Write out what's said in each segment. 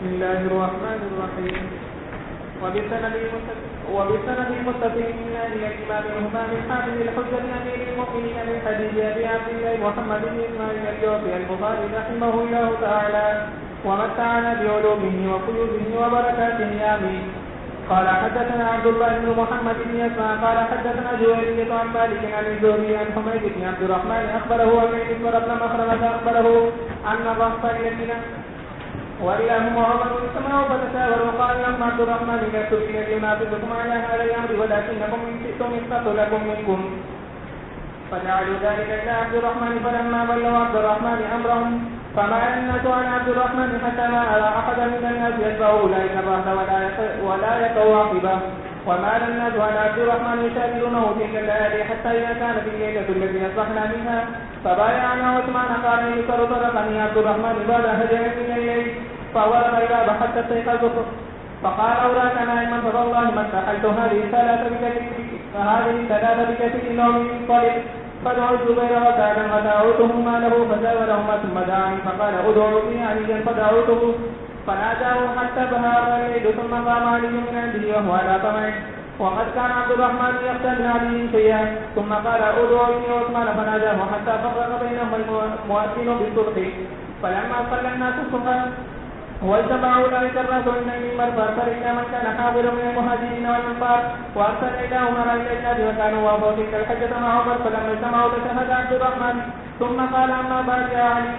بسم الله الرحمن الرحيم. وبسند متصل إلى الإمام الهمام الحافظ الحجة أمير المؤمنين من حديث أبي عبد الله محمد بن إسماعيل الجوفي البخاري رحمه الله تعالى ومتعنا بعلومه وقيوده وبركاته آمين. قال حدثنا عبد الله بن محمد بن يسمع قال حدثنا جويرية عن مالك عن الزهري عن حميد بن عبد الرحمن أخبره أن المسور بن مخرمة أخبره أن الرهط الذين ولهم عمر السماء فتساوروا قال لهم عبد الرحمن يكتب إلى ينافسكم على هذا الأمر ولكنكم إن شئتم استقلكم منكم فجعلوا ذلك إلى عبد الرحمن فلما بلغوا عبد الرحمن أمرهم فما الناس عن عبد الرحمن حتى ما أرى أحدا من الناس يتبع أولئك الرهط ولا يقوى عقبه وما الناس عن عبد الرحمن يشاهدونه تلك الليالي حتى إذا كانت الليلة التي أصبحنا منها فبايعنا عثمان قال يسر طرقني عبد الرحمن بعد هجرة من الليل فورد الباب حتى استيقظت فقال أوراك نائما فوالله ما استحلت هذه الثلاثة بكثير نوم منطلق فدعوا الزبير وسعدا ودعوته ما له فزاولهما ثم دعاني فقال ادعوا لي عليا فدعوته فناداه حتى بهار الليل ثم قام علي من عنده وهو على طمعه وقد كان عبد الرحمن يخشى من علي شيئا ثم قال ادعوا لي عثمان فناداه حتى فرق بينهما المؤذن بالصبح فلما صلى الناس الصبح واجتمعوا ذلك الرسول من المنبر فارسل الى من كان حاضرا من المهاجرين والانصار وارسل اليهم على الجنات وكانوا وافوا تلك الحجه مع عمر فلما اجتمعوا تشهد عبد الرحمن ثم قال اما بعد يا علي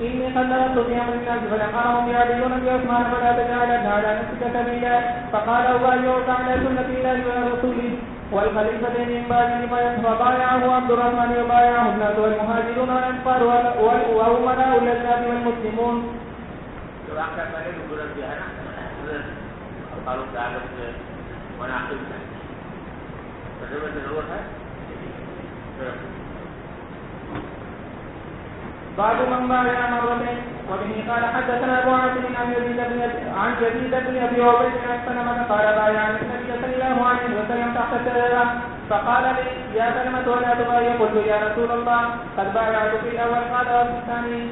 اني قد درست في امر الناس فلم ارهم يعدلون بعثمان فلا تجعلن على نفسك سبيلا فقال ابايعك على سنه الله ورسوله والخليفتين من بعده فبايعه عبد الرحمن وبايعه الناس والمهاجرون والانصار وامراء الاسلام والمسلمون. واقع پہلے گزر گیا ہے نا تعلق عالم سے مناقب ہے تجربے کی ضرورت ہے. بعض من بايع مرتين وبه قال حدثنا ابو عاصم عن يزيد بن ابي عبيد عن سلمة قال بايع النبي صلى الله عليه وسلم تحت الشجرة فقال لي يا سلمة ولا تبايع قلت يا رسول الله قد بايعت في الاول قال وفي الثاني.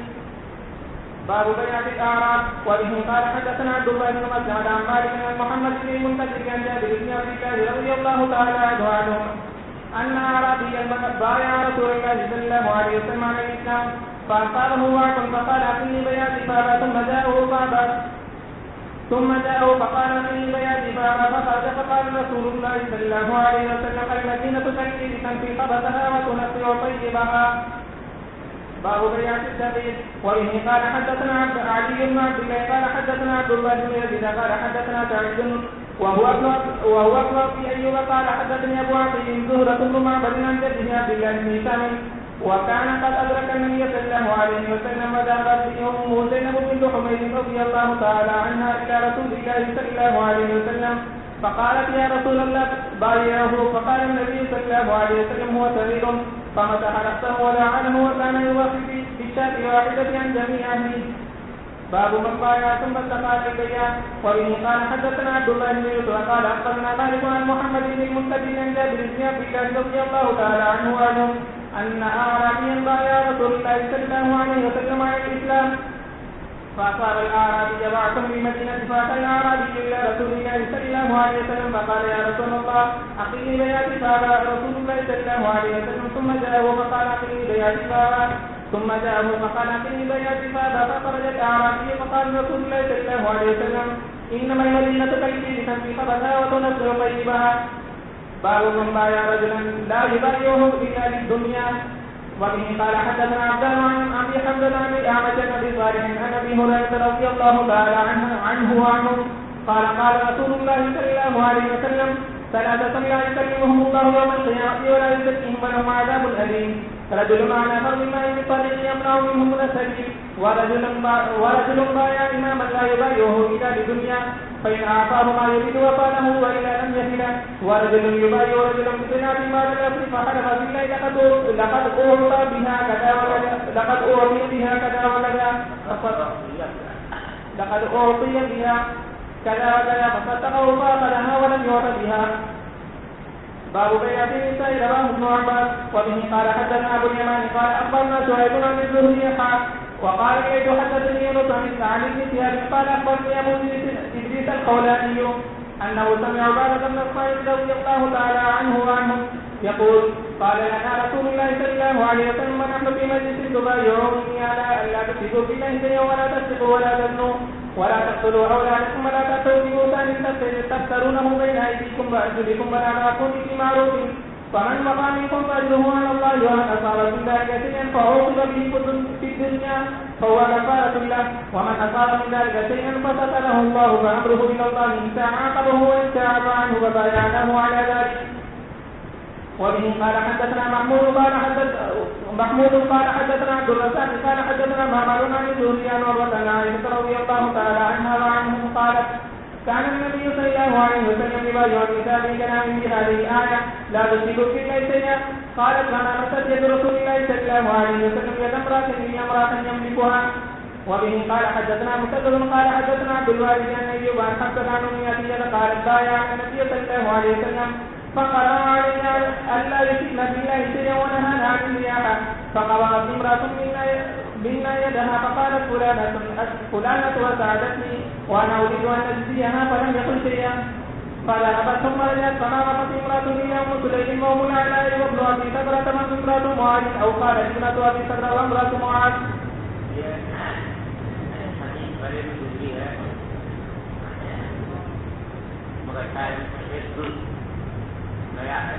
باب بيعة الأعراب وبه قال حدثنا عبد الله بن مسعود عن مالك عن محمد بن المنكدر عن جابر بن عبد الله رضي الله تعالى عنه أن أعرابيا بايع رسول الله صلى الله عليه وسلم على الإسلام فأصابه وعد فقال أعطني بيعتي فأبى ثم جاءه فقال أعطني بيعتي فأبى فخرج فقال رسول الله صلى الله عليه وسلم المدينة تكفي بتنفي خبثها وتنفي طيبها. باب بيعة السبيل وبه قال حدثنا علي بن عبد الله قال حدثنا عبد الله بن يزيد قال حدثنا سعيد وهو أكبر في أيوب قال حدثني أبو عقيل زهرة بن معبد عن جده عبد الله بن هشام وكان قد أدرك النبي صلى الله عليه وسلم وذهبت به أمه زينب بنت حميد رضي الله تعالى عنها إلى رسول الله صلى الله عليه وسلم فقالت يا رسول الله بايعه فقال النبي صلى الله عليه وسلم هو صغير فمسح نفسه ولعنه وكان يوافي بالشاة واحدة عن جميع أهله. باب من بايع ثم استقال البيع وبه قال حدثنا عبد الله بن يوسف قال أخبرنا مالك عن محمد بن المنكدر عن جابر بن عبد الله رضي الله تعالى عنه وعنه أن أعرابيا بايع رسول الله صلى الله عليه وسلم على الإسلام فأصاب الأعرابي بعثا بالمدينة فأتى الأعرابي إلى رسول الله صلى الله عليه وسلم فقال يا رسول الله أقلني بيعتي فأبى رسول الله صلى الله عليه وسلم ثم جاءه فقال أقلني بيعتي فأبى ثم جاءه فقال أقلني بيعتي فأبى فخرج الأعرابي فقال رسول الله صلى الله عليه وسلم إنما المدينة تكفي بتنفي خبثها وتنزل طيبها. باب من بايع رجلا لا يبايعه إلا للدنيا وبه قال حدثنا عبدان عن ابي حمزه عن الاعمش عن ابي صالح عن ابي هريره رضي الله تعالى عنه وعنه قال قال رسول الله صلى الله عليه وسلم ثلاثة لا يكلمهم الله يوم القيامة ولا يزكيهم ولهم عذاب أليم رجل على فرض الماء بطريق يمنع منه من السبيل ورجل بايع إماما لا يبايعه إلا لدنيا فإن أعطاه ما يريد وفاله وإلا لم يفله ورجل يبايع رجلا بصناعة ما لم يفل فحلف بالله لقد أوصى بها كذا وكذا لقد أوصي بها كذا وكذا لقد أوصي بها كذا وكذا فصدقه فأخذها ولم يعط بها. باب بيعة النساء رواه ابن عباس وبه قال حدثنا أبو اليمان قال أخبرنا شعيب عن الزهري وقال الليث حدثني يونس عن ابن شهاب قال اخبرني ابو ادريس الخولاني انه سمع عبادة بن الصامت رضي الله تعالى عنه يقول قال لنا رسول الله صلى الله عليه وسلم ونحن في مجلس تبايعوني على الا تشركوا بالله شيئا ولا تسرقوا ولا تزنوا ولا تقتلوا اولادكم ولا تاتوا ببهتان تفترونه بين ايديكم وارجلكم ولا تعصوني في معروف فمن وقع منكم فاجره على الله ومن اصاب من ذلك شيئا فعوقب به في الدنيا فهو كفارة له ومن اصاب من ذلك شيئا فستره الله فامره الى الله ان شاء عاقبه وان شاء عفى عنه فبايعناه على ذلك. وبه قال حدثنا محمود قال حدثنا عبد الرزاق قال حدثنا معمر عن الزهري عن عروة عن عائشة رضي الله تعالى عنها وعنهم قالت كان النبي صلى الله عليه وسلم يبايع النساء في كلام بهذه الآية لا تشركوا بالله شيئا. قالت فما مست يد رسول الله صلى الله عليه وسلم يد امرأة إلا امرأة يملكها. وبه قال حدثنا مسدد قال حدثنا عبد الوارث عن أيوب عن حفصة عن أم عتية قالت بايع النبي صلى الله عليه وسلم فقرأ علينا ألا يشركن بالله شيئا ونهانا عن الرياح فقضت امرأة منا يدها فقالت فلانة وساعدتني وأنا أريد أن أجزيها فلم يقل شيئا. فذهبت ثم رجعت فما بقت امرأة إلا أم سليم وأم العلاء وابن أبي سبرة وامرأة معاذ أو قال ابنة أبي سبرة وامرأة معاذ. نیا ہے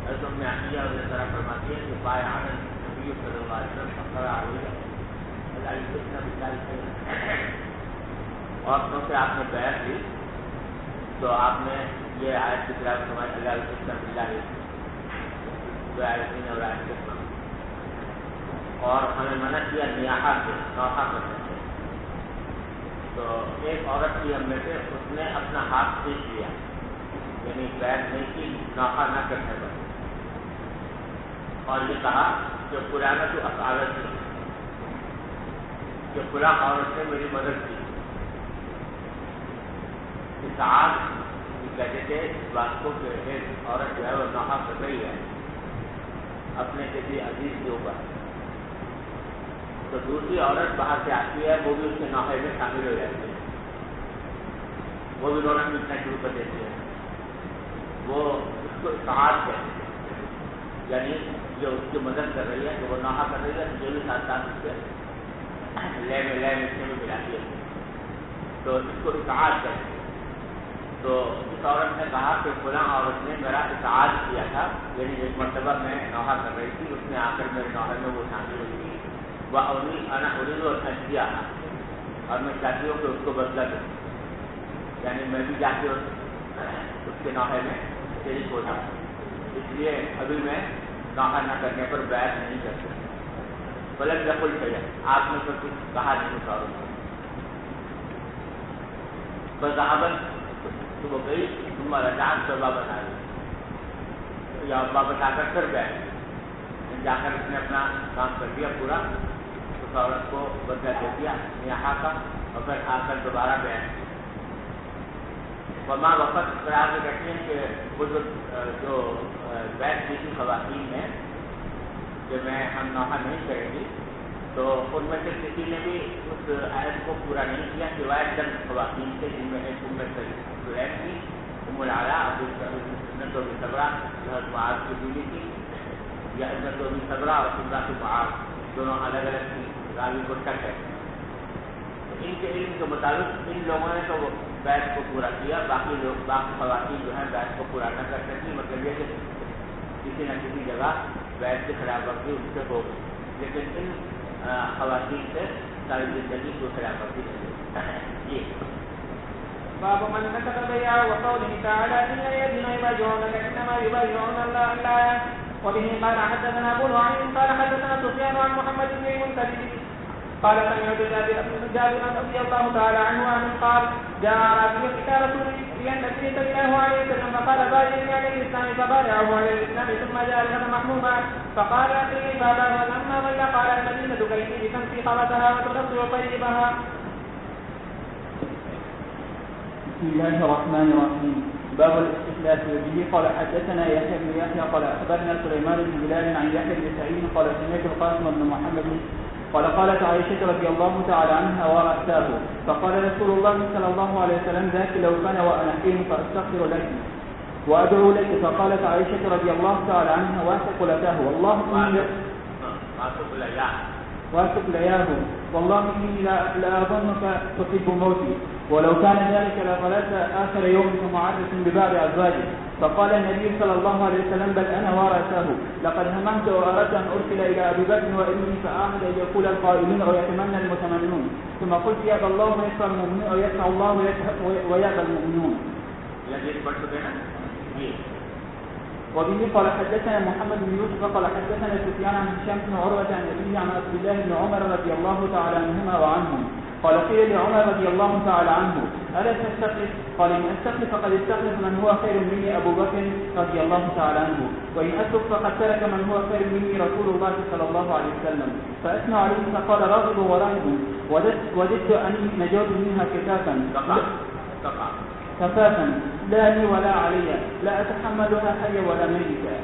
حضرت ام عطیہ رضی اللہ عنہا فرماتی ہے کہ بایعنا نبی صلی اللہ علیہ وسلم فقرا علیہ اللہ یشرکن باللہ شیئا عورتوں سے آپ نے بیعت لی تو آپ نے یہ آیت کی تلاوت فرمائی اللہ یشرکن باللہ جو آیتیں اور آیتیں اور ہمیں منع کیا نیاحہ سے نوحہ کرنے سے. تو ایک عورت کی ہم میں سے اس نے اپنا ہاتھ کھینچ لیا یعنی بیعت نہیں کی نوحہ نہ کرنے پر اور یہ کہا کہ پرانا تو عورت تھی کہ فلاں عورت نے میری مدد کی. اطاعت کہتے تھے اس بات کو کہ ایک عورت جو ہے وہ نوحہ کر رہی ہے اپنے کسی عزیز کے اوپر تو دوسری عورت باہر سے آتی ہے وہ بھی اس کے نوحے میں شامل ہو جاتی ہے وہ بھی رونق ملنا شروع کر دیتی ہے. وہ اس کو اطاعت کہتے ہیں یعنی جو اس کی مدد کر رہی ہے جو وہ نوحہ کر رہی ہے جو بھی ساتھ ساتھ اس کے لے میں ملاتی ہے تو اس کو اطاعت کہتے ہیں. تو اس عورت نے کہا کہ فلاں عورت نے میرا اطاعت کیا تھا یعنی ایک مرتبہ میں نوحہ کر رہی تھی اس نے آ کر میرے نوحے میں وہ شامل ہوئی تھی وہ انا اريد ان اجزيها اور میں چاہتی ہوں کہ اس کو بدلہ دوں یعنی میں بھی جا کے اس کے نوحے میں شریک ہو جاؤں اس لیے ابھی میں نوحہ نہ کرنے پر بیعت نہیں کر سکتی. بلکہ یقل چاہیے آپ نے تو کچھ کہا نہیں اس عورت کو بذہابت تو وہ گئی تمہارا جان سے واپس آ گئی یا واپس آ کر پھر بیعت جا کر اس نے اپنا کام کر دیا پورا اس عورت کو بدلہ دے دیا یہاں کا اور پھر آ کر دوبارہ بیعت وما وقت پر آپ کہتے ہیں کہ وہ جو بیعت کی تھی خواتین میں کہ میں ہم نوحہ نہیں کریں گی تو ان میں سے کسی نے بھی اس آیت کو پورا نہیں کیا سوائے چند خواتین سے جن میں ایک ام سلیم تھی ام العلاء ابی صبرہ حضرت معاذ کی بیوی تھی یا حضرت ابی صبرہ اور حضرت معاذ دونوں الگ الگ تھی راوی کو شک ہے. ان کے علم کے مطابق ان لوگوں نے تو بیعت کو پورا کیا باقی خواتین جو ہیں بیعت کو پورا نہ کر سکتی مطلب یہ کہ کسی نہ کسی جگہ بیعت کی خلاف ورزی ان سے ہو گئی لیکن ان خواتین سے ساری زندگی کو خلاف ورزی یہ باب من نكث بيعه وقوله تعالى إن الذين يبايعونك إنما يبايعون الله. وبه قال حدثنا أبو نعيم قال حدثنا سفيان عن محمد بن المنكدر قال سمعت جابر رضي الله تعالى عنه قال جاء أعرابي إلى رسول النبي صلى الله عليه وسلم فقال بايعني على الإسلام فبايعه على الإسلام ثم جاء الغد محموما فقال أعطني بابا ولما ظل قال المدينة كيفي تمسي خلتها وتغطي طيبها. بسم الله الرحمن الرحيم. باب الاستخلاف. به قال حدثنا يحيى بن يحيى قال اخبرنا سليمان بن بلال عن يحيى بن سعيد قال سمعت القاسم بن محمد قال قالت عائشة رضي الله تعالى عنها ورأساه فقال رسول الله صلى الله عليه وسلم ذاك لو كان وأنا حين فأستغفر لك وأدعو لك. فقالت عائشة رضي الله تعالى عنها وثقلتاه والله وثقلياه والله إني لا أظنك تحب موتي ولو كان ذلك لغلت آخر يوم معرس ببعض أزواجه. فقال النبي صلى الله عليه وسلم بل أنا ورثه لقد هممت وأردت أن أرسل إلى أبي بكر وإني فأعمد أن يقول القائلون أو يتمنى المتمنون ثم قلت يأبى الله ويسعى المؤمنون أو يسعى الله ويأبى المؤمنون. وبه قال حدثنا محمد بن يوسف قال حدثنا سفيان عن هشام بن عروة عن أبيه عن عبد الله بن عمر رضي الله تعالى عنهما وعنهم قال قيل لعمر رضي الله تعالى عنه ألا تستخلف؟ قال إن أستخلف فقد استخلف من هو خير مني أبو بكر رضي الله تعالى عنه وإن أترك فقد ترك من هو خير مني رسول الله صلى الله عليه وسلم. فأثنى عليه فقال راغب وراهب وددت أني نجوت منها كفافا لا لي ولا علي لا أتحملها حيا ولا ميتا.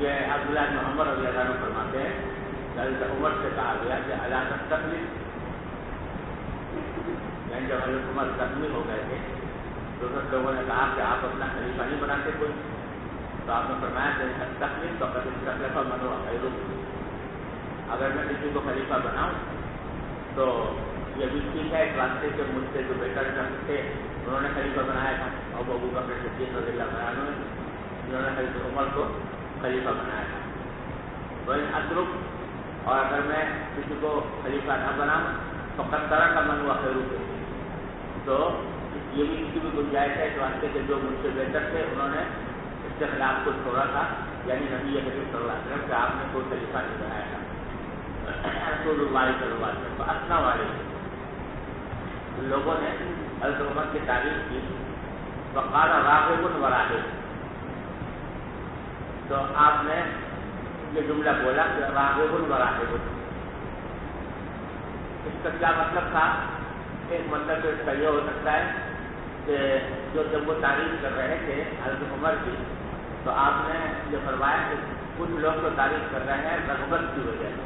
یہ عبداللہ بن عمر رضی اللہ عنہ فرماتے ہیں کہ حضرت عمر سے کہا گیا کہ الا تستخلف، یعنی جب حضرت عمر زخمی ہو گئے تھے تو سب لوگوں نے کہا کہ آپ اپنا خلیفہ نہیں بناتے کوئی، تو آپ نے فرمایا کہ تستخلف فقد استخلف من هو خیر، اگر میں کسی کو خلیفہ بناؤں تو یہ بھی ٹھیک ہے اس واسطے کہ مجھ سے جو بہتر تھے انہوں نے خلیفہ بنایا تھا اور ابو بکر صدیق رضی اللہ عنہ انہوں نے حضرت عمر کو خلیفہ بنایا تھا. وَإِنْ أَتْرُكْ، اور اگر میں کسی کو خلیفہ نہ بناؤں فقد ترک من هو خیر، تو یہ بھی کسی بھی گنجائش ہے اس واسطے کہ جو مجھ سے بہتر تھے انہوں نے اس کے خلاف کو چھوڑا تھا، یعنی نبی کریم صلی اللہ علیہ وسلم کہ آپ نے کوئی خلیفہ نہیں بنایا تھا. رسول اللہ صلی اللہ علیہ وسلم اثنا والے لوگوں نے حضرت عمر کی تعریف کی. فقال راغب وراہب، تو آپ نے یہ جملہ بولا کہ راغب وراہب. اس کا کیا مطلب تھا؟ ایک مطلب اس کا یہ ہو سکتا ہے کہ جب وہ تعریف کر رہے تھے حضرت عمر کی تو آپ نے یہ فرمایا کہ کچھ لوگ تو تعریف کر رہے ہیں رغبت کی وجہ سے،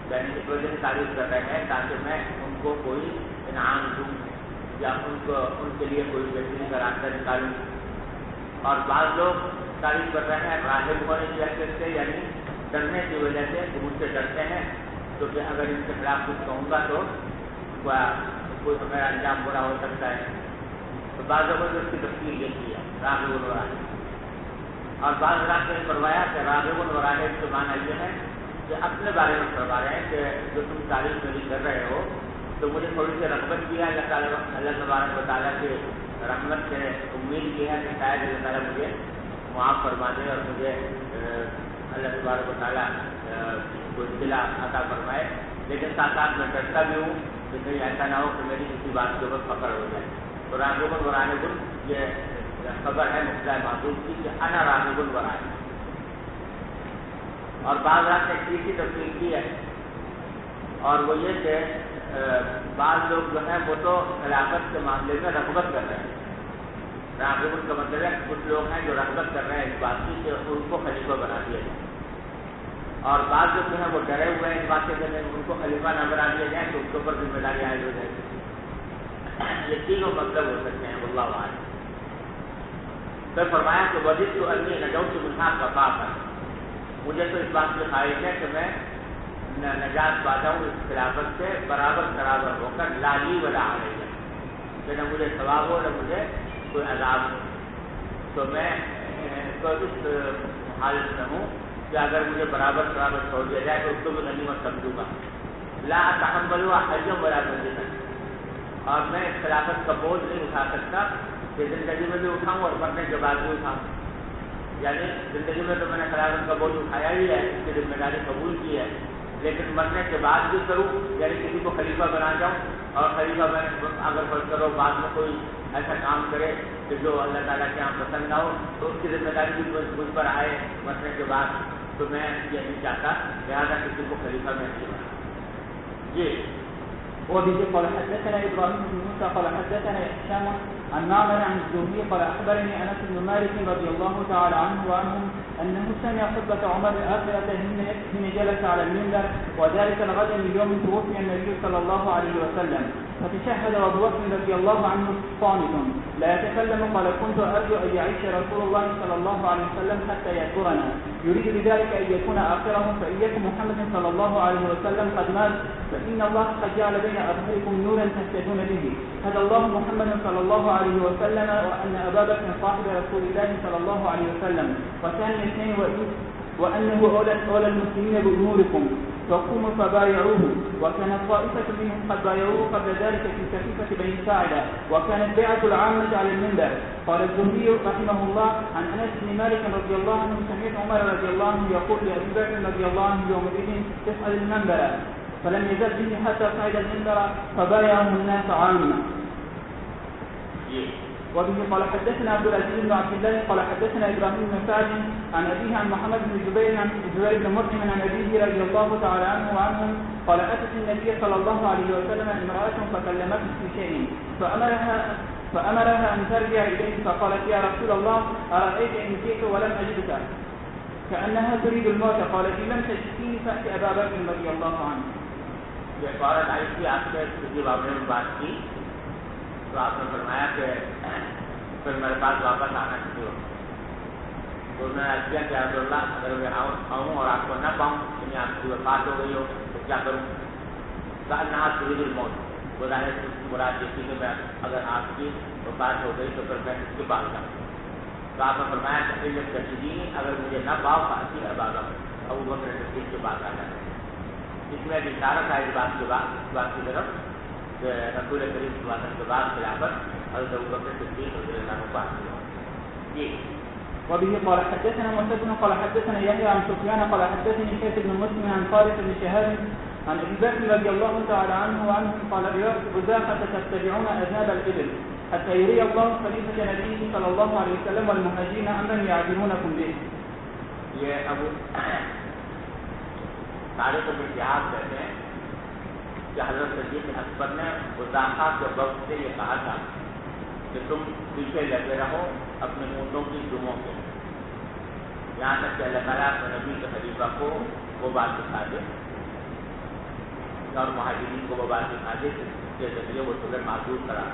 یعنی اس وجہ سے تعریف کر رہے ہیں تاکہ میں ان کو کوئی انعام دوں یا ان کے لیے کوئی بہتری کا راستہ نکالوں. اور بعض لوگ تعریف کر رہے ہیں راغب ہونے کی حیثیت سے، یعنی ڈرنے کی وجہ سے کہ مجھ سے ڈرتے ہیں کیونکہ اگر ان کے خلاف کچھ کہوں گا تو کوئی تو میرا انجام برا ہو سکتا ہے. تو بعض لوگوں نے اس کی تفصیل یہ کی ہے راغب وراہب. اور بعض رات نے فرمایا کہ راغب وراہب کے معنی یہ ہے کہ اپنے بارے میں فرما رہے ہیں کہ جو تم تعریف میری کر رہے ہو تو مجھے تھوڑی سی رغبت کی ہے اللہ تعالیٰ تبارک و تعالیٰ کی رحمت سے امید کی ہے کہ شاید اللہ تعالیٰ مجھے معاف فرما دے اور مجھے اللہ تبارک و تعالیٰ کوئی صلہ عطا فرمائے. لیکن ساتھ ساتھ میں ڈرتا بھی ہوں کہ کہیں ایسا نہ ہو کہ میری کسی بات کے اوپر پکڑ ہو جائے. تو راغب وراہب یہ خبر ہے مبتدا محذوف کی کہ انا راغب وراہب. اور بعض رات نے تیسری تفصیل کی ہے اور وہ یہ کہ بعض لوگ جو ہیں وہ تو خلافت کے معاملے میں رغبت کر رہے ہیں. راغب کا مطلب ہے کچھ لوگ ہیں جو رغبت کر رہے ہیں اس بات کی کہ ان کو خلیفہ بنا دیا جائے، اور بعض لوگ جو ہیں وہ ڈرے ہوئے ہیں اس بات سے کہ ان کو خلیفہ نہ بنا دیا جائے تو ان کے اوپر ذمہ داری عائد ہو جائے. یہ تینوں مطلب ہو سکتے ہیں واللہ اعلم. پھر فرمایا کہ وجدت انی نجوت منها کفافا، مجھے تو اس بات کی خواہش ہے کہ میں نجات پاتا ہوں اس خلافت سے برابر ہو کر لا لی ولا علیہ، کہ نہ مجھے ثواب ہو نہ مجھے کوئی عذاب ہو. تو میں تو اس حالت میں ہوں کہ اگر مجھے برابر چھوڑ دیا جائے تو اس کو بھی غنیمت سمجھوں گا. لا اتحملها حیا ولا میتا، اور میں اس خلافت کا بوجھ نہیں اٹھا سکتا کہ زندگی میں بھی اٹھاؤں اور مرنے کے بعد بھی اٹھاؤں. یعنی زندگی میں تو میں نے خلافت کا بوجھ اٹھایا ہی ہے، اس کی ذمہ داری قبول کی ہے، لیکن مرنے کے بعد بھی کروں، یعنی کسی کو خلیفہ بنا جاؤں اور خلیفہ میں اگر فرض کرو بعد میں کوئی ایسا کام کرے کہ جو اللہ تعالیٰ کے یہاں پسند نہ ہو تو اس کی ذمہ داری بھی مجھ پر آئے مرنے کے بعد، تو میں یہ نہیں چاہتا، لہٰذا کسی کو خلیفہ میں نہیں بنا. جی وبه قال حدثنا ابراهيم بن موسى قال حدثنا هشام عن معمر عن الزهري قال اخبرني انس بن مالك رضي الله تعالى عنه وعنهم أنه سمع خطبة عمر الآخرة حين جلس على المنبر، وذلك الغد من يوم توفي النبي صلى الله عليه وسلم، فتشهد أبو بكر رضي الله عنه صامت لا يتكلم، قال: كنت أرجو أن يعيش رسول الله صلى الله عليه وسلم حتى يذكرنا، يريد بذلك أن يكون آخرهم، فإن يكن محمد صلى الله عليه وسلم قد مات فإن الله قد جعل بين أظهركم نورا تهتدون به، هدى الله محمد صلى الله عليه وسلم، وأن أبا بكر صاحب رسول الله صلى الله عليه وسلم، وثاني اثنين وأنه أولى المسلمين بأموركم، فقوموا فبايعوه، وكانت طائفة منهم قد بايعوه قبل ذلك في سقيفة بني ساعدة، وكانت بيعة العامة على المنبر. قال الزهري رحمه الله عن أنس بن مالك رضي الله عنه: سمعت عمر رضي الله عنه يقول لأبي بكر رضي الله عنه يومئذ: اصعد المنبر، فلم يزل به حتى صعد المنبر فبايعه الناس عامة. وبه قال حدثنا عبد العزيز بن عبد الله قال حدثنا ابراهيم بن سعد عن ابيه عن محمد بن جبير عن جبير بن مطعم عن ابيه رضي الله تعالى عنه وعنهم قال: اتت النبي صلى الله عليه وسلم امراه فكلمته في شيء فامرها ان ترجع اليه، فقالت: يا رسول الله، ارايت ان جئت ولم اجدك كانها تريد الموت، قال: ان لم تجدني فات ابا بكر رضي الله عنه. یہ عورت آئی تھی آپ سے کسی معاملے میں بات کی تو آپ نے فرمایا کہ پھر میرے پاس واپس آنا چاہیے. تو میں نے کیا کہ رسول اللہ، اگر میں آؤں اور آپ کو نہ پاؤں، یعنی آپ کی وفات ہو گئی ہو تو کیا کروں؟ نہ تريد الموت، بظاہر مراد یہ تھی کہ میں اگر آپ کی وفات ہو گئی تو پھر میں اس کے پاس جاؤں. تو آپ نے فرمایا کہ جب تشریح اگر مجھے نہ پاؤ فاسی ابا بکر، ابو بکر صدیق کے پاس آ جاتا ہے. اس میں بھی اشارہ تھا اس بات کی طرف کہ رسول کریم صلی اللہ علیہ وسلم کے بعد خلافت حضرت ابو بکر صدیق رضی اللہ عنہ پاس ہوا. جی. وبه قال حدثنا مسدد قال حدثنا يحيى عن سفيان قال حدثني شيخ بن مسلم عن خالد بن شهاب عن ابي بكر رضي الله تعالى عنه وعنه قال: بزاقة تتبعون اذناب الابل حتى يري الله خليفة نبيه صلى الله عليه وسلم والمهاجرين امرا يعذرونكم به. یہ ابو تاریخ ابن شہاب کہتے ہیں کہ حضرت صدیق اکبر نے بزاقہ کے وقت سے یہ کہا تھا کہ تم پیچھے لگے رہو اپنے اونٹوں کی دموں کے، یہاں تک کہ اللہ تعالیٰ اپنے نبی کے خلیفہ کو وہ بات دکھا دے اور مہاجرین کو وہ بات دکھا دے جس کے ذریعے وہ صلح معذور کرا.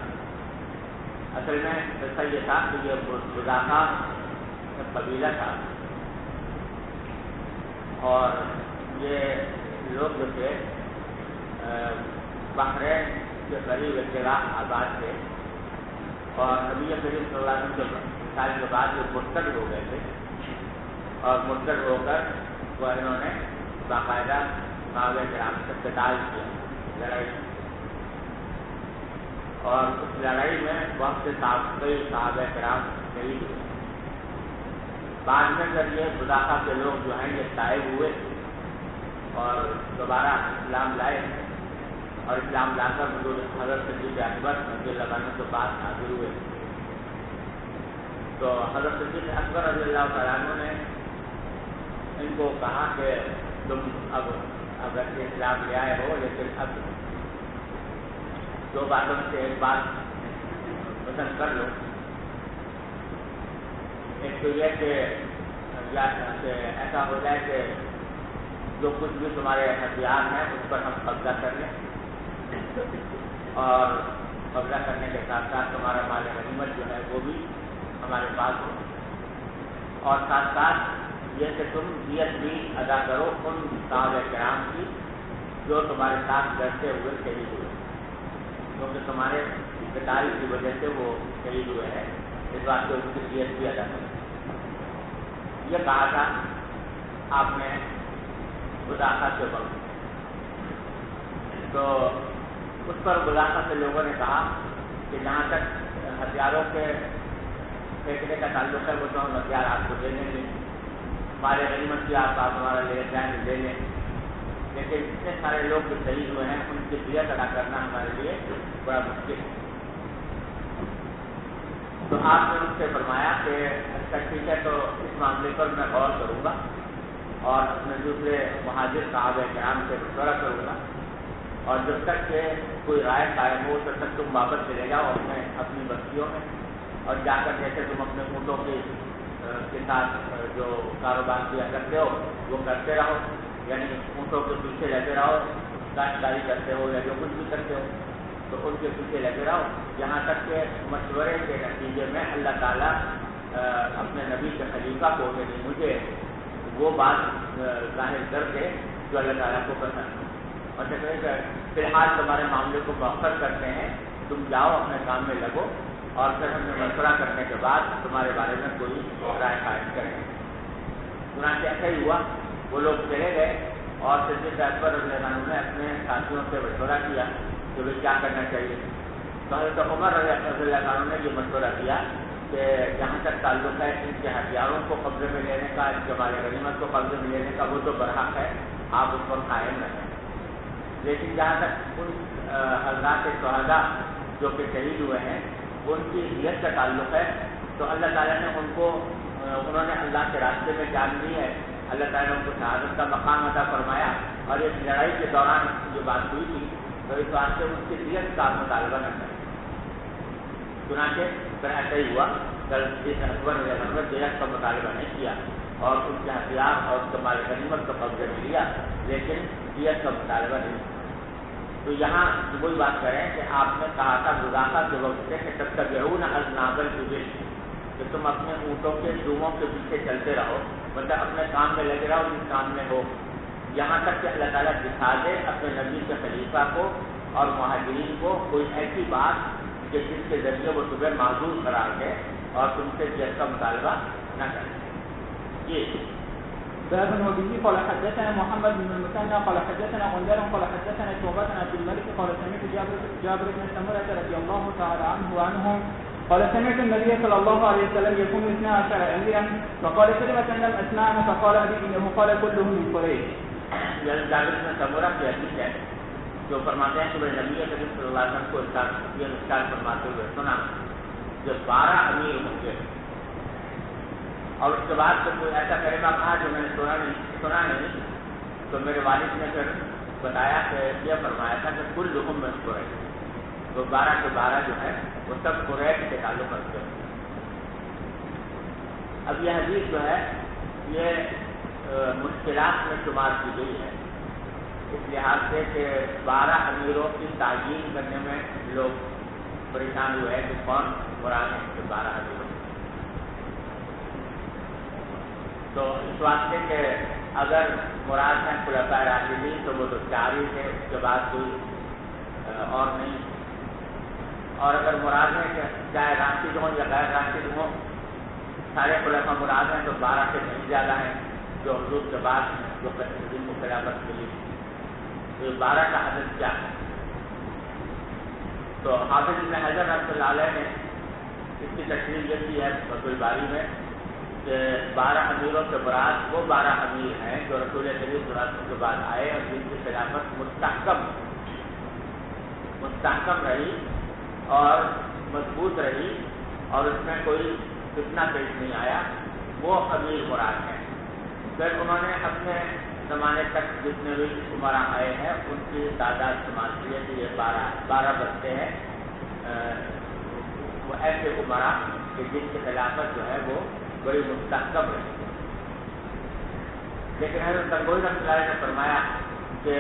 اصل میں ایسا یہ تھا کہ یہ بزاقہ قبیلہ تھا اور یہ لوگ جو تھے بحرین کے قریب ایک جگہ آباد تھے اور نبی کریم صلی اللہ علیہ وسلم کے مثال کے بعد وہ مرتد ہو گئے تھے اور مرتد ہو کر وہ انہوں نے باقاعدہ صحابہ کرام سے قتال کیا، لڑائی، اور اس لڑائی میں بہت سے کئی صحابہ کرام شہید ہوئے. بعد میں جب یہ بزاقہ کے لوگ جو ہیں یہ طائب ہوئے اور دوبارہ اسلام لائے اور اسلام لا کر حضرت صدیق اکبر رضی اللہ عنہ کے پاس حاضر ہوئے، تو حضرت صدیق اکبر رضی اللہ تعالیٰ عنہ نے ان کو کہا کہ تم اب اگر اسلام لے آئے ہو لیکن اب دو باتوں سے ایک بات پسند کر لو. ایک تو یہ کہ ایسا ہو جائے کہ جو کچھ بھی تمہارے ہتھیار ہیں اس پر ہم قبضہ کر لیں اور قبضہ کرنے کے ساتھ ساتھ تمہارا مال غنیمت جو ہے وہ بھی ہمارے پاس ہو، اور ساتھ ساتھ یہ کہ تم دیت بھی ادا کرو ان صحابہ کرام کی جو تمہارے ساتھ لڑتے ہوئے شہید ہوئے، کیونکہ تمہارے قتال کی وجہ سے وہ شہید ہوئے ہیں، اس بات کو ان کی دیت بھی ادا کرو. یہ کہا تھا آپ نے بزاقہ کے وقت. تو اس پر بزاقہ سے لوگوں نے کہا کہ جہاں تک ہتھیاروں کے پھینکنے کا تعلق ہے وہ تو ہم ہتھیار آپ کو دے دیں گے، ہمارے غنیمت کی آپ ہمارا لے جائیں لے لیں، لیکن اتنے سارے لوگ جو شہید ہوئے ہیں ان کی دیت ادا کرنا ہمارے لیے بڑا مشکل ہے. تو آپ نے ان سے فرمایا کہ اچھا ٹھیک ہے، تو اس معاملے پر میں غور کروں گا اور اپنے دوسرے مہاجر صحابہ کرام سے مشورہ کروں گا، اور جب تک کہ کوئی رائے قائم ہو تب تک تم واپس چلے جاؤ اپنی بستیوں میں اور جا کر جیسے تم اپنے اونٹوں کی کے ساتھ جو کاروبار کیا کرتے ہو وہ کرتے رہو، یعنی اونٹوں کے پیچھے لگے رہو، کاشتکاری کرتے ہو یا جو کچھ بھی کرتے ہو تو ان کے پیچھے لگے رہو، یہاں تک کہ مشورے کے نتیجے میں اللہ تعالیٰ اپنے نبی کے خلیفہ کو یعنی مجھے وہ بات ظاہر کر دے جو اللہ تعالیٰ کو پسند ہے، اور کہتے ہیں کہ فی الحال تمہارے معاملے کو مؤخر کرتے ہیں، تم جاؤ اپنے کام میں لگو، اور پھر ہم نے مشورہ کرنے کے بعد تمہارے بارے میں کوئی رائے قائم کریں گے۔ چنانچہ ایسا ہی ہوا، وہ لوگ چلے گئے اور صدیق اکبر رضی اللہ عنہ نے اپنے ساتھیوں سے مشورہ کیا کہ بھائی کیا کرنا چاہیے۔ تو حضرت عمر رضی اللہ عنہ نے یہ مشورہ دیا کہ جہاں تک تعلق ہے ان کے ہتھیاروں کو قبضے میں لینے کا، ان کے مال غنیمت کو قبضے میں لینے کا، وہ تو برحق ہے، آپ اس پر قائم رہیں، لیکن جہاں تک ان حضرات شہداء جو کہ شہید ہوئے ہیں ان کی دیت کا تعلق ہے تو اللہ تعالیٰ نے انہوں نے اللہ کے راستے میں جان دی ہے، اللہ تعالیٰ نے ان کو شہادت کا مقام عطا فرمایا، اور اس لڑائی کے دوران جو بات ہوئی تھی تو اس واسطے ان کی دیت کا مطالبہ نہ کریں۔ چنانچہ پھر ایسا ہی ہوا، اکبر نے دیت کا مطالبہ نہیں کیا اور ان کے ہتھیار اور اس کے مال غنیمت کا قبضہ میں لیا، لیکن دیت کا مطالبہ نہیں کیا۔ تو یہاں وہی بات کریں کہ آپ نے کہا تھا مذاکرہ کے وقت سے کہ تب تک ضرور ناول کہ تم اپنے اونٹوں کے دوموں کے پیچھے چلتے رہو، مطلب اپنے کام میں لگے رہو جس کام میں ہو، یہاں تک کہ اللہ تعالیٰ دکھا دے اپنے نبی کے خلیفہ کو اور مہاجرین کو کوئی ایسی بات کہ جس کے ذریعے وہ تمہیں معذور قرار دے اور تم سے دیت کا مطالبہ نہ کریں۔ یہ باب وبه قال حدثنا محمد بن المثنى قال حدثنا غندر قال حدثنا شعبة عن عبد الملك قال سمعت جابر بن سمرة رضي الله تعالى عنه وعنهم قال سمعت النبي صلى الله عليه وسلم يقول 12 أميرا فقال كلمة لم أسمعها فقال أبي إنه قال كلهم من قريش۔ جابر بن سمرة کی حدیث ہے جو فرماتے ہیں کہ نبی کریم صلی اللہ علیہ وسلم کو ارشاد فرماتے ہوئے سنا جو 12 امیر ہوں گے، اور اس کے بعد جب کوئی ایسا کلمہ کہا جو میں نے سنا نہیں تو میرے والد نے پھر بتایا کہ یہ فرمایا تھا کہ کل لحم میں قریش، تو 12 کے 12 جو ہے وہ سب قریش کے تعلق رکھتے ہیں۔ اب یہ حدیث جو ہے یہ مشکلات میں شمار کی گئی ہے اس لحاظ سے کہ 12 امیروں کی تعیین کرنے میں لوگ پریشان ہوئے ہیں کہ کون مراد ہے کہ 12 امیروں، تو اس واسطے کہ اگر مراد ہے خلفائے راشدین تو وہ تو 4 ہی تھے، اس کے بعد کوئی اور نہیں، اور اگر مراد ہے کہ چاہے راشد ہوں یا غیر راشد ہوں سارے خلفاء مراد ہیں تو 12 سے نہیں زیادہ ہیں جو حضور کے بعد جو جن کو خلافت ملی، تو 12 کا عدد کیا ہے؟ تو حافظ ابن حجر رحمۃ اللہ علیہ نے اس کی تشریح یہ کی ہے فتح الباری میں کہ 12 امیروں کے مراد وہ 12 امیر ہیں جو رسول کریم صلی اللہ علیہ وسلم کے بعد آئے اور جن کی خلافت مستحکم رہی اور مضبوط رہی اور اس میں کوئی فتنہ پیش نہیں آیا، وہ امیر مراد ہیں۔ پھر انہوں نے اپنے زمانے تک جتنے بھی عمرا آئے ہیں ان کی تعداد شمار کی ہے کہ یہ 12 بنتے ہیں وہ ایسے عمرا کہ جن کی خلافت جو ہے وہ بڑی مستحکم رہی۔ لیکن حضرت گنگوئی رحمۃ اللہ نے فرمایا کہ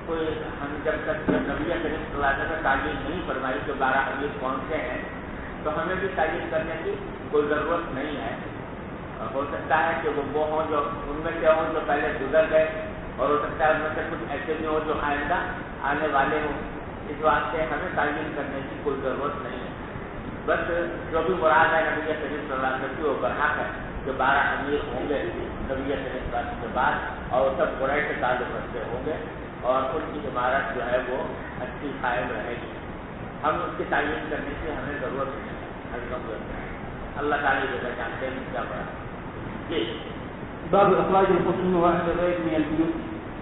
کوئی ہم جب تک نبی کریم صلی اللہ علیہ وسلم نے تعین نہیں فرمائی کہ 12 امیر کون سے ہیں تو ہمیں بھی تعین کرنے کی کوئی ضرورت نہیں ہے۔ ہو سکتا ہے کہ وہ ہوں جو ان میں سے ہوں جو پہلے گزر گئے، اور ہو سکتا ہے ان میں سے کچھ ایسے بھی ہوں جو آئندہ آنے والے ہوں، اس واسطے ہمیں تعین کرنے کی کوئی ضرورت نہیں ہے۔ بس جو بھی مراد ہے نبی کریم صلی اللہ علیہ وسلم کی وہ برحق ہے کہ 12 امیر ہوں گے نبی کریم صلی اللہ علیہ وسلم کے بعد اور سب قریش سے تعلق رکھتے ہوں گے اور ان کی عمارت جو ہے وہ اچھی قائم رہے گی، ہم اس کی تعین کرنے کی ہمیں ضرورت نہیں ہے۔ اللہ تعالیٰ یہ جانتے ہیں کیا بڑا باب إخراج الخصوم وأهل الغيب من البيوت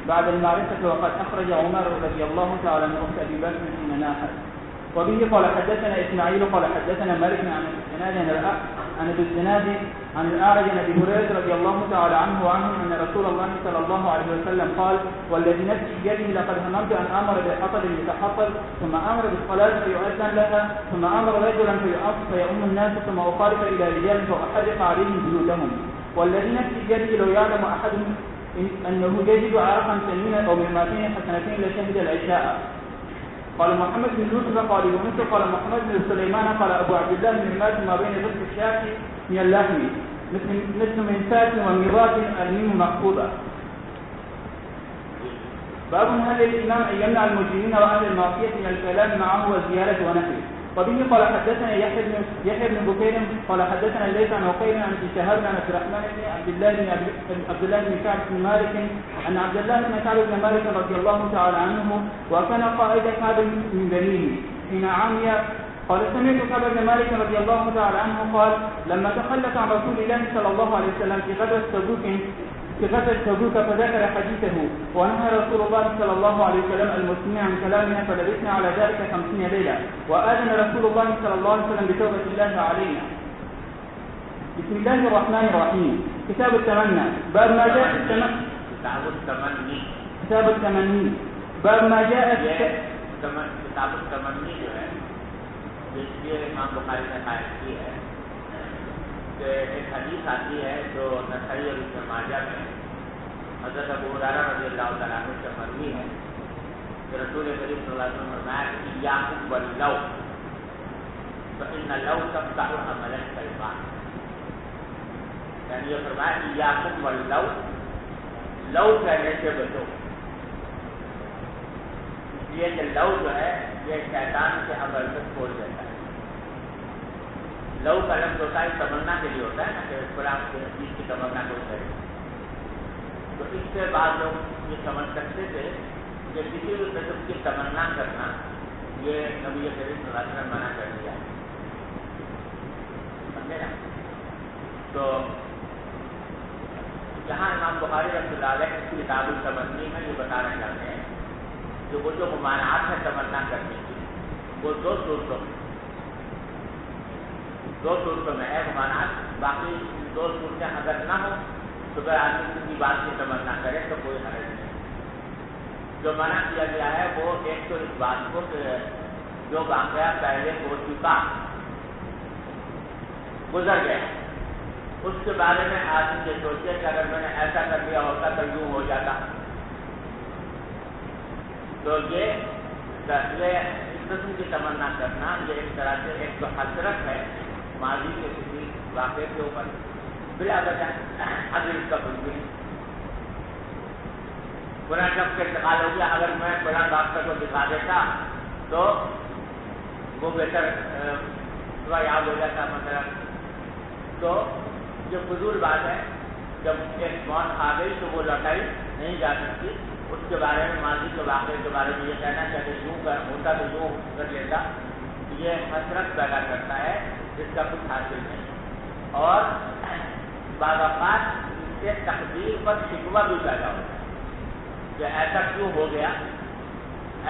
بعد المعرفة وقد أخرج عمر رضي الله تعالى عن أخت أبي بكر حين ناحت. وبه قال حدثنا إسماعيل قال حدثنا مالك عن الإسناد عن ابي الزناد عن الاعرج عن ابي هريره رضي الله تعالى عنه وعنهم ان رسول الله صلى الله عليه وسلم قال والذي نفسي بيده لقد هممت ان امر بحطب يتحطب ثم امر بالصلاه فيؤذن لها ثم امر رجلا فيؤم الناس ثم اخالف الى رجال فاحرق عليهم بيوتهم والذي نفسي بيده لو يعلم احدهم انه يجد عرقا سمينا او من 200 حسنتين لشهد العشاء. قال محمد بن يوسف قال يونس قال محمد بن سليمان قال ابو عبد الله بن مالك ما بين ضرس الشاة من اللحم مثل منفات وميراث الميم مخفوضه. باب هل الامام ان يمنع المجرمين واهل المعصيه من الكلام معه والزياره ونحوه. وبه قال حدثنا يحيى بن بكير قال حدثنا ليس عن عقيل عن شهاب عن عبد الرحمن بن عبد الله بن كعب بن مالك ان عبد الله بن كعب بن مالك رضي الله تعالى عنه وكان قائد كعب من بنيه حين عمي قال سمعت كعب بن مالك رضي الله تعالى عنه قال لما تخلف عن رسول الله صلى الله عليه وسلم في غزوة تبوك فذكر حديثه ونهى رسول الله صلى الله عليه وسلم المسلمين عن كلامنا فلبثنا على ذلك 50 ليلة وآذن رسول الله صلى الله عليه وسلم بتوبة الله علينا. بسم الله الرحمن الرحيم. كتاب التمنى باب ما جاء في التمني. كتاب التمني باب ما جاء في کتاب التمنی جو ہے جس کے امام بخاری نے قائم کی ہے کہ ایک حدیث آتی ہے جو نسائی اور ابن ماجہ میں حضرت ابو ہریرہ رضی اللہ تعالیٰ عنہ سے مروی ہے کہ رسول کریم صلی اللہ علیہ وسلم نے فرمایا کہ ایاکم واللو فإن اللو تفتح عمل الشیطان. یعنی یہ فرمایا کہ ایاکم واللو لو کہنے سے بچو. یہ کہ لو جو ہے یہ شیطان کے عمل کو کھول دیتا ہے. لو کا لفظ ہوتا ہے تمنا کے لیے ہوتا ہے نا کہ فلاں چیز کی تمنا کو کرے. تو اس سے بعد لوگ یہ سمجھ سکتے تھے کہ کسی بھی قسم کی تمنا کرنا یہ نبی کریم صلی اللہ علیہ وسلم منع کر دیا. سمجھے نا؟ تو جہاں امام بخاری رحمۃ اللہ علیہ کی کتاب التمنی میں یہ بتانا چاہتے ہیں کہ وہ جو ممانعات ہے تمنا کرنے کی وہ دو صورتوں میں ہے ممانعات. باقی دو صورتیں اگر نہ ہوں تو اگر آدمی کسی بات کی تمنا کرے تو کوئی حرج نہیں. جو منع کیا گیا ہے وہ ایک تو اس بات کو کہ جو واقعہ پہلے ہو چکا گزر گیا اس کے بارے میں آدمی یہ سوچے کہ اگر میں نے ایسا کر لیا ہوتا تو یوں ہو جاتا. تو یہ اس قسم کی تمنا کرنا یہ ایک طرح سے ایک تو حسرت ہے ماضی کے کسی واقعے کے اوپر بلا وجہ اگر اس کا کچھ بھی پورا شخص کا انتقال ہو گیا اگر میں بڑا ڈاکٹر کو دکھا دیتا تو وہ بہتر یاد ہو جاتا مطلب. تو یہ فضول بات ہے. جب ایک موت آ گئی تو وہ لوٹائی نہیں جا سکتی. اس کے بارے میں ماضی کے واقعے کے بارے میں یہ کہنا کہ اگر یوں ہوتا تو یوں کر لیتا یہ حسرت پیدا کرتا ہے جس کا کچھ حاصل نہیں. اور بعض اوقات اس سے تقدیر پر شکوہ بھی پیدا ہوتا ہے کہ ایسا کیوں ہو گیا,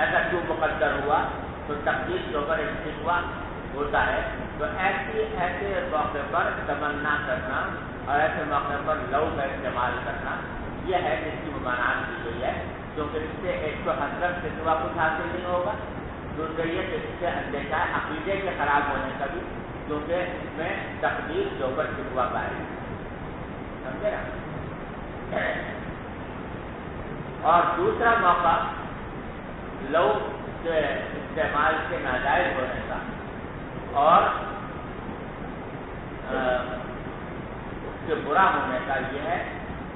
ایسا کیوں مقدر ہوا, تو تقدیر کے اوپر ایک شکوہ ہوتا ہے. تو ایسے موقع پر تمنا کرنا اور ایسے موقع پر لو کا استعمال کرنا یہ ہے جس کی ممانعت کی گئی ہے, کیونکہ اس سے ایک تو حسرت سے سوا کچھ حاصل نہیں ہوگا, دوسرے یہ کہ اس سے اندیشہ ہے عقیدے کے خراب ہونے کا بھی, کیونکہ اس میں تقدیر کے اوپر شکوہ پائے. سمجھے نا؟ اور دوسرا موقع لو کے استعمال کے ناجائز ہونے کا اور اس کے برا ہونے کا یہ ہے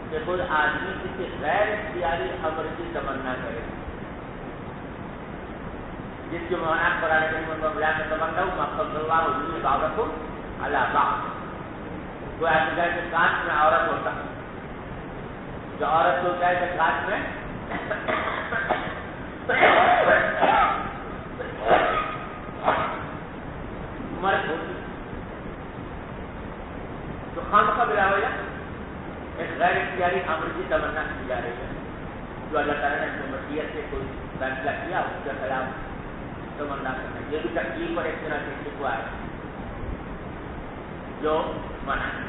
کہ کوئی آدمی کسی غیر اختیاری امر کی تمنا کرے جس کی ممانعت قرآن کریم میں بیان میں تمنا ہوں مقصد اللہ علیہ عورت اللہ بعض. کوئی ایسا جائے کہ کانچ میں عورت ہوتا جو عورت کو جائے کہ کانچ میں مرد ہوتی تو خام کا بلا ہوا ایک غیر اختیاری امر کی تمنا کی جا رہی ہے جو اللہ تعالیٰ نے اپنی مشیت سے کوئی فیصلہ کیا اس کے خلاف تمنا کرنا. یہ بھی تکلیف اور ایک طرح سے شکوہ ہے. جو منع ہے.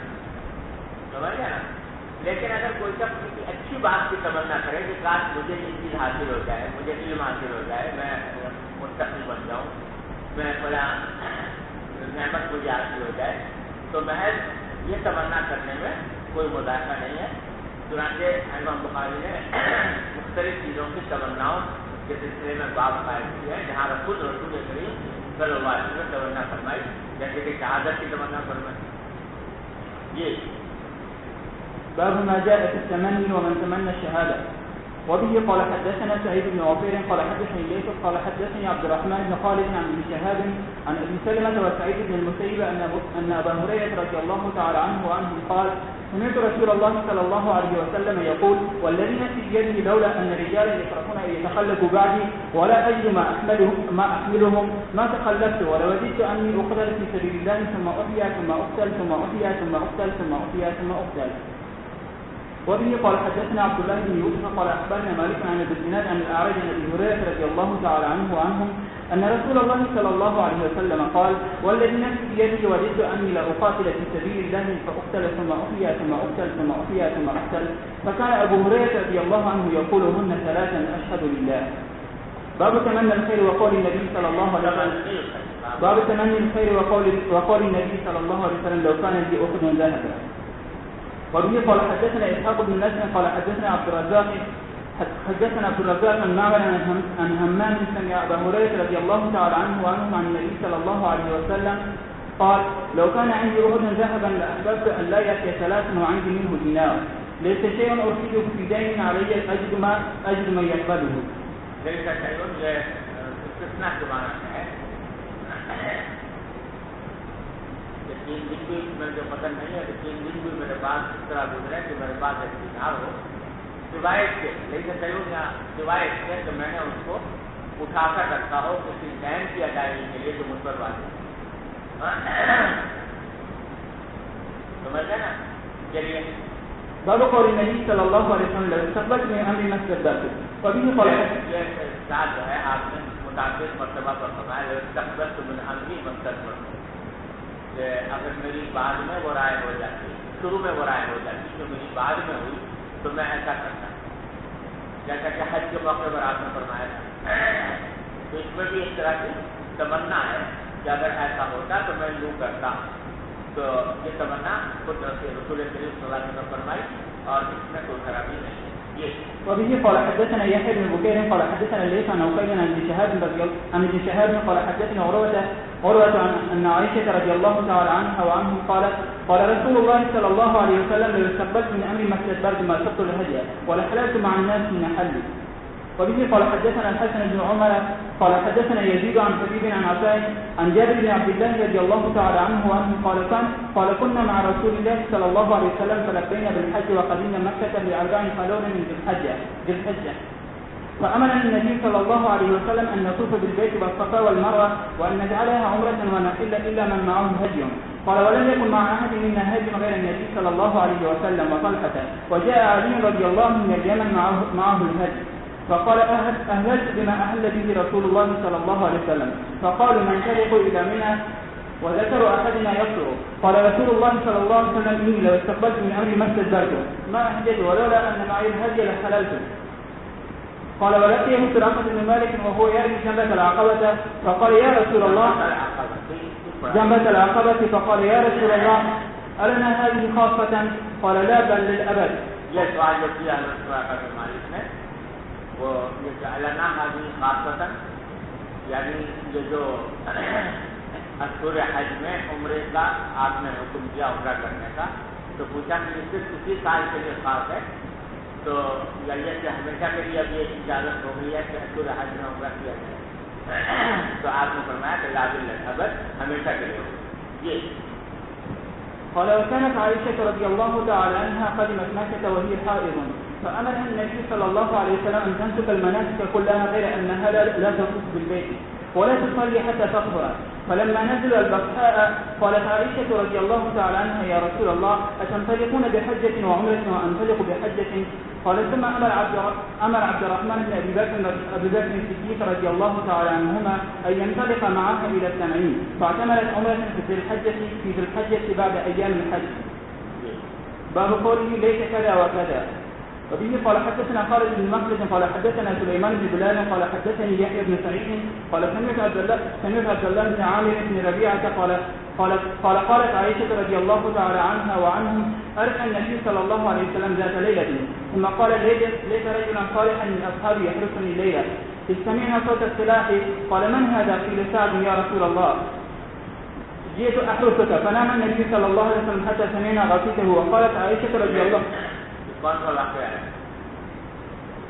سمجھ گیا نا. لیکن اگر کوئی شخص کسی اچھی بات کی تمنا کرے کہ کاش مجھے یہ چیز حاصل ہو جائے, مجھے علم حاصل ہو جائے, میں متقی بن جاؤں, میں فلاں نعمت مجھے حاصل ہو جائے, تو محض یہ تمنا کرنے میں کوئی مذائقہ نہیں ہے. چنانچہ امام بخاری نے مختلف چیزوں کی تمناؤں کے سلسلے میں باب قائم کیا ہے, جہاں رسول کریم صلی اللہ علیہ وسلم نے تمنا فرمائی, جیسے کہ شہادت کی تمنا فرمائی. یہ باب ما جاء في التمني ومن تمنى الشهادة. وبه قال حدثنا سعيد بن عفير قال حدثني ليث قال حدثني عبد الرحمن بن خالد عن ابن شهاب عن ابي سلمة وسعيد بن المسيب ان ابا هريرة رضي الله تعالى عنه قال سمعت رسول الله صلى الله عليه وسلم يقول والذي نفسي بيده لولا ان رجالا يكرهون ان يتخلفوا بعدي ولا اجد ما احملهم ما تخلفت ولوددت اني اقتل في سبيل الله ثم احيا ثم اقتل ثم احيا ثم اقتل ثم احيا ثم اقتل. وبه قال حدثنا عبد الله بن يوسف قال اخبرنا مالك عن ابي الزناد عن الاعرج عن ابي هريره رضي الله تعالى عنه وعنهم ان رسول الله صلى الله عليه وسلم قال والذي نفسي بيده وددت اني لاقاتل في سبيل الله فاقتل ثم احيا ثم اقتل ثم احيا ثم اقتل. فكان ابو هريره رضي الله عنه يقولهن ثلاثا اشهد لله. باب تمنى الخير وقول النبي صلى الله عليه وسلم باب تمني الخير وقول النبي صلى الله عليه وسلم لو كان لي احد ذهبا. وبه قال حدثنا اسحاق بن نصر قال حدثنا عبد الرزاق عن معمر عن همام سمع ابا هريره رضي الله تعالى عنه وعنهم عن النبي صلى الله عليه وسلم قال لو كان عندي احد ذهبا لاحببت ان لا ياتي ثلاثا وعندي منه دينار ليس شيء ارشده في دين علي اجد من يقبله. ليس شيء استثناء زمانہ ہے. 3 دن بھی مجھے پسند نہیں ہے کہ 3 دن بھی میرے پاس اس طرح گزرے کہ میرے پاس ایک دینار ہو روایت کے, لیکن صحیح یا روایت سے کہ میں نے اس کو اٹھا کر رکھا ہو کسی دین کی ادائیگی کے لیے جو مجھ پر واضح سمجھ گئے نا. چلیے باب قول النبي صلى الله عليه وسلم لو استقبلت من امر ما استدبرت. وبه قال یہ ساتھ جو ہے آپ نے متعدد مرتبہ پر فرمایا لو استقبلت من امر ما استدبرت, کہ اگر میری بعد میں وہ رائے ہو جاتی, شروع میں وہ رائے ہو جاتی جو میری بعد میں ہوئی تو میں ایسا کرتا, جیسا کہ حج کے موقع پر آپ نے فرمایا تھا. تو اس میں بھی ایک طرح کی تمنا ہے کہ اگر ایسا ہوتا تو میں یوں کرتا. تو یہ تمنا خود رسول کریم صلی اللہ علیہ وسلم فرمائی اور اس میں کوئی خرابی نہیں ہے. وبه قال حدثنا يحيى بن بكير قال حدثنا ليث عن عقيل عن ابن شهاب قال حدثنا عروة عن عائشة رضي الله تعالى عنها وعنهم قالت قال رسول الله صلى الله عليه وسلم لو استقبلت من امري ما استدبرت ما سقط الهدي ولا حللت مع الناس من حلي. وبه قال حدثنا الحسن بن عمر قال حدثنا يزيد عن حبيب عن عطاء عن جابر بن عبد الله رضي الله تعالى عنه وعنه قال كنا مع رسول الله صلى الله عليه وسلم فلبينا بالحج وقدمنا مكة ل4 خلون من ذي الحجة فأمرنا النبي صلى الله عليه وسلم أن نطوف بالبيت والصفا والمروة وأن نجعلها عمرة ونحل إلا من معه هدي. قال ولم يكن مع أحد منا هدي غير النبي صلى الله عليه وسلم وطلحة وجاء علي رضي الله عنه من اليمن معه الهدي فقال أهلت بما أهل به رسول الله صلى الله عليه وسلم فقالوا ننطلق إلى منى وذكر أحدنا يقصر. قال رسول الله صلى الله عليه وسلم إني لو استقبلت من أمري ما استدبرته ما أحدث ولولا أن معي الهدي لحللته. قال ولقيه سراقة بن مالك وهو يرمي جنبة العقبة فقال يا رسول الله جنبة العقبة فقال يا رسول الله ألنا هذه خاصة؟ قال لا بل للأبد. یہ سوال جو کیا سراقة بن مالک نے وہ یہ جعلنا هذه خاصة یعنی یہ جو اشہر حج میں عمرے کا آپ نے حکم دیا عمرہ کرنے کا, تو پوچھا کہ یہ صرف اسی سال کے لیے خاص ہے تو یہ کہ ہمیشہ کے لیے اب یہ اجازت ہو گئی ہے کہ اشہر حج میں عمرہ کیا جائے. تو آپ نے فرمایا کہ لا بالخبر ہمیشہ کے لیے یہ. قال وكانت عائشة رضي الله تعالى عنها قدمت مكة وهي حائض فأمرها النبي صلى الله عليه وسلم أن تنسك المناسك كلها غير أنها لا تطوف بالبيت ولا تصلي حتى تطهر. فلما نزلوا البطحاء قالت عائشة رضي الله تعالى عنها يا رسول الله أتنطلقون بحجة وعمرة وأنطلق بحجة؟ قال ثم أمر عبد الرحمن بن أبي بكر الصديق رضي الله تعالى عنهما أن ينطلق معها إلى التنعيم فاعتمرت عمرة في ذي الحجة بعد أيام الحج. باب قوله ليس كذا وكذا. وبه قال حدثنا خالد بن مخلد قال حدثنا سليمان بن بلال قال حدثني يحيى بن سعيد قال سمعت عبد الله بن عامر بن ربيعة قالت عائشة رضي الله تعالى عنها وعنهم أرسل النبي صلى الله عليه وسلم ذات ليلة ثم قال ليس رجلا صالحا من أصحابي يحرسني الليلة إذ سمعنا صوت السلاح قال من هذا؟ قيل سعد يا رسول الله جئت أحرسك فنام النبي صلى الله عليه وسلم حتى سمعنا غطيته. وقالت عائشة رضي الله کون سا واقعہ ہے؟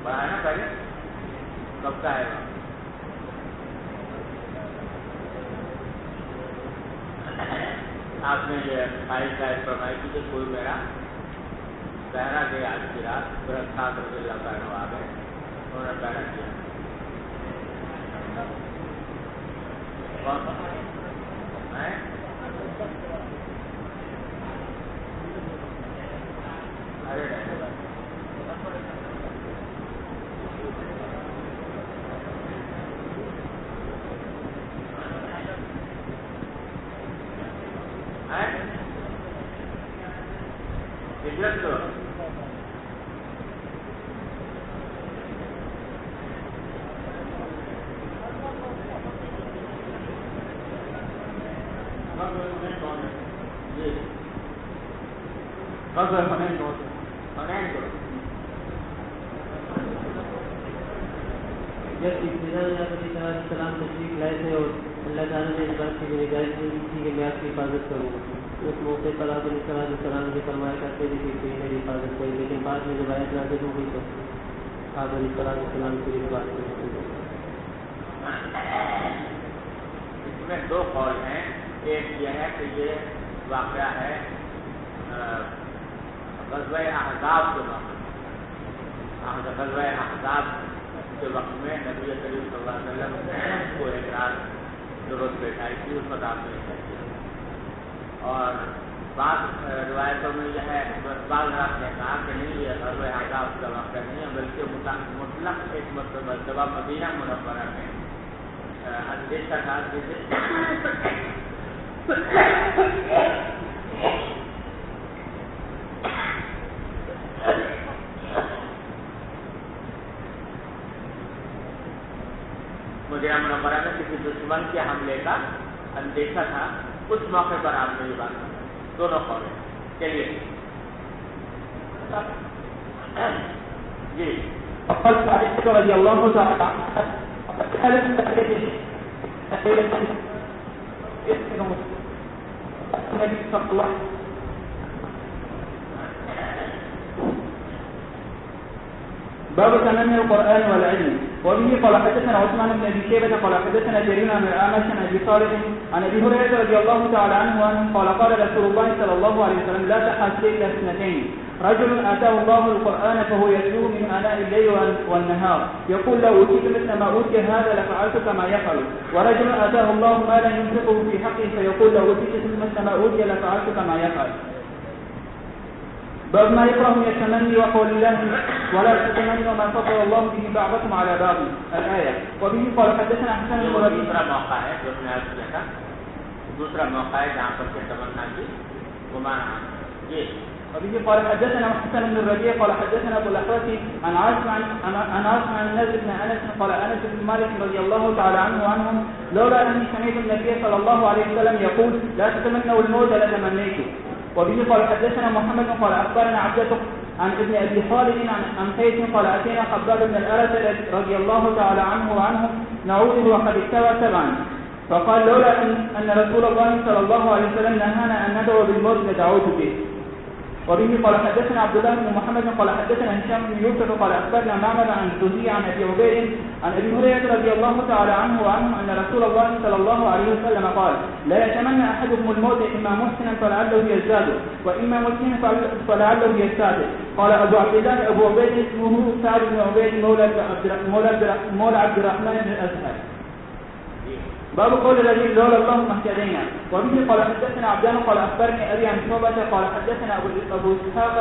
پڑھا ہے نا پہلے؟ کب کا ہے؟ آپ نے یہ خواہش ظاہر فرمائی تھی کہ کوئی میرا پہرا گیا آج کی رات پھر سات رضی اللہ تعالیٰ آ گئے انہوں نے پہرا کیا. کون سا ہے؟ جب ابتدا السلام تشریف لائے تھے اور اللہ تعالیٰ نے اس بات کی نگاہی کی تھی کہ میں آپ کی حفاظت کروں گا. اس موقع پر آپ علیہ السلام سے فرمایا کرتے تھے کہ کوئی میری حفاظت کرے, لیکن بعد میں جب آیت نازل ہو گئی تو آپ علیہ السلام کی بات کرتے تھے. اس میں دو قول ہیں. ایک یہ ہے کہ یہ واقعہ ہے غزوہ احزاب کے وقت. غزوہ احزاب کے وقت میں نبی کریم صلی اللہ علیہ وسلم کو ایک رات ضرورت بیٹھائی تھی, اس وقت آپ نے کیا. اور بعض روایتوں میں یہ ہے, بعض رات نے کہا کہ نہیں یہ غزوہ احزاب کا واقعہ نہیں ہے بلکہ مطلق ایک مرتبہ مدینہ منورہ میں اندیشہ تھا مدینہ منورہ میں کسی دشمن کے حملے کا اندیشہ تھا. اس موقع پر آپ نے یہ بات کی. دونوں قول ہیں. چلیے جی. رضی اللہ تعالیٰ باب تمام القرآن والعلم. وبه قال حدثنا عثمان بن ابي شيبه قال حدثنا جرير عن الاعمش عن ابي صالح عن ابي هريره رضي الله تعالى عنه قال قال رسول الله صلى الله عليه وسلم لا تحاسد الا اثنتين رجل اتاه الله القرآن فهو يتلوه من اناء الليل والنهار يقول لو اوتيت مثل ما اوتي هذا لفعلت كما يفعل ورجل اتاه الله مالا ينفقه في حقه فيقول لو اوتيت مثل ما اوتي لفعلت كما يفعل. باب ما يكره من التمني وقول الله ولا تتمنوا ما فضل الله به بعضكم على بعض الآية. وبه قال حدثنا حسن بن ربيع. دوسرا موقع ہے جو نے عرض کیا تھا, دوسرا موقع ہے جہاں پر کے تمنا کی گمانا. جی. وبه قال حدثنا حسن بن الربيع قال حدثنا ابو الاحوص عن عاصم عن نزل بن انس قال انس بن مالك رضي الله تعالى عنه وعنهم لولا اني سمعت النبي صلى الله عليه وسلم يقول لا تتمنوا الموت لتمنيته. وبه قال حدثنا محمد قال اخبرنا عبدة عن ابن ابي خالد عن قيس قال اتينا خباب بن الارت رضي الله تعالى عنه وعنهم نعوده وقد استوى سبعا فقال لولا ان رسول الله صلى الله عليه وسلم نهانا ان ندعو بالموت لدعوت به. وبه قال حدثنا عبد الله بن محمد قال حدثنا هشام بن يوسف قال اخبرنا معمر عن الزهري عن ابي عبيد عن ابي هريره رضي الله تعالى عنه وعنه ان رسول الله صلى الله عليه وسلم قال لا يتمنى احدكم الموت اما محسنا فلعله يزداد واما مسلما فلعله يستعد. قال ابو عبد الله ابو عبيد اسمه سعد بن عبيد مولى عبد الرحمن بن الازهر. باب قول الذي لولا اللهم اهتدينا. وبه قال حدثنا عبدان قال اخبرني ابي عن شعبة قال حدثنا ابو اسحاق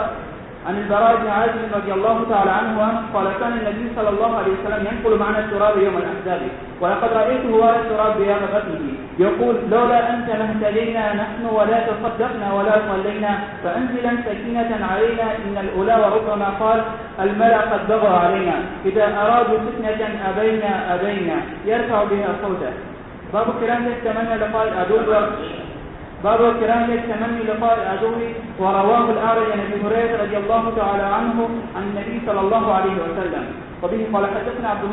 عن البراء بن عازب رضي الله تعالى عنه قال كان النبي صلى الله عليه وسلم ينقل معنا التراب يوم الاحزاب ولقد رايته وراء التراب بياغته يقول لولا انت لاهتدينا نحن ولا تصدقنا ولا صلينا فانزلا سكينة علينا ان الاولى وربما قال الملأ قد بغى علينا اذا ارادوا فتنة ابينا يرفع بها صوته. باب كراهية التمنى لقاء العدو باب كراهية التمني لقاء العدو. ورواه الأعرج عن ابي هريرة رضي الله تعالى عنه عن النبي صلى الله عليه وسلم. وبه قال حدثنا عبد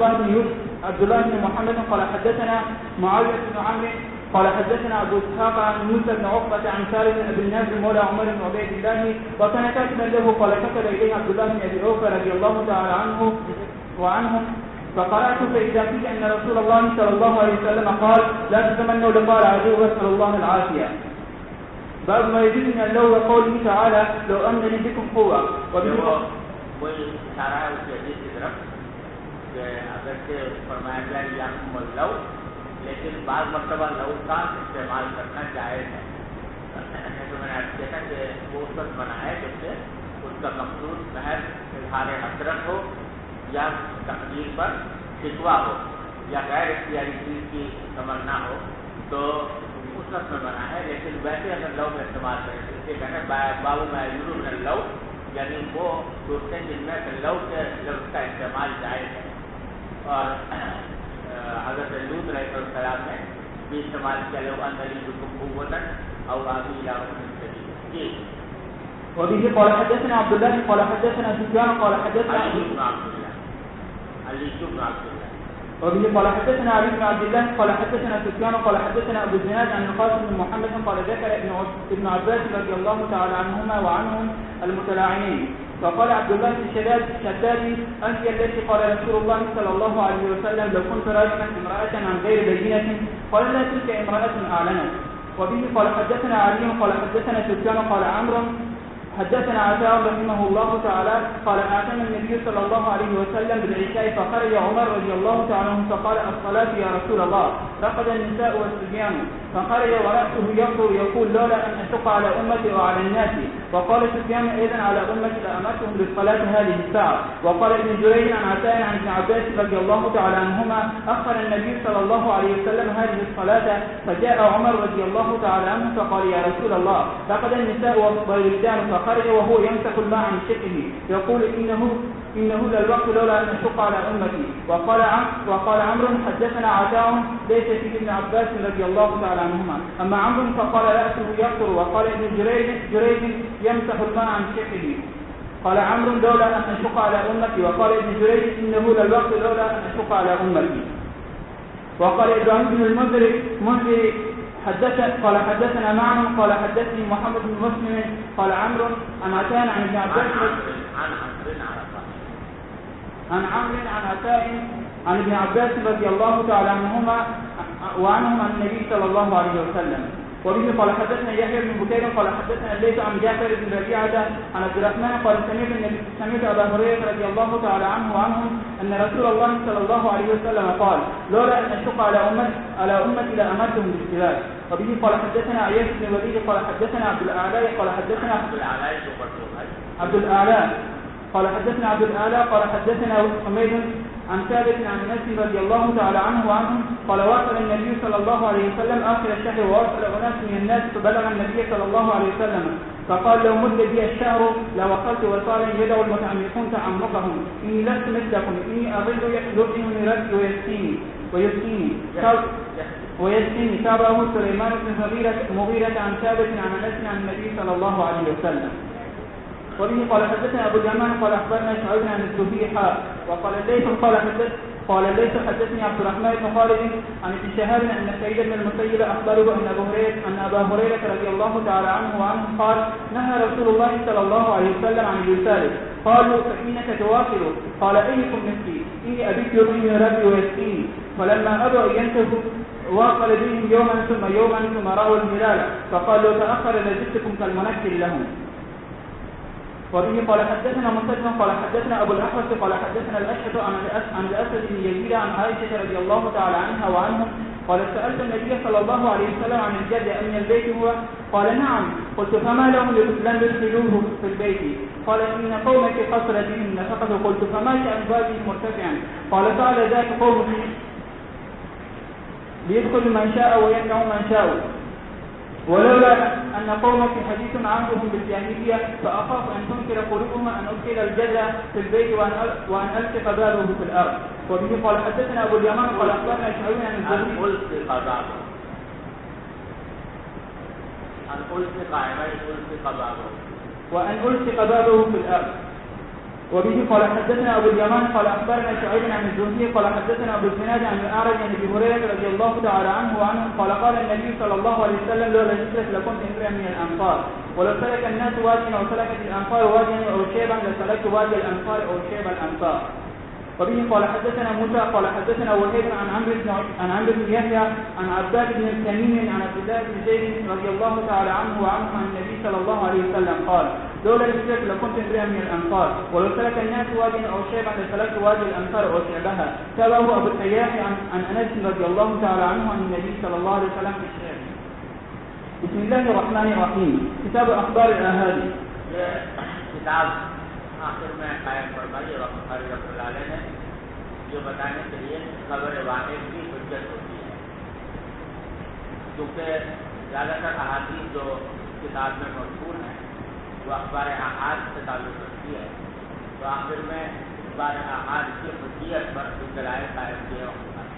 الله بن محمد قال حدثنا معاوية بن عمرو قال حدثنا ابو اسحاق عن موسى بن عقبة عن سالم بن النابل مولى عمر بن عبيد الله وكان كاتبا له قال كتب اليه عبد الله بن ابي عوف رضي الله تعالى عنه وعنهم فقرأت فإذا فيه أن رسول الله صلى الله عليه وسلم قال لا تتمنوا لقاء العدو واسأل الله العافية. باب ما يجوز من اللو وقوله تعالى لو أن لي بكم قوة. کوئی اشارہ ہے اس حدیث کی طرف کہ اگرچہ فرمایا گیا یاکم اللو لیکن بعض مرتبہ لو کا استعمال کرنا جائز ہے. تو میں نے دیکھا کہ وہ اس وقت بنا ہے جب سے اس کا مقصود محض اظہار حسرت ہو یا تقدیر پر شکوہ ہو یا غیر اختیاری چیز کی تمنا ہو تو اس وقت میں بنا ہے. لیکن ویسے اگر لو میں استعمال کریں تو اس کے کہنا بابو میں یورو میں لو یعنی وہ دوسرے جن میں لو کے لفظ کا استعمال جائز ہے. اور حضرت لوط علیہ السلام نے بھی استعمال کیا لو اندلی قوتاً اور آبی علاقوں جی. وبه قال حدثنا عبد الله قال حدثنا سفيان قال حدثنا علي بن عبد الله. وبه قال حدثنا علي بن عبد الله قال حدثنا سفيان قال حدثنا ابو الزناد عن القاسم بن محمد قال ذكر ابن عباس رضي الله تعالى عنهما وعنهم المتلاعنين فقال عبد الله بن الشداد انت التي قال رسول الله صلى الله عليه وسلم لو كنت راجما امرأة عن غير بينة قال لا تلك امرأة اعلنت. وبه قال حدثنا علي قال حدثنا سفيان قال عمرو حدثنا عطاء رحمه الله تعالى قال أتانا النبي صلى الله عليه وسلم بالعشاء فخرج عمر رضي الله تعالى عنه فقال الصلاة يا رسول الله رقد النساء والصبيان فخرج ورأسه يقول لولا أن أشق على أمتي وعلى الناس. وقال سفيان أيضا على أمتي لأمرتهم بالصلاة هذه الساعة. وقال ابن جريج عن عطاء عن ابن عباس رضي الله تعالى عنهما أخر النبي صلى الله عليه وسلم هذه الصلاة فجاء عمر رضي الله تعالى عنه فقال يا رسول الله رقد النساء والولدان خرج وهو يمسك الماء عن شقه يقول إنه للوقت لولا أن أشق على أمتي. وقال عمرو حدثنا عطاء ليس في ابن عباس رضي الله تعالى عنهما. أما عمرو فقال رأسه يقطر. وقال ابن جريج يمسح الماء عن شقه. قال عمرو لولا أن أشق على أمتي. وقال ابن جريج إنه للوقت لولا أن أشق على أمتي. وقال إبراهيم بن المنذر قال حدثنا معن قال حدثني محمد بن مسلم قال عمرو عن عتان عن ابن عباس عن عتاء عن ابن عباس رضي الله تعالى عنهما وعنهم عن النبي صلى الله عليه وسلم. وبه قال حدثنا يحيى بن بكير قال حدثنا الليث عن جعفر بن ربيعة عن عبد الرحمن قال سمعت أبا هريرة رضي الله تعالى عنه وعنهم أن رسول الله صلى الله عليه وسلم قال لولا أن أشق على أمتي لأمرتهم بالسواك. وبه قال حدثنا عياش بن الوليد قال حدثنا عبد الأعلى قال حدثنا عبد الأعلى قال حدثنا حميد عن ثابت عن انس رضي الله تعالى عنه وعنهم قال واصل النبي صلى الله عليه وسلم آخر الشهر وواصل أناس من الناس فبلغ النبي صلى الله عليه وسلم فقال لو مد بي الشهر لوصلت وصالا يدعو المتعمقون تعمقهم إني لست مثلكم إني أظل يؤذنني ربي ويسقيني. تابعه سليمان بن مغيرة عن ثابت عن انس عن النبي صلى الله عليه وسلم. وبه قال حدثنا أبو اليمان قال أخبرنا شعيب عن الزهري وقال الليث حدثني عبد الرحمن بن خالد عن ابن شهاب أن سعيد بن المسيب أخبره أن أبا هريرة رضي الله تعالى عنه وعنه قال نهى رسول الله صلى الله عليه وسلم عن الوسال. قالوا فإنك تواصل. قال أيكم مثلي إني أبيت يطعمني ربي ويسقيني. فلما أبوا أن ينتهوا واصل بهم يوما ثم رأوا الهلال فقال لو تأخر لجدتكم كالمنكر لهم. وبه قال حدثنا مسلم قال حدثنا أبو الأحوص قال حدثنا الأشهد عن الأسد بن يزيد عن عائشة رضي الله تعالى عنها وعنهم قال سألت النبي صلى الله عليه وسلم عن الجد أمن البيت هو؟ قال نعم. قلت فما لهم لم يدخلوه في البيت؟ قال إن قومك قصر بهم النفقة. قلت فما شأن بابه مرتفعا؟ قال فعل ذاك قومك ليدخل من شاء ويمنع من شاء، ولولا أن قومك حديث عهدهم بالجاهلية فأخاف أن تنكر قلوبهم أن أدخل الجد في البيت وأن ألصق بابه في الأرض. وبه قال حدثنا أبو اليمان قال أخبرنا شعيب عن الزهري وأن ألصق بابه في الأرض. وبه قال حدثنا أبو اليمان قال أخبرنا شعيب عن الزهري قال حدثنا أبو الزناد عن الأعرج عن أبي هريرة رضي الله تعالى عنه وعنه قال قال النبي صلى الله عليه وسلم لولا الهجرة لكنت امرئا من الأنصار، ولو سلك الناس واديا أو سلكت الأنصار واديا أو شيبا لسلكت وادي الأنصار أو شيب الأنصار. وبه قال حدثنا موسى قال حدثنا وهيب عن عمرو بن يحيى عن عباد بن تميم عن عبد الله بن زيد رضي الله تعالى عنه وعنه عن النبي صلى الله عليه وسلم قال لولا الهجرة لكنت امرئا من الأنصار، ولو سلك الناس واديا أو شيبا لسلكت وادي الأنصار أو شعبها. تابعه أبو التياح عن أنس رضي الله تعالى عنه عن النبي صلى الله عليه وسلم في الشعر. بسم الله الرحمن الرحيم. كتاب أخبار الآهاد. کتاب آخر میں قائم فرمائی بخاری رحمۃ اللہ علیہ نے جو بتانے کے لیے خبر واحد کی حجت ہوتی ہے، کیونکہ زیادہ تر احادیث جو کتاب میں مذکور ہیں وہ اخبار احاد سے تعلق رکھتی ہے، تو آخر میں اخبار احاد کی حجیت پر دلائل قائم کیے ہوتا ہے۔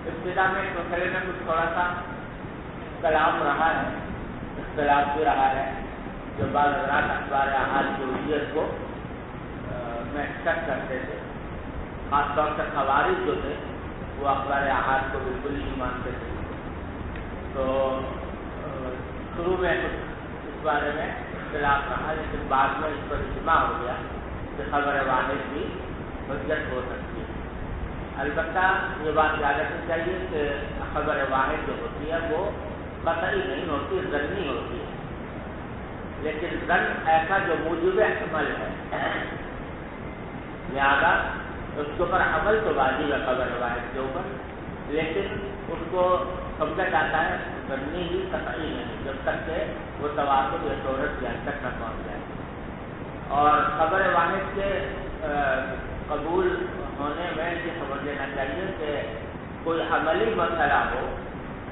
ابتدا میں اس مسئلے میں کچھ تھوڑا سا کلام رہا ہے، اختلاف بھی رہا ہے، جو بعض حضرات اخبار احاد کی حجیت کو میں شک کرتے تھے، خاص طور سے خوارج جو تھے وہ اخبار احاد کو بالکل نہیں مانتے تھے، تو شروع میں کچھ اس بارے میں اختلاف رہا، لیکن بعد میں اس پر اجماع ہو گیا کہ خبر واحد کی حجت ہو سکتی ہے۔ البتہ یہ بات یاد رکھنی چاہیے کہ خبر واحد جو ہوتی ہے وہ قطعی نہیں ہوتی، ظنی ہوتی ہے، لیکن ظن ایسا جو موجب عمل ہے، لہذا اس کے اوپر عمل تو واجب ہے خبر واحد کے اوپر، لیکن اس کو سمجھا جاتا ہے ظنی ہی، قطعی نہیں، جب تک کہ وہ تواتر یا شہرت کے حد تک نہ پہنچ جائے۔ اور خبر واحد کے قبول ہونے میں یہ سمجھ لینا چاہیے کہ کوئی عملی مسئلہ ہو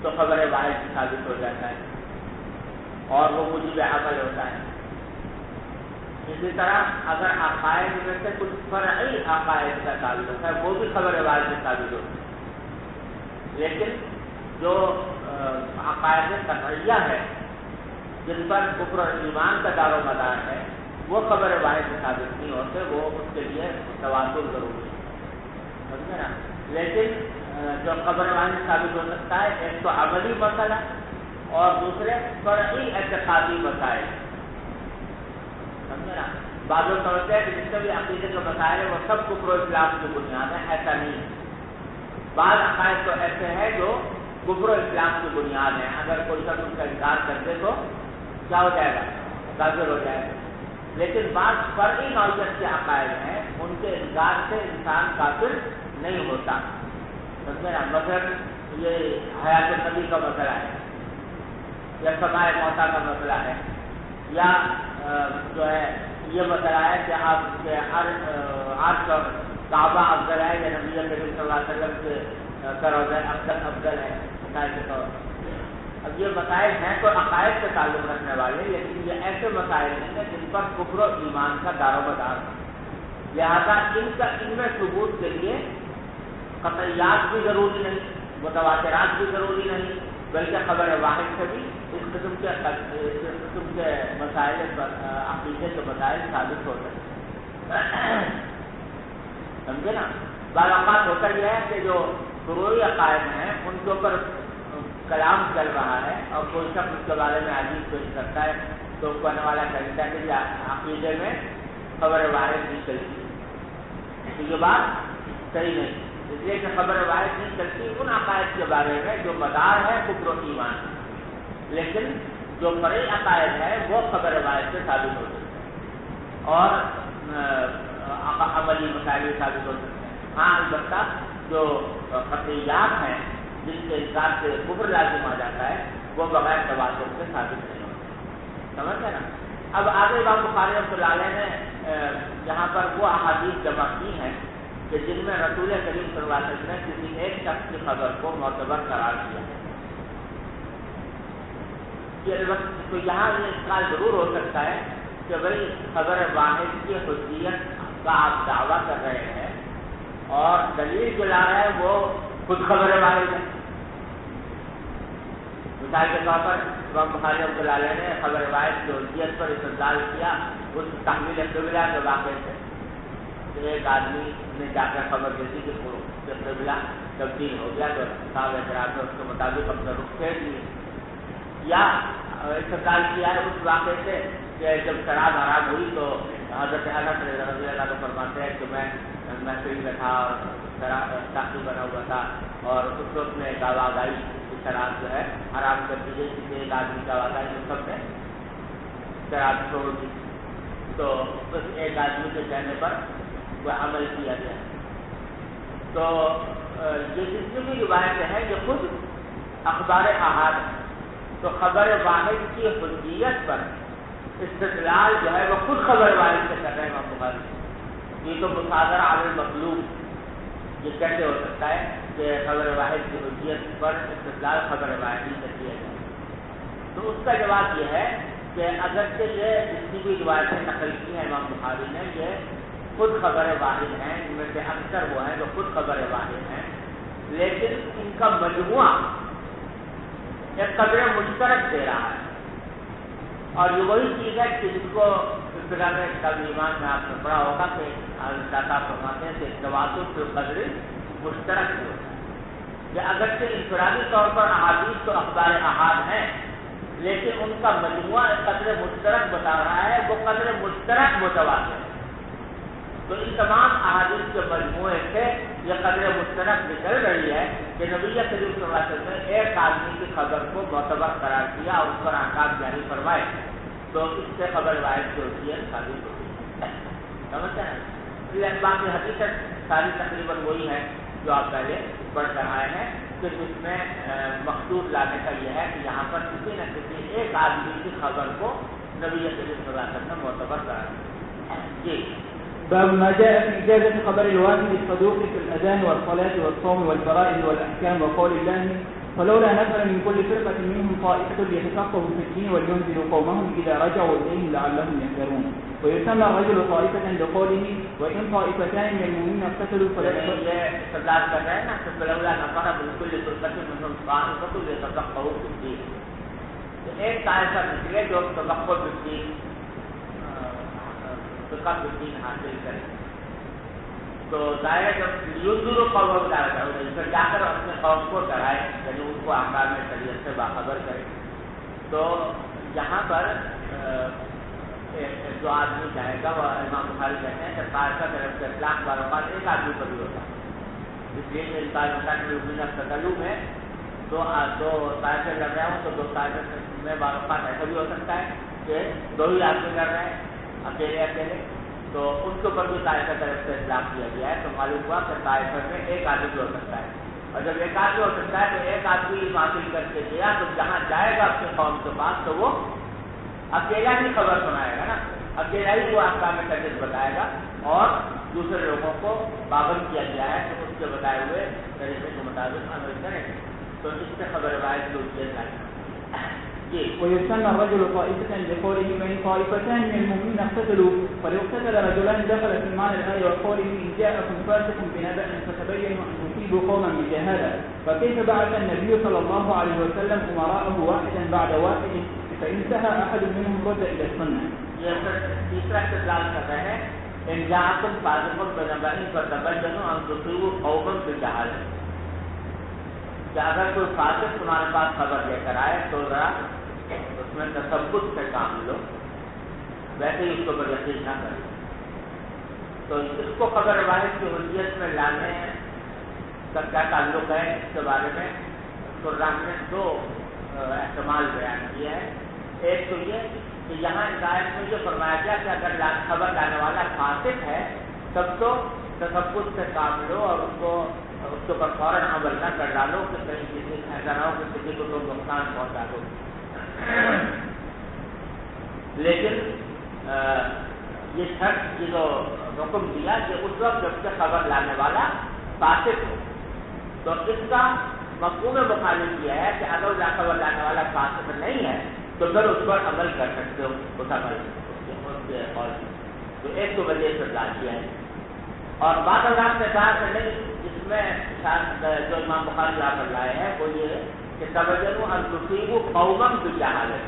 تو خبر واحد ثابت ہو جاتا ہے اور وہ موجب عمل ہوتا ہے۔ اسی طرح اگر عقائد میں سے کچھ فرعی عقائد کا تعلق ہے وہ بھی خبر واحد سے ثابت ہوتا ہے، لیکن جو عقائد قطعیہ ہے جن پر کفر اور ایمان کا دار و مدار ہے وہ خبر واحد سے ثابت نہیں ہوتے، وہ اس کے لیے تواتر ضروری ہے، سمجھے نا۔ لیکن جو خبر واحد ثابت ہو سکتا ہے ایک تو عملی مسئلہ اور دوسرے فرعی اعتقادی مسائل، سمجھے نا۔ بعض لوگ سمجھتے ہیں کہ جتنے بھی عقیدے کے مسائل ہیں وہ سب کفر و اسلام کی بنیاد ہے، ایسا نہیں ہے۔ بعض عقائد تو ایسے ہیں جو کفر و اسلام کی بنیاد ہیں، اگر کوئی شخص ان کا انکار کر دے تو کیا ہو جائے گا؟ کافر ہو جائے گا۔ لیکن بعض فرعی نوعیت کے عقائد ہیں، ان کے انکار سے انسان کافر نہیں ہوتا، سمجھے نا۔ مثلاً یہ حیات النبی کا مسئلہ ہے، یا سماع موتا کا مسئلہ ہے، یا جو ہے یہ مسئلہ ہے کہ آپ کے عرش اور کعبہ افضل ہے یا نبی کریم صلی اللہ علیہ وسلم کے روضہ افضل ہے مسائل کے طور پر۔ اب یہ مسائل ہیں تو عقائد سے تعلق رکھنے والے، لیکن یہ ایسے مسائل ہیں جن پر کفر و ایمان کا دار و مدار ہے، لہٰذا ان میں ثبوت کے لیے قطعیات بھی ضروری نہیں، متواترات بھی ضروری نہیں، بلکہ خبر واحد سے بھی اس قسم کے مسائل عقیدے کے مسائل ثابت ہو سکتے ہیں، سمجھے نا۔ بعض اوقات ہوتا یہ ہے کہ جو فروعی عقائد ہیں ان کے اوپر کلام چل رہا ہے اور کوئی شخص اس کے بارے میں حدیث پیش کرتا ہے تو کرنے والا کہتا ہے کہ عقیدے میں خبر واحد نہیں چلتی، تو یہ بات صحیح نہیں، اس لیے کہ خبر واحد نہیں چلتی ان عقائد کے بارے میں جو مدار ہے کفر و ایمان، لیکن جو فرعی عقائد ہے وہ خبر واحد سے ثابت ہو سکتے ہیں اور عملی مسائل ثابت ہو سکتے ہیں۔ ہاں البتہ جو قطعیات ہیں جن کے انکار سے کفر لازم آ جاتا ہے وہ بغیر تواتر سے ثابت نہیں ہوتے. سمجھ گئے نا؟ اب آگے امام بخاری رحمۃ اللہ علیہ نے یہاں پر وہ احادیث جمع کی ہیں کہ جن میں رسول کریم صلی اللہ علیہ وسلم نے کسی ایک شخص کی خبر کو معتبر قرار دیا ہے. تو یہاں یہ اشکال ضرور ہو سکتا ہے کہ بھائی خبر واحد کی حجیت کا آپ دعویٰ کر رہے ہیں اور دلیل جو لا رہے ہیں وہ خود خبر واحد ہے. مثال کے طور پر امام بخاری رحمۃ اللہ علیہ نے خبر واحد کی حجیت پر استدلال کیا اس تحمیل قبلہ کے واقعے سے. ایک آدمی نے جا کر خبر دے دی کہ قبلہ تبدیل ہو گیا تو صاحب اعتراض نے اس کے مطابق اپنا رخ پھیر لیے. یا استدلال کیا ہے اس واقعے سے کہ جب شراب حرام ہوئی تو حضرت انس رضی اللہ عنہ فرماتے ہیں کہ میں محفل میں تھا اور شراب ساقی بنا ہوا تھا اور اس وقت میں ایک آواز آئی کہ شراب جو ہے حرام کر دی گئی. کسی ایک آدمی کا آواز آئی تو سب نے شراب چھوڑ دی. تو اس ایک آدمی کے کہنے پر وہ عمل کیا گیا. تو یہ جتنی بھی روایتیں ہیں یہ خود اخبار احاد ہے. تو خبر واحد کی حجیت پر استدلال جو ہے وہ خود خبر واحد سے کر رہے ہیں امام بخاری. یہ تو مصادرہ علی المطلوب یہ کیسے ہو سکتا ہے کہ خبر واحد کی حجیت پر استدلال خبر واحد ہی سے کیا جائے؟ تو اس کا جواب یہ ہے کہ اگرچہ یہ جتنی بھی روایتیں نقل کی ہیں امام بخاری نے یہ خود خبر واحد ہیں، ان میں سے اکثر وہ ہیں جو خود خبر واحد ہیں، لیکن ان کا مجموعہ ایک قدر مشترک دے رہا ہے. اور یہ وہی چیز ہے کہ جس کو ابتدا میں کب ایمان میں آپ نے پڑھا ہوگا کہ داتا فرماتے ہیں کہ تواتر کی قدر مشترک جو ہے کہ اگرچہ انفرادی طور پر احادیث تو اخبار احاد ہیں لیکن ان کا مجموعہ ایک قدر مشترک بتا رہا ہے، وہ قدر مشترک متواتر ہے. تو ان تمام احادیث کے مجموعے سے یہ قدر مشترک نکل رہی ہے کہ نبی کریم صلی اللہ علیہ وسلم نے ایک آدمی کی خبر کو معتبر قرار دیا اور اس پر احکام جاری فرمائے. تو اس سے خبر واحد جو ہوتی ہے ثابت ہوتی ہے. سمجھتے ہیں؟ باقی حقیقت ساری تقریباً وہی ہے جو آپ پہلے پڑھ کر آئے ہیں کہ جس میں مخصوص لانے کا یہ ہے کہ یہاں پر کسی نہ کسی ایک آدمی کی خبر کو نبی کریم صلی اللہ علیہ وسلم نے معتبر قرار دیا. جی باب ما جاء في إجازة خبر الواحد الصدوق في الأذان والصلاة والصوم والفرائض والأحكام وقول الله فلولا نفر من كل فرقة منهم طائفة ليتفقهوا في الدين ولينذروا قومهم إذا رجعوا إليهم لعلهم يحذرون. ويسمى الرجل طائفة لقوله وإن طائفتان من المؤمنين اقتتلوا فلا استدلال کر رہے ہیں نا کہ فلولا نفر من كل فرقة منهم طائفة ليتفقهوا في الدين. ایک طائفہ نکلے جو تفقہ في الدين دین حاصل کریں تو ظاہر جب یوزر قوم پھر جا کر اپنے قوم کو ڈرائے یعنی ان کو احکام شریعت سے باخبر کرے. تو یہاں پر جو آدمی جائے گا وہ امام بخاری کہتے ہیں کہ طائفہ طرف سے اطلاق باروقات ایک آدمی پر بھی ہوتا ہے. اس لیے کہ تکلم ہے دو طائفے لڑ رہے ہوں تو دو طائفے میں باروقات ایسا بھی ہو سکتا ہے کہ دو ہی آدمی لڑ رہے ہیں اکیلے تو ان کے اوپر بھی طائفہ طرف سے اطلاق کیا گیا ہے. تو معلوم ہوا کہ طائفہ میں ایک آدمی بھی ہو سکتا ہے اور جب ایک آدمی ہو سکتا ہے تو ایک آدمی حاصل کر کے گیا تو جہاں جائے گا اپنے قوم کے پاس تو وہ اکیلا ہی خبر سنائے گا نا، اکیلا ہی وہ احکام شریعت بتائے گا اور دوسرے لوگوں کو پابند کیا گیا ہے کہ اس کے بتائے ہوئے طریقے کے مطابق عمل کریں. تو اس سے خبر واحد کو ويسمى الرجل طائفة لقوله وإن طائفتان من المؤمنين اقتتلوا فليقتتل رجلان دخل في معنى الآية وقوله إن جاءكم فاسق بنبأ فتبينوا أن تصيبوا قوما بجهالة. فكيف بعث النبي صلى الله عليه وسلم أمراءه واحدا بعد واحد فإن انتهى أحد منهم رد إلى السنة. تیسرا استدلال کر رہے ہیں ان جاءكم فاسق بنبأ فتبينوا أن تصيبوا قوما بجهالة کہ اگر کوئی فاسق تمہارے پاس خبر لے کر آئے تو ذرا اس میں تثبت سے کام لو، ویسے ہی اس کو یقین نہ کرو. تو اس کو خبر واحد کی حجیت میں لانے کا کیا تعلق ہے اس کے بارے میں قرآن نے دو احتمال بیان کیا ہے. ایک تو یہ کہ یہاں ہدایت میں یہ فرمایا گیا کہ اگر خبر لانے والا فاسق ہے تب تو تثبت سے کام لو اور اس کے اوپر فوراً عمل نہ کر ڈالو کہ کہیں کسی ایسا نہ ہو کہ کسی کو تم نقصان پہنچا دو. لیکن یہ شرط جو حکم دیا کہ اس وقت جب سے خبر لانے والا فاسق ہو، تو اس کا مفہوم مخالف یہ ہے کہ اگر خبر لانے والا فاسق نہیں ہے تو پھر اس پر عمل کر سکتے ہو اس عمل کے اور تو ایک تو وجہ سے لا کیا ہے. اور بعض اوقات نے کہا کہ نہیں، جس میں جو امام بخاری یہاں پر لائے ہیں وہ یہ ہے کہ توجہ انتصیب قومم بجہالت ہے.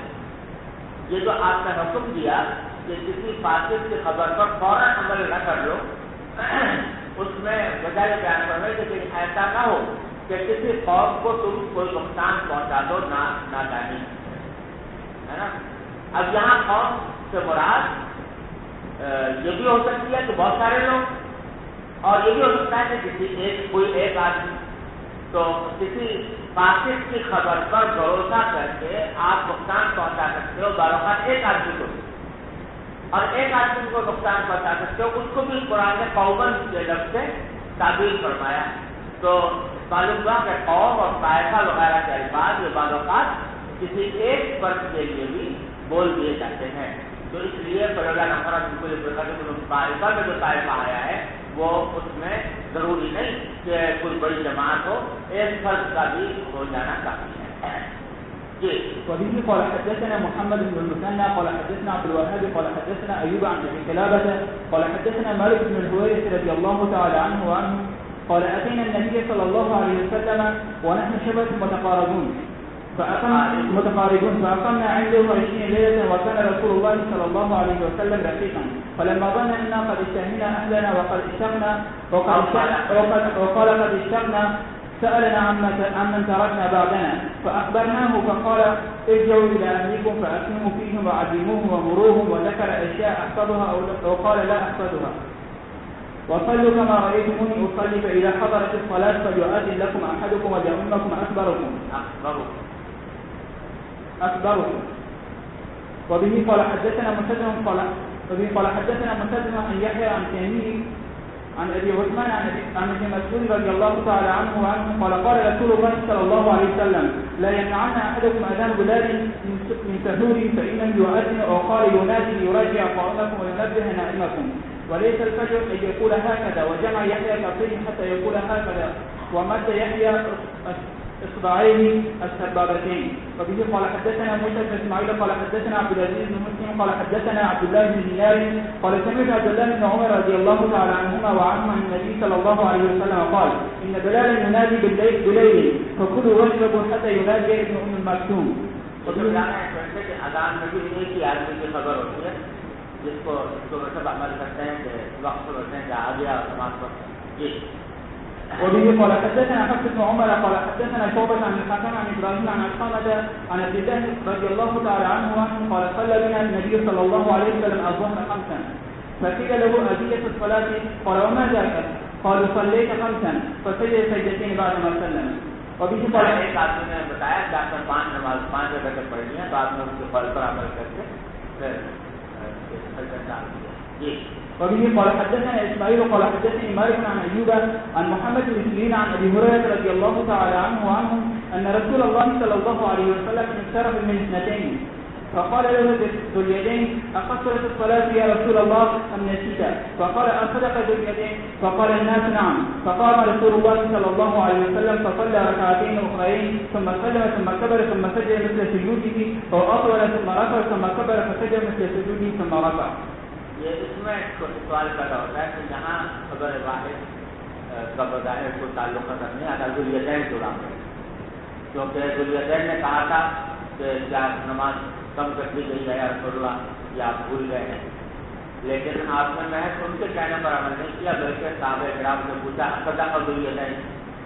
یہ جو آپ نے حکم دیا کہ کسی فاسق کی خبر پر فوراً عمل نہ کر لو، اس میں وجہ یہ بیان کر رہے کہ ایسا نہ ہو کہ کسی قوم کو تم کوئی نقصان پہنچا دو نادانی، ہے نا. اب یہاں قوم سے مراد یہ بھی ہو سکتی ہے کہ بہت سارے لوگ، اور یہ بھی ہو سکتا ہے کہ کوئی ایک آدمی. تو کسی فاسق کی خبر پر بھروسہ کر کے آپ نقصان پہنچا سکتے ہو بعض اوقات ایک آدمی کو، اور ایک آدمی کو نقصان پہنچا سکتے ہو. اس کو بھی قرآن نے قومن کے لفظ سے تعبیر فرمایا. تو معلوم ہوا کہ قوم اور طائفہ وغیرہ کے الفاظ یہ بعض اوقات کسی ایک فرد کے لیے بھی بول دیے جاتے ہیں. تو اس لیے طائفہ میں جو طائفہ آیا ہے وہ اس میں ضروری نہیں کہ کوئی بڑی جماعت ہو، ایک فرد کا بھی ہو جانا کافی ہے. جی. وبه قال حدثنا محمد بن المثنى قال حدثنا عبد الوهاب قال حدثنا ايوب عن ابي كلابه قال حدثنا مالك بن الحويرث رضي الله تعالى عنه وعنه قال اتينا النبي صلى الله عليه وسلم ونحن شبه متقاربون فأقمنا عنده 20 ليلة وكان رسول الله صلى الله عليه وسلم رفيقا. فلما ظن أننا قد اشتهينا أهلنا وقد اشتغنا وقال قد اشتغنا سألنا عمن تركنا بعدنا فأخبرناه فقال ارجعوا إلى أهلكم فأكرموا فيهم وعزموهم ومروهم، وذكر أشياء أحفظها أو قال لا أحفظها. وصلوا كما رأيتموني أصلي، فإذا حضرت الصلاة فليؤذن لكم أحدكم وليؤمكم أكبركم. وبه قال حدثنا مسدد عن يحيى عن تيميه عن ابي عثمان عن ابن مسعود رضي الله تعالى عنه قال قال رسول الله صلى الله عليه وسلم لا يمنعن احدكم اذان بلال من سحور فانه يؤذن، او قال ينادي ليراجع قائمكم وينبه نائمكم. وليس الفجر ان يقول هكذا، وجمع يحيى كثير حتى يقول هكذا، ومد يحيى اصبعيه السبابتين. وبه قال حدثنا موسى بن اسماعيل قال حدثنا عبد العزيز بن مسلم قال حدثنا عبد الله بن دينار قال سمعت عبد الله بن عمر رضي الله تعالى عنهما وعنهما عن النبي صلى الله عليه وسلم قال ان بلالا ينادي بليل فكلوا واشربوا حتى ينادي ابن ام مكتوم. اذان میں بھی ایک ہی آدمی کی خبر ہوتی ہے جس کو سب عمل کرتے ہیں کہ وقت ہوتے ہیں کہ آ گیا اور نماز پڑھتے ہیں. جی. وبه قال حدثنا حفص بن عمر قال حدثنا شعبة عن الحكم عن ابراهيم عن علقمة عن عبد الله رضي الله تعالى عنه قال صلى بنا النبي صلى الله عليه وسلم الظهر 5 فقيل له أدية الصلاة قال وما ذاك؟ قال صليت 5 فسجد سجدتين بعد ما سلم. وبه قال ایک آدمی نے بتایا کہ آپ نے 5 رکعتیں پڑھ لی ہیں، بعد میں اس کے قول پر عمل کر کے پھر سجدہ ڈال دیا. جی. وبه قال حدثنا اسماعيل قال حدثني مالك عن ايوب عن محمد بن سيرين عن ابي هريره رضي الله تعالى عنه وعنهم ان رسول الله صلى الله عليه وسلم انصرف من 2 فقال له ذو اليدين اقصرت الصلاه يا رسول الله ام نسيت؟ فقال اصدق ذو اليدين؟ فقال الناس نعم. فقام رسول الله صلى الله عليه وسلم فصلى ركعتين اخرين ثم سلم ثم كبر ثم سجد مثل سجوده او اطول ثم ركع ثم كبر فسجد مثل سجوده ثم ركع. یہ اس میں سوال پیدا ہوتا ہے کہ جہاں خبر واحد کا بظاہر کو تعلق نظر نہیں آتا ذواليدین جڑا ہے، کیونکہ ذواليدین نے کہا تھا کہ کیا نماز کم کر دی گئی ہے یا رسول اللہ یا آپ بھول گئے ہیں، لیکن آپ نے محض ان کے کہنے پر عمل نہیں کیا بلکہ صحابہ کرام نے پوچھا صدق ذواليدین،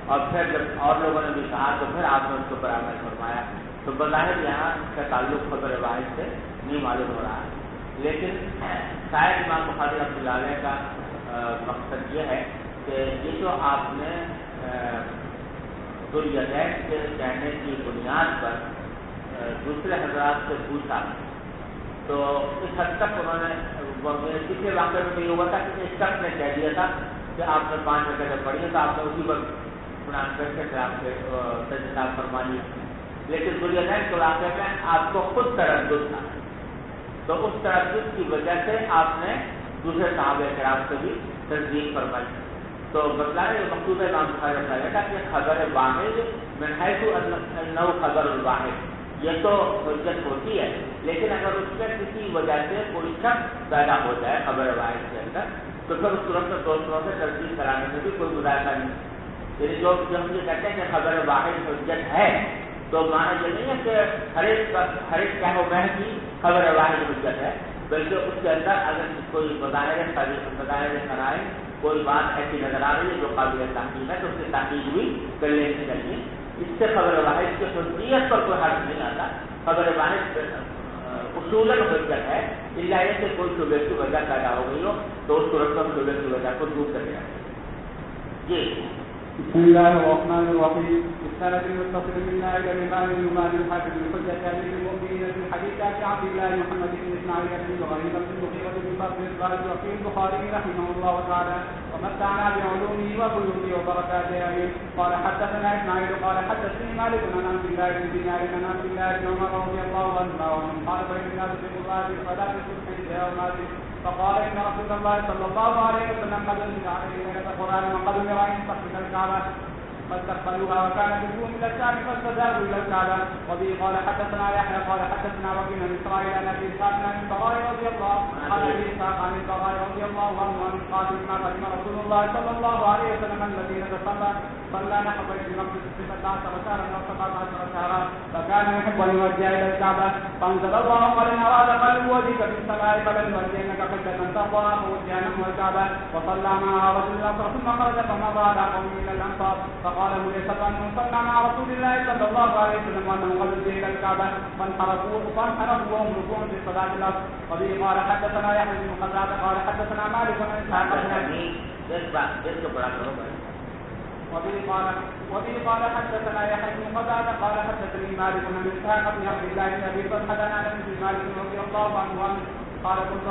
اور پھر جب اور لوگوں نے بھی کہا تو پھر آپ نے اس کے اوپر عمل فرمایا. تو بظاہر یہاں اس کا تعلق خبر واحد سے نہیں معلوم ہو رہا ہے، لیکن شاید امام بخاری رحمۃ اللہ علیہ کا مقصد یہ ہے کہ یہ جو آپ نے ذواليدین کے کہنے کی بنیاد پر دوسرے حضرات سے پوچھا تو اس حد تک انہوں نے پچھلے واقعے میں یہ ہوا تھا کہ ایک شخص نے کہہ دیا تھا کہ آپ نے 5 رکعتیں پڑھی ہیں تو آپ نے اسی وقت قرآن پڑھ کے پھر آپ سے سجدہ فرما لیا، لیکن ذوالجلال کے واقعے میں آپ کو خود تردد تھا، تو اس تردد کی وجہ سے آپ نے دوسرے صحابہ کرام سے بھی تصدیق فرمائی۔ تو بتلایا یہ مقصود ہے امام بخاری رحمۃ اللہ علیہ کہ خبر واحد من حیث انہ خبر الواحد، یہ تو حجت ہوتی ہے، لیکن اگر اس میں کسی وجہ سے کوئی شک پیدا ہو جائے خبر واحد کے اندر تو پھر اس صورت میں دوسروں سے تصدیق کرانے میں بھی کوئی مذائقہ نہیں۔ یعنی جو ہم یہ کہتے ہیں کہ خبر واحد حجت ہے تو معنی یہ نہیں ہے کہ ہر ایک کہو بہن کی خبر واحد حجت ہے، بلکہ اس کے اندر اگر کوئی بظاہر قرائن کوئی بات ایسی نظر آ رہی ہے جو قابل تحقیق ہے تو اس کی تحقیق بھی کر لینی چاہیے۔ اس سے خبر واحد کی حجیت پر کوئی حرف نہیں آتا، خبر واحد اصولاً حجت ہے، الا یہ کہ کوئی شبے کی وجہ پیدا ہو گئی ہو تو اس صورت پر شبے کی وجہ کو دور کر دیا جی۔ بسم الله الرحمن الرحيم. السنة المتصل منا إلى الإمام الإمام الحافظ الحجة أمير المؤمنين في الحديث عن عبد الله محمد بن إسماعيل بن إبراهيم بن المغيرة بن بكر القاضي وفي البخاري رحمه الله تعالى ومتعنا بعلومه وقلوبه وبركاته آمين. قال حدثنا إسماعيل قال حدثني مالك عن عبد الله بن دينار عن عبد الله بن عمر رضي الله عنهما قال بين الناس في الصلاة فلا تصبح الجهر فقال إن رسول الله صلى الله عليه وسلم قد أنزل عليه ليلة القرآن وقد نرى أن تقبل الكعبة فاستقبلوها وكان جزء من الشام فاستداروا إلى الكعبة. وبه قال حدثنا يحيى قال حدثنا وكيل بن إسرائيل عن أبي إسحاق عن البراء رضي الله عن أبي إسحاق عن البراء رضي الله عنه قال ما قدم رسول الله صلى الله عليه وسلم المدينة صلى نحو بيت المقدس 16 شهرا أو 17 شهرا فكان يحب أن يوجه إلى الكعبة فأنزل الله قال إن أراد قلب وجهك في السماء فلنوجهنك قبلة ترضاها فوجه نحو الكعبة وصلى معها رجل الأنصار ثم خرج فمضى على قوم من الأنصار فقال له يشهد أنه صلى مع رسول الله صلى الله عليه وسلم وأنه قد وجه إلى الكعبة فانحرفوا وهم ركوع في صلاة العصر. وبه قال حدثنا يحيى بن قتادة قال حدثنا مالك بن إسحاق وبه قال حدثنا يحيى بن قتادة قال حدثني مالك بن إسحاق بن عبد الله بن أبي طلحة عن أنس بن مالك رضي الله عنه قال كنت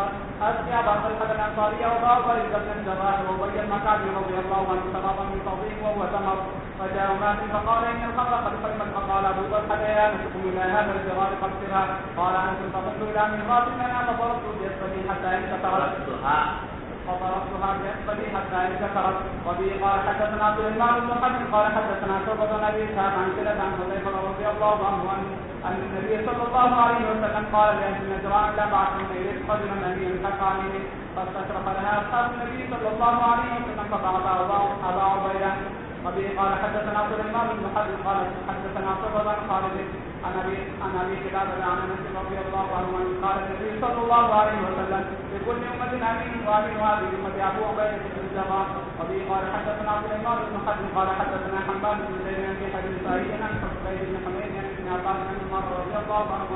أسقي أبا طلحة الأنصاري وأبا بريدة بن الجراح وأبي المكعبي رضي الله عنه سقطا من فضيل وهو تمر فجاء ناس فقال إن الخمر قد حرمت فقال أبو طلحة يا نسكم إلى هذا الجرار فاغسلها قال أنس فقلت إلى ميقات لنا فضربت بيسري حتى انكسرت بيسري حتى انكسرت. وبه قال حدثنا سليمان بن حرب قال حدثنا شعبة بن أبي إسحاق عن كلة عن حذيفة رضي الله عنه أن النبي صلى الله عليه وسلم قال لأهل نجران لا بعثهم إليك رجلا أمينا حق عليه فاستشرف لها أصحاب النبي صلى الله عليه وسلم فبعث أبا عبيدة. وبه قال حدثنا سليمان بن حرب قال حدثنا شعبة بن خالد عن أبي كلابة عن أنس رضي الله عنه قال النبي صلى الله عليه وسلم لكل أمة أمين وأمين هذه أمة أبو عبيدة بن الجراح. وبه قال حدثنا سليمان بن حرب قال حدثنا حماد بن زيد في حديث سعيد عن حسين بن حميد بن عباس بن عمر رضي الله عنه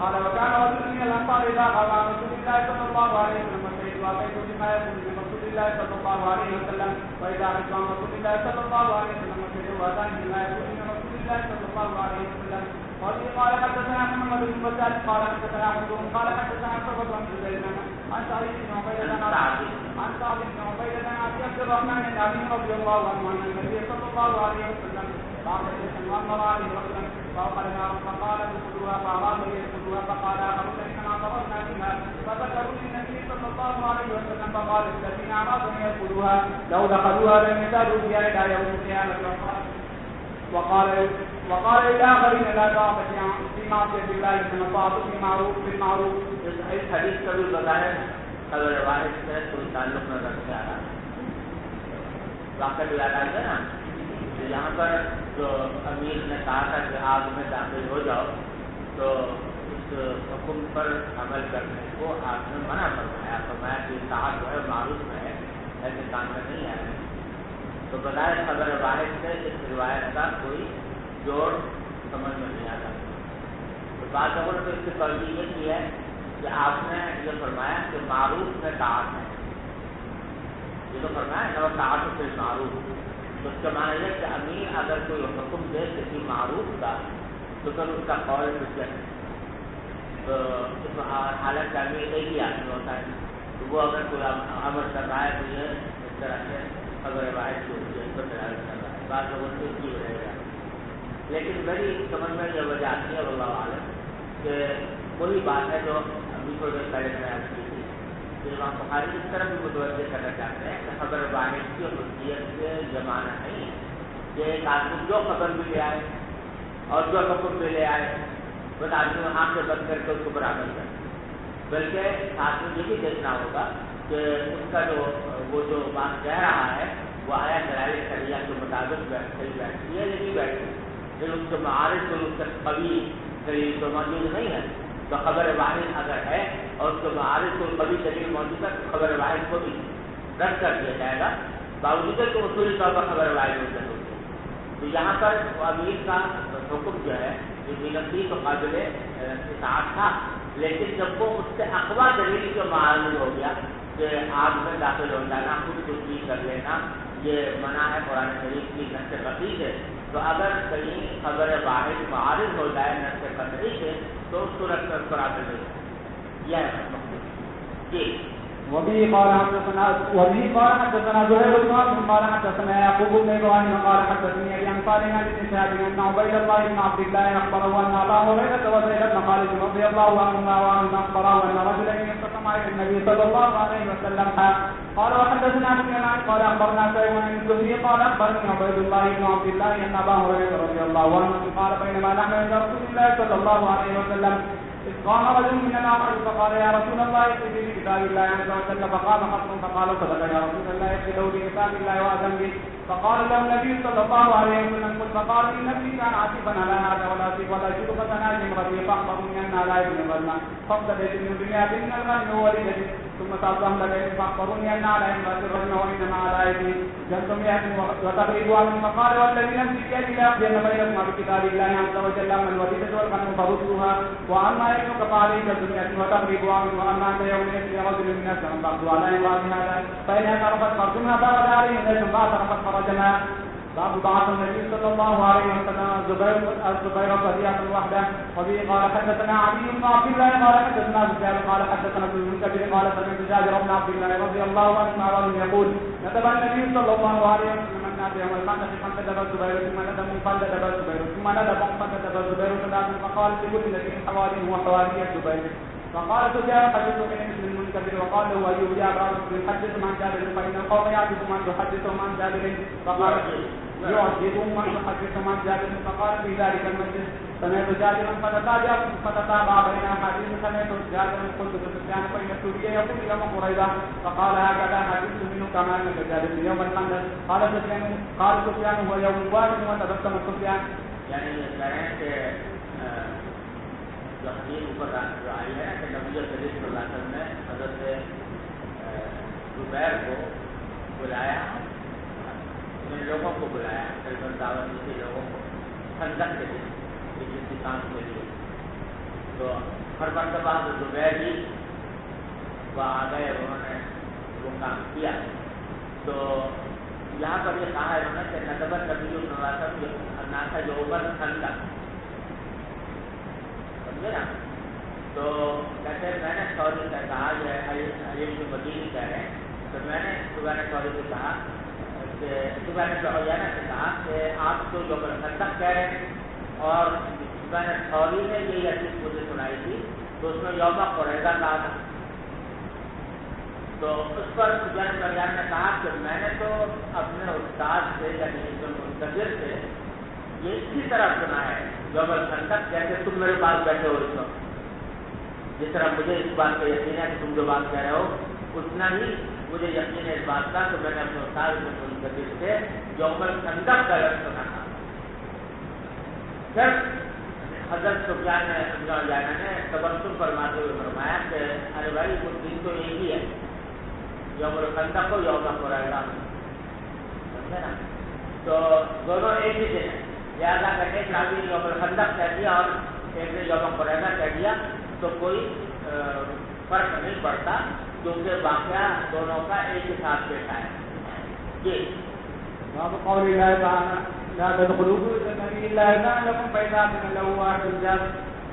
قال وكان رجل من الأنصار إذا قال رسول الله صلى الله عليه وسلم شهد وأتيت بما يكون من رسول الله صلى الله عليه وسلم وإذا عرفت عن رسول الله صلى الله عليه وسلم شهد وأتاني بما يكون من رسول الله صلى الله عليه وسلم. وفي قال حدثنا محمد بن بشار قال حدثنا مسلم قال حدثنا شعبة عن زيد عن سعيد بن عبيدة عن سعد بن عبيدة عن أبي عبد الرحمن الأمين رضي الله عنه أن النبي صلى الله عليه وسلم بعث جيشا وأمر عليه رجلا فأخذ نارا فقال ادخلوها فأرادوا يدخلوها فقال آخرون إنما ضربنا بها فذكروا للنبي صلى الله عليه وسلم فقال الذين أرادوا أن يدخلوها لو دخلوها لم يزالوا فيها إلى يوم القيامة. وقال للآخرين لا طاعة في معصية الله إنما الطاعة بالمعروف. اس حدیث کا بھی بظاہر خبر واحد سے کوئی تعلق نہ رکھنے آ رہا واقعہ یاد آ گیا نا. یہاں پر جو امیر نے کہا تھا کہ آگ میں داخل ہو جاؤ تو اس حکم پر عمل کرنے کو آپ نے منع فرمایا کہ اطاعت جو ہے معروف ہے ایسے کام میں نہیں آئے. تو بظاہر خبر واحد سے اس روایت کا کوئی جوڑ سمجھ میں نہیں آتا. تو بعض لوگوں نے اس کی ترجیح یہ کی ہے کہ آپ نے یہ فرمایا کہ معروف میں طاعت ہے، یہ تو فرمایا نہ طاعت سے معروف. تو اس کا معنی یہ کہ امیر اگر کوئی حکم دے کسی معروف کا تو پھر اس کا قول حجت ہے. تو حالت امیر ایک ہی آدمی ہوتا ہے، تو وہ اگر کوئی عمل کر رہا ہے تو یہ اس طرح سے خبر واحد کی ہوتی ہے، اس پر دلالت کر رہا ہے، بعض لوگوں سے کی رہے گا. لیکن میری سمجھ میں یہ وجہ آتی ہے واللہ عالم کہ وہی بات ہے جو ابھی تھوڑی دیر پہلے میں نے عرض کی تھی کہ امام بخاری اس طرح بھی متوجہ کرنا چاہتے ہیں کہ خبر واحد کی حجیت سے یہ معنی نہیں ہے کہ ایک آدمی جو خبر بھی لے آئے اور جو حکم بھی لے آئے بس آدمی آنکھیں بند کر کے اس کو برابر کرے، بلکہ ساتھ میں یہ بھی دیکھنا ہوگا کہ اس کا جو بات کہہ رہا ہے وہ آیا دلائل شریعہ کے مطابق صحیح بیٹھتی ہے یا نہیں بیٹھتی. پھر اس کے معارض کو اس کا قوی دلیل تو موجود نہیں ہے تو خبر واحد اگر ہے اور اس کے معارض کو قوی دلیل موجود ہے تو خبر واحد کو بھی رد کر دیا جائے گا، باوجود کہ اصولی طور پر خبر واحد ہوتی ہے. تو یہاں پر امیر کا حکم جو ہے جو نفسی تو قابل اطاعت تھا، لیکن جب وہ اس سے اقوا دلیل کے معارض ہو گیا کہ آگ میں داخل ہو جانا، خود کچھ کر لینا، یہ منع ہے قرآن شریف کی نص قطعی سے، تو اگر کہیں خبر واحد معارض ہو جائے نص قطعی سے تو اس کو رد کر قرآن شریف یہ ہے مقصود. جی وبه قال حدثنا زهير بن حرب قال حدثنا يعقوب بن ابراهيم قال حدثني ابي عن صالح بن شهاب ان عبيد الله بن عبد الله اخبره ان ابا هريره وزيد بن خالد رضي الله عنهما اخبره ان رجلا يختصم على النبي صلى الله عليه وسلم قال وحدثنا سفيان قال اخبرنا سعيد بن الزهري قال اخبرني عبيد الله بن عبد الله ان ابا هريره رضي الله عنه قال بينما نحن عند رسول الله صلى الله عليه وسلم إذ قام رجل من الأعراب فقال يا رسول الله ائت لي بكتاب الله عز وجل فقام خصم فقال صدق يا رسول الله ائت له بكتاب الله وأذن به فقال له النبي صلى الله عليه وسلم قل فقال إن ابني كان عاصفا على هذا ولا عاصف ولا يجد فتناج امرأتي فأخبرني أنها لا يبني الغنى فاقتديت من دنيا بن الغنى وولدته ثم سألتهم لديهم فأخبروني أنها لا ينبغي الرجل وإنما على يدي جنتم يأتي وتغرب عنه فقال والذي نفسي بيده لأقضين بينكما بكتاب الله عز وجل أما الوليدة والغنم فردوها وأما يبنك فعليك الدنيا وتغرب عنه وأما أنت يوم يأتي رجل من الناس من تقضوا على امرأة هذا فإن اعترفت فرجمها فرد عليه ليس فاعترفت فرجمها. باب بعث النبي صلى الله عليه وسلم الزبير صديقا وحده. وبه قال حدثنا علي بن عبد الله قال حدثنا سفيان قال حدثنا ابن المنكدر قال سمعت جابر بن عبد الله رضي الله عنه يقول ندب النبي صلى الله عليه وسلم الناس يوم الخندق فندب الزبير ثم ندب فندب الزبير ثم ندب فندب الزبير فقال لكل الذين حواليه وحوالي الزبير. فقال سفيان حدث من ابن المنكدر وقال له ايوب يا ابا بكر حدثهم عن جابر فان القوم يعجبهم ان يحدثهم عن جابر فقال يعجبهم من يحدثهم عن جابر فقال في ذلك المجلس سمعت جابرا فتتابع بين احاديث سمعت جابرا قلت لسفيان فان السوري يقول يوم قريظه فقال هكذا حديث منه كما انك جابر يوم الخندق قال سفيان هو يوم واحد وتبسم سفيان. یعنی یہ کہہ رہے ہیں کہ جو حدیث اوپر آئی ہے کہ نبی کریم صلی اللہ علیہ وسلم نے حضرت زبیر کو بلایا، ان لوگوں کو بلایا تقریباً دعوت کے لوگوں کو خندق کے لیے کسی کام کے لیے. تو ہر مرتبہ زبیر ہی وہ آ گئے، انہوں نے وہ کام کیا. تو یہاں پر یہ کہا ہے انہوں نے کہ ندبت نبی صلی اللہ علیہ وسلم ناسا جو اوپر خندق سمجھے نا. تو کہتے ہیں میں نے سوری سے کہا جو ہے علیم کے مدینی کہہ رہے ہیں، تو میں نے صبح نے سوری سے کہا کہ صبح نے سہیانہ سے کہا کہ آپ تو جو خندق کہہ رہے ہیں، اور صبح نے سوری نے یہ حدیث مجھے سنائی تھی تو اس میں یوم قریظہ کہا تھا. تو اس پر صبح نے سہیانہ نے کہا کہ میں نے تو اپنے استاد سے یعنی منتظر سے یہ اسی طرح سنا ہے یوم الخندق، جیسے تم میرے پاس بیٹھے ہو اس وقت، جس طرح مجھے اس بات کا یقین ہے کہ تم جو بات کہہ رہے ہو اتنا ہی مجھے یقین ہے اس بات کا کہ میں نے اپنے استاد منتظر سے یوم الخندق کا لفظ سنا تھا. پھر حضرت سفیان نے تبسم فرماتے ہوئے فرمایا کہ ارے بھائی وہ دن تو ایک ہی ہے، یوم الخندق کو یوم قریظہ، سمجھے نا. تو دونوں ایک ہی دن ہیں، لہٰذا کہ ایک راوی یوم الخندق کہہ دیا اور ایک نے یوم قریظہ کہہ دیا تو کوئی فرق نہیں پڑتا کیونکہ واقعہ دونوں کا ایک ہی ساتھ بیٹھا ہے. جی باب قول الله تعالى لا تدخلوا بيوت النبي الا اذان لكم فاذا من له واحد الجاب.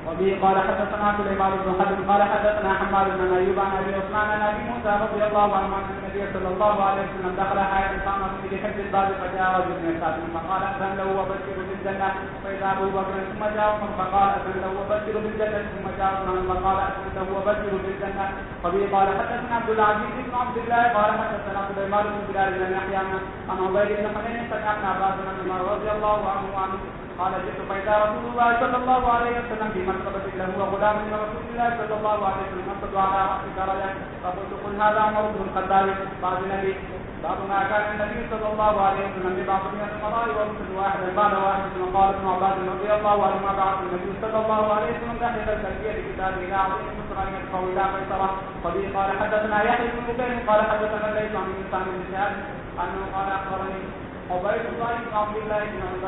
وبه قال حدثنا سليمان بن حرب قال حدثنا حماد بن ايوب عن ابي عثمان عن ابي موسى رضي الله عنه ان النبي صلى الله عليه وسلم دخل حائط قام في حفظ الباب فجاء رجل من الساكن فقال اذن له وبشر بالجنه فاذا ابو بكر ثم جاء عمر فقال اذن له وبشر بالجنه ثم جاء عثمان فقال اذن له وبشر بالجنه. وبه قال حدثنا عبد العزيز بن عبد الله قال حدثنا سليمان بن بلال بن يحيى عن عبيد بن حنين سمعنا عباس بن عمر رضي الله عنه قال جئت فإذا رسول الله صلى الله عليه وسلم في مرتبة له وغلام من رسول الله صلى الله عليه وسلم مرتبة على رأس درجة فقلت قل هذا عمر بن الخطاب بعد النبي بعض ما كان النبي صلى الله عليه وسلم ببعض من القضاء ورسل واحدا بعد واحد ثم قال ابن عباس رضي الله عنه ما بعث النبي صلى الله عليه وسلم داخل الكلبية بكتابه إلى عظيم مصر أن يدفعوا إلى قيصرة. وبه قال حدثنا يحيى بن بكير قال حدثنا ليس عن إنسان بن شهاب أنه قال أخبرني عبيد الله بن عبد الله بن عبد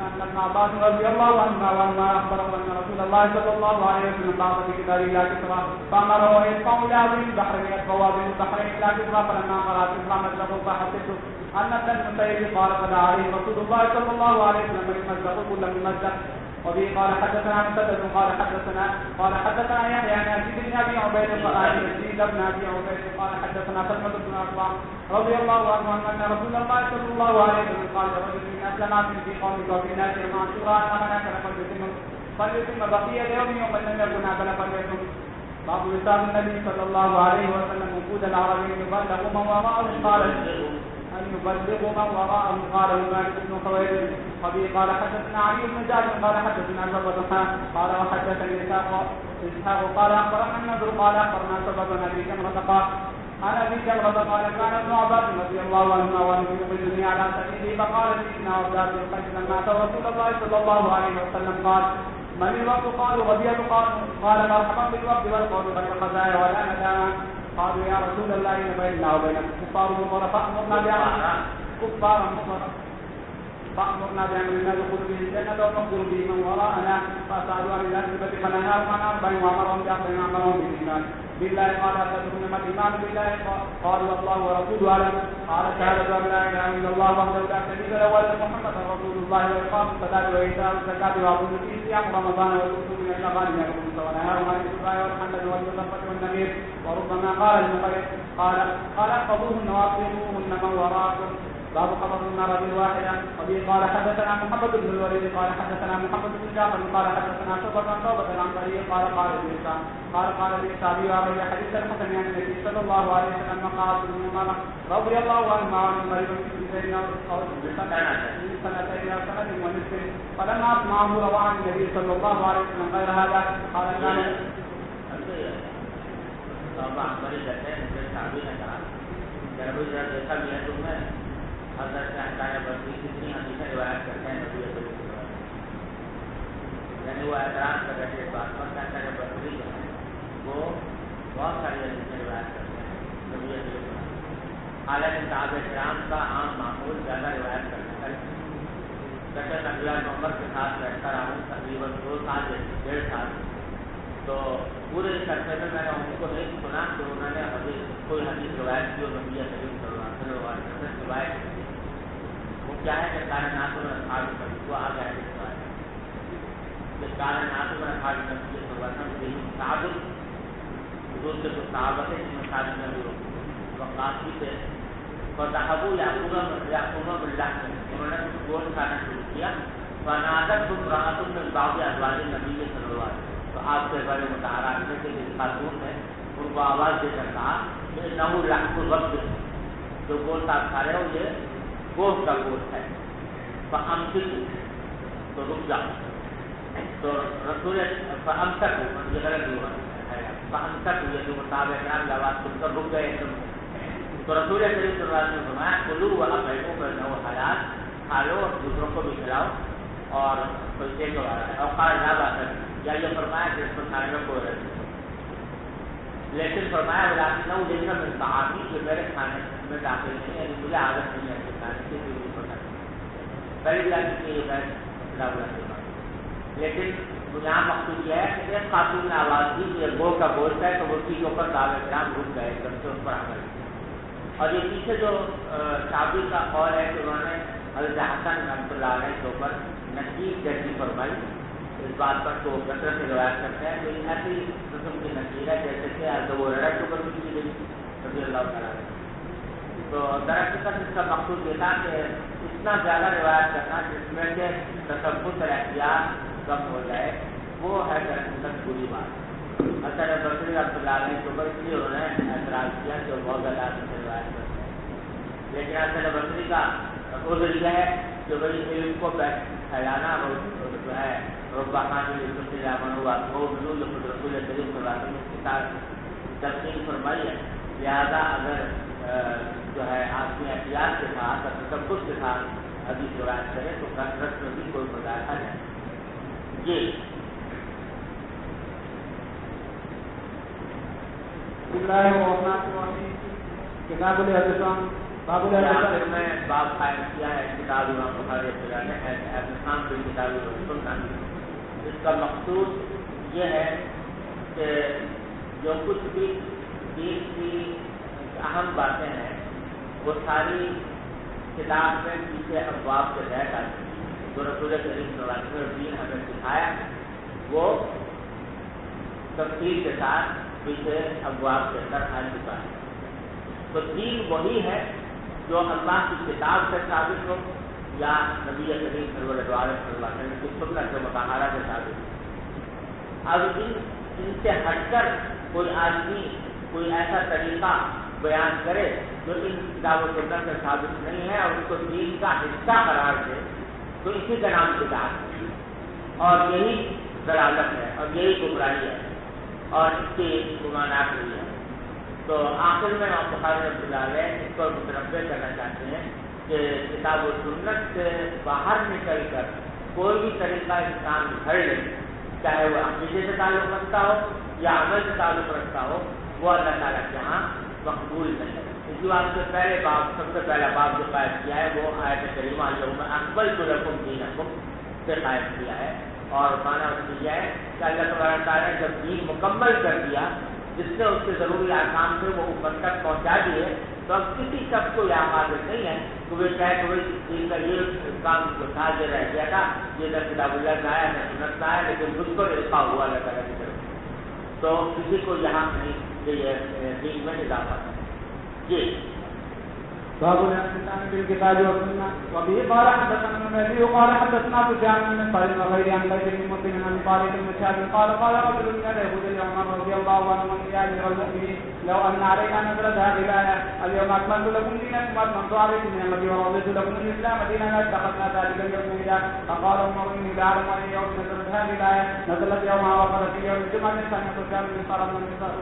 ان ابن عباس رضي الله عنهما اخبره ان رسول الله صلى الله عليه وسلم بعث بكتاب الله كسرى فامره ان يدفع الى عظيم البحرين يدفع عظيم البحرين الى كسرى فلما قرات كسرى مزقه فحسبت ان ابن المسيب قال فدعا عليه رسول الله صلى الله عليه وسلم يمزق كل ممزق. وبه قال حدثنا مسدد قال حدثنا يحيى عن يزيد بن ابي عبيد يزيد بن ابي عبيد قال حدثنا سلمة بن اكوع رضي الله عنه ان رسول الله صلى الله عليه وسلم قال لرجل من اسلم في قومك وفي ناس معشورا ان من اكل فليتم بقيه يوم لم يكن اكل فليتم. باب وصال النبي صلى الله عليه وسلم وجود العربي يبلغ من وراءه قال أن يبلغ من وراءه قال مالك بن خويلد. وبه قال حدثنا علي بن جعفر قال حدثنا شعبة قال وحدثني إسحاق قال أخبرنا النضر قال أخبرنا شعبة عن أبي جمرة قال عن أبي جمرة قال كان ابن عباس رضي الله عنهما وأنه يخرجني على سبيله فقال لي إن عباس القيس لما أتى رسول الله صلى الله عليه وسلم قال من الوقت قالوا غبية قال مرحبا بالوقت والقول غير خزايا ولا ندامة. قالوا يا رسول الله إن بيننا وبينك كفار مضر فأمرنا بعمل الناس يدخل به الجنة ونخبر به من وراءنا فأسألوا عن الأسبة فنهاهم عن أربع وأمرهم بأربع أمرهم بالإيمان بالله قال أتدرون ما الإيمان بالله قالوا الله ورسوله أعلم قال شهادة أن لا إله إلا الله وحده لا شريك له وأن محمدا رسول الله وإقام الصلاة وإيتاء الزكاة وعظيم في صيام رمضان والوصول من الأغاني والخمس ونهاهم عن الشفاء والحنة والمصفة والنمير. وربما قال المقيد قال احفظوهن واقيموهن من وراءكم. باب خبر المرأة الواحدة. وبه قال حدثنا محمد بن الوليد قال حدثنا محمد بن جعفر قال حدثنا شعبة عن توبة عن طريق قال الإنسابي وأبي حديث الحسن عن النبي صلى الله عليه وسلم قال ابن عمر رضي الله عنه عن المريض في سنتين أو سنة ونصف فلما أسمعه روى عن النبي صلى الله عليه وسلم غير هذا قال كان حضرت عطائے بصری کتنی ہمیشہ روایت کرتے ہیں نبی صلی اللہ علیہ وسلم، یعنی وہ اعتراض کر رہے تھے بات پر عطائے بصری جو ہے وہ بہت ساری حدیثیں روایت کرتے ہیں نبی صلی اللہ علیہ وسلم. حالانکہ صحابہ کرام کا عام معمول زیادہ روایت کرنے کا جیسے عبداللہ بن عمر کے ساتھ رہتا رہا ہوں تقریباً 2 سال 1.5 سال، تو پورے اس عرصے میں نے ان کو نہیں سنا کہ انہوں نے کوئی حدیث روایت کی اور نبی صلی اللہ علیہ وسلم روایت کی. وہ کیا ہے کہ کائنات میں اصحاب نبی کو آ گیا ہے کہ کائنات میں اصحاب نبی صلی اللہ علیہ وسلم یہی صحابہ حضور کے جو صحابہ تھے جن میں صحابہ نبی وقاص بھی تھے فذهبوا يأكلون باللحم، انہوں نے گوشت کھانا شروع کیا. فنادت امرأة من بعض أزواج النبي صلی اللہ علیہ وسلم، تو آپ سے بڑے متحرات میں سے جس خاتون ہے ان کو آواز دے کر کہا کہ انه لحم الرب، جو گوشت آپ کھا رہے ہو یہ گوشت کا گوشت ہے. فامسكوا، تو رک جاؤ. تو رسول فامسكوا یہ غلط ہوا ہے، فامسكوا یہ جو مطابق ہے آواز سن کر رک گئے. تو رسول کریم صلی اللہ علیہ وسلم نے فرمایا کلوا واطعموا فانه حلال، کھا لو اور دوسروں کو بھی کھلاؤ اور پیسے کو اوقات نہ بات یا یہ فرمایا کہ اس پر کھانے میں کوئی رد نہیں. لیکن فرمایا ولكنه ليس من طعامي، جو میرے کھانے میں داخل نہیں، یعنی مجھے عادت نہیں ہے کہ کھانے کی ضرورت پڑتا ہے. پہلی بات یہ ہے لیکن یہاں مقصود یہ ہے کہ ایک خاتون نے آواز دی کہ گو کا گوشت ہے تو وہ چیز کے اوپر صحابہ کرام رک گئے ایک دم سے اس پر عمل. اور یہ پیچھے جو شابی کا قول ہے کہ انہوں نے حضرت حسن رحمۃ اللہ علیہ کے اوپر نصیب جیسی فرمائی اس بات پر تو کثرت سے روایت کرتے ہیں. تو ایسی قسم کی نصیحت ہے جیسے کہ ابو ہریرہ کے اوپر بھی کی گئی رضی اللہ تعالیٰ عنہ. تو دراصل اس کا مقصود یہ تھا کہ اتنا زیادہ روایت کرنا جس میں کہ تصوف اور احتیاط کم ہو جائے وہ ہے دراصل بری بات. حسن بصری رحمۃ اللہ علیہ کے اوپر اس لیے انہوں نے اعتراض کیا کہ وہ بہت زیادہ سے روایت کرتے ہیں. لیکن حسن بصری کا عذر یہ ہے کہ بھائی علم کو پھیلانا جو ہے ربا خان ہوا وہ خود رسول کریم صلی اللہ علیہ وسلم کے ساتھ تقسیم فرمائی ہے. لہٰذا اگر جو ہے آدمی احتیاط کے ساتھ اور تکبر کے ساتھ حدیث روایت کرے تو کثرت میں بھی کوئی مظاہرہ نہیں. جی کتاب الاعتصام باب الاعتصام میں باب قائم کیا ہے کتاب امام بخاری نے اعتصام کی کتاب الرسول. اس کا مقصود یہ ہے کہ جو کچھ بھی دین کی اہم باتیں ہیں وہ ساری کتاب میں پیچھے ابواب کے تحت آتی ہیں. جو رسول کریم صلی اللہ علیہ وسلم دین ہمیں سکھایا وہ تفصیل کے ساتھ پیچھے ابواب کے اندر آ چکا ہے. تو دین وہی ہے جو اللہ کی کتاب سے ثابت ہو یا نبی کریم صلی اللہ علیہ وسلم کی سنت مطہرہ سے ثابت ہو. اب ان سے ہٹ کر کوئی آدمی کوئی ایسا طریقہ بیان کرے جو ان کتاب و سنت سے ثابت نہیں ہے اور اس کو دین کا حصہ قرار دے تو اسی کا نام بدعت ہے اور یہی ضلالت ہے اور یہی گمراہی ہے اور اس کی ممانعت ہوئی ہے. تو آخر میں آپ بخاری رحمۃ اللہ علیہ اس کو متنوع کرنا چاہتے ہیں کہ کتاب و سنت سے باہر نکل کر کوئی بھی طریقہ انسان گھڑ لے چاہے وہ عقیدے سے تعلق رکھتا ہو یا عمل سے تعلق رکھتا ہو وہ اللہ تعالیٰ کے یہاں مقبول نہیں ہے. اسی بات سے پہلے باب سب سے پہلا باب جو قائم کیا ہے وہ آیت کریمہ یوم اکملت لکم دینکم سے قائم کیا ہے اور مانا اس نے یہ ہے کہ اللہ تبارک تعالیٰ نے جب دین مکمل کر دیا جس سے اس کے ضروری احکام تھے وہ امت تک پہنچا دیے تو اب کسی شخص کو یہ حاضر نہیں ہے کہ وہ چاہے کہ دین کا یہ کام جو تھا یہ رہ گیا تھا یہ نہ کتاب اللہ کا آیا نہ سنت کا آیا لیکن مجھ کو رفا ہوا اللہ تعالیٰ کی طرف تو کسی کو یہاں نہیں کہ یہ دین میں اضافہ ہے. جی باب الاعتصام بالكتاب والسنة وبه قال حدثنا النبي قال حدثنا سفيان بن سعيد وغير عن بيت بن مسلم عن طارق بن شهاب قال رجل من اليهود لعمر رضي الله عنه يا امير المؤمنين لو ان علينا نزلت هذه الايه اليوم اكملت لكم دينكم واتممت عليكم نعمتي ورضيت لكم الاسلام دينا لاتخذنا ذلك اليوم ميلا. فقال عمر اني لاعلم ان يوم نزلت هذه الايه نزلت يومها وقال في يوم الجمعه سنه سفيان بن سعد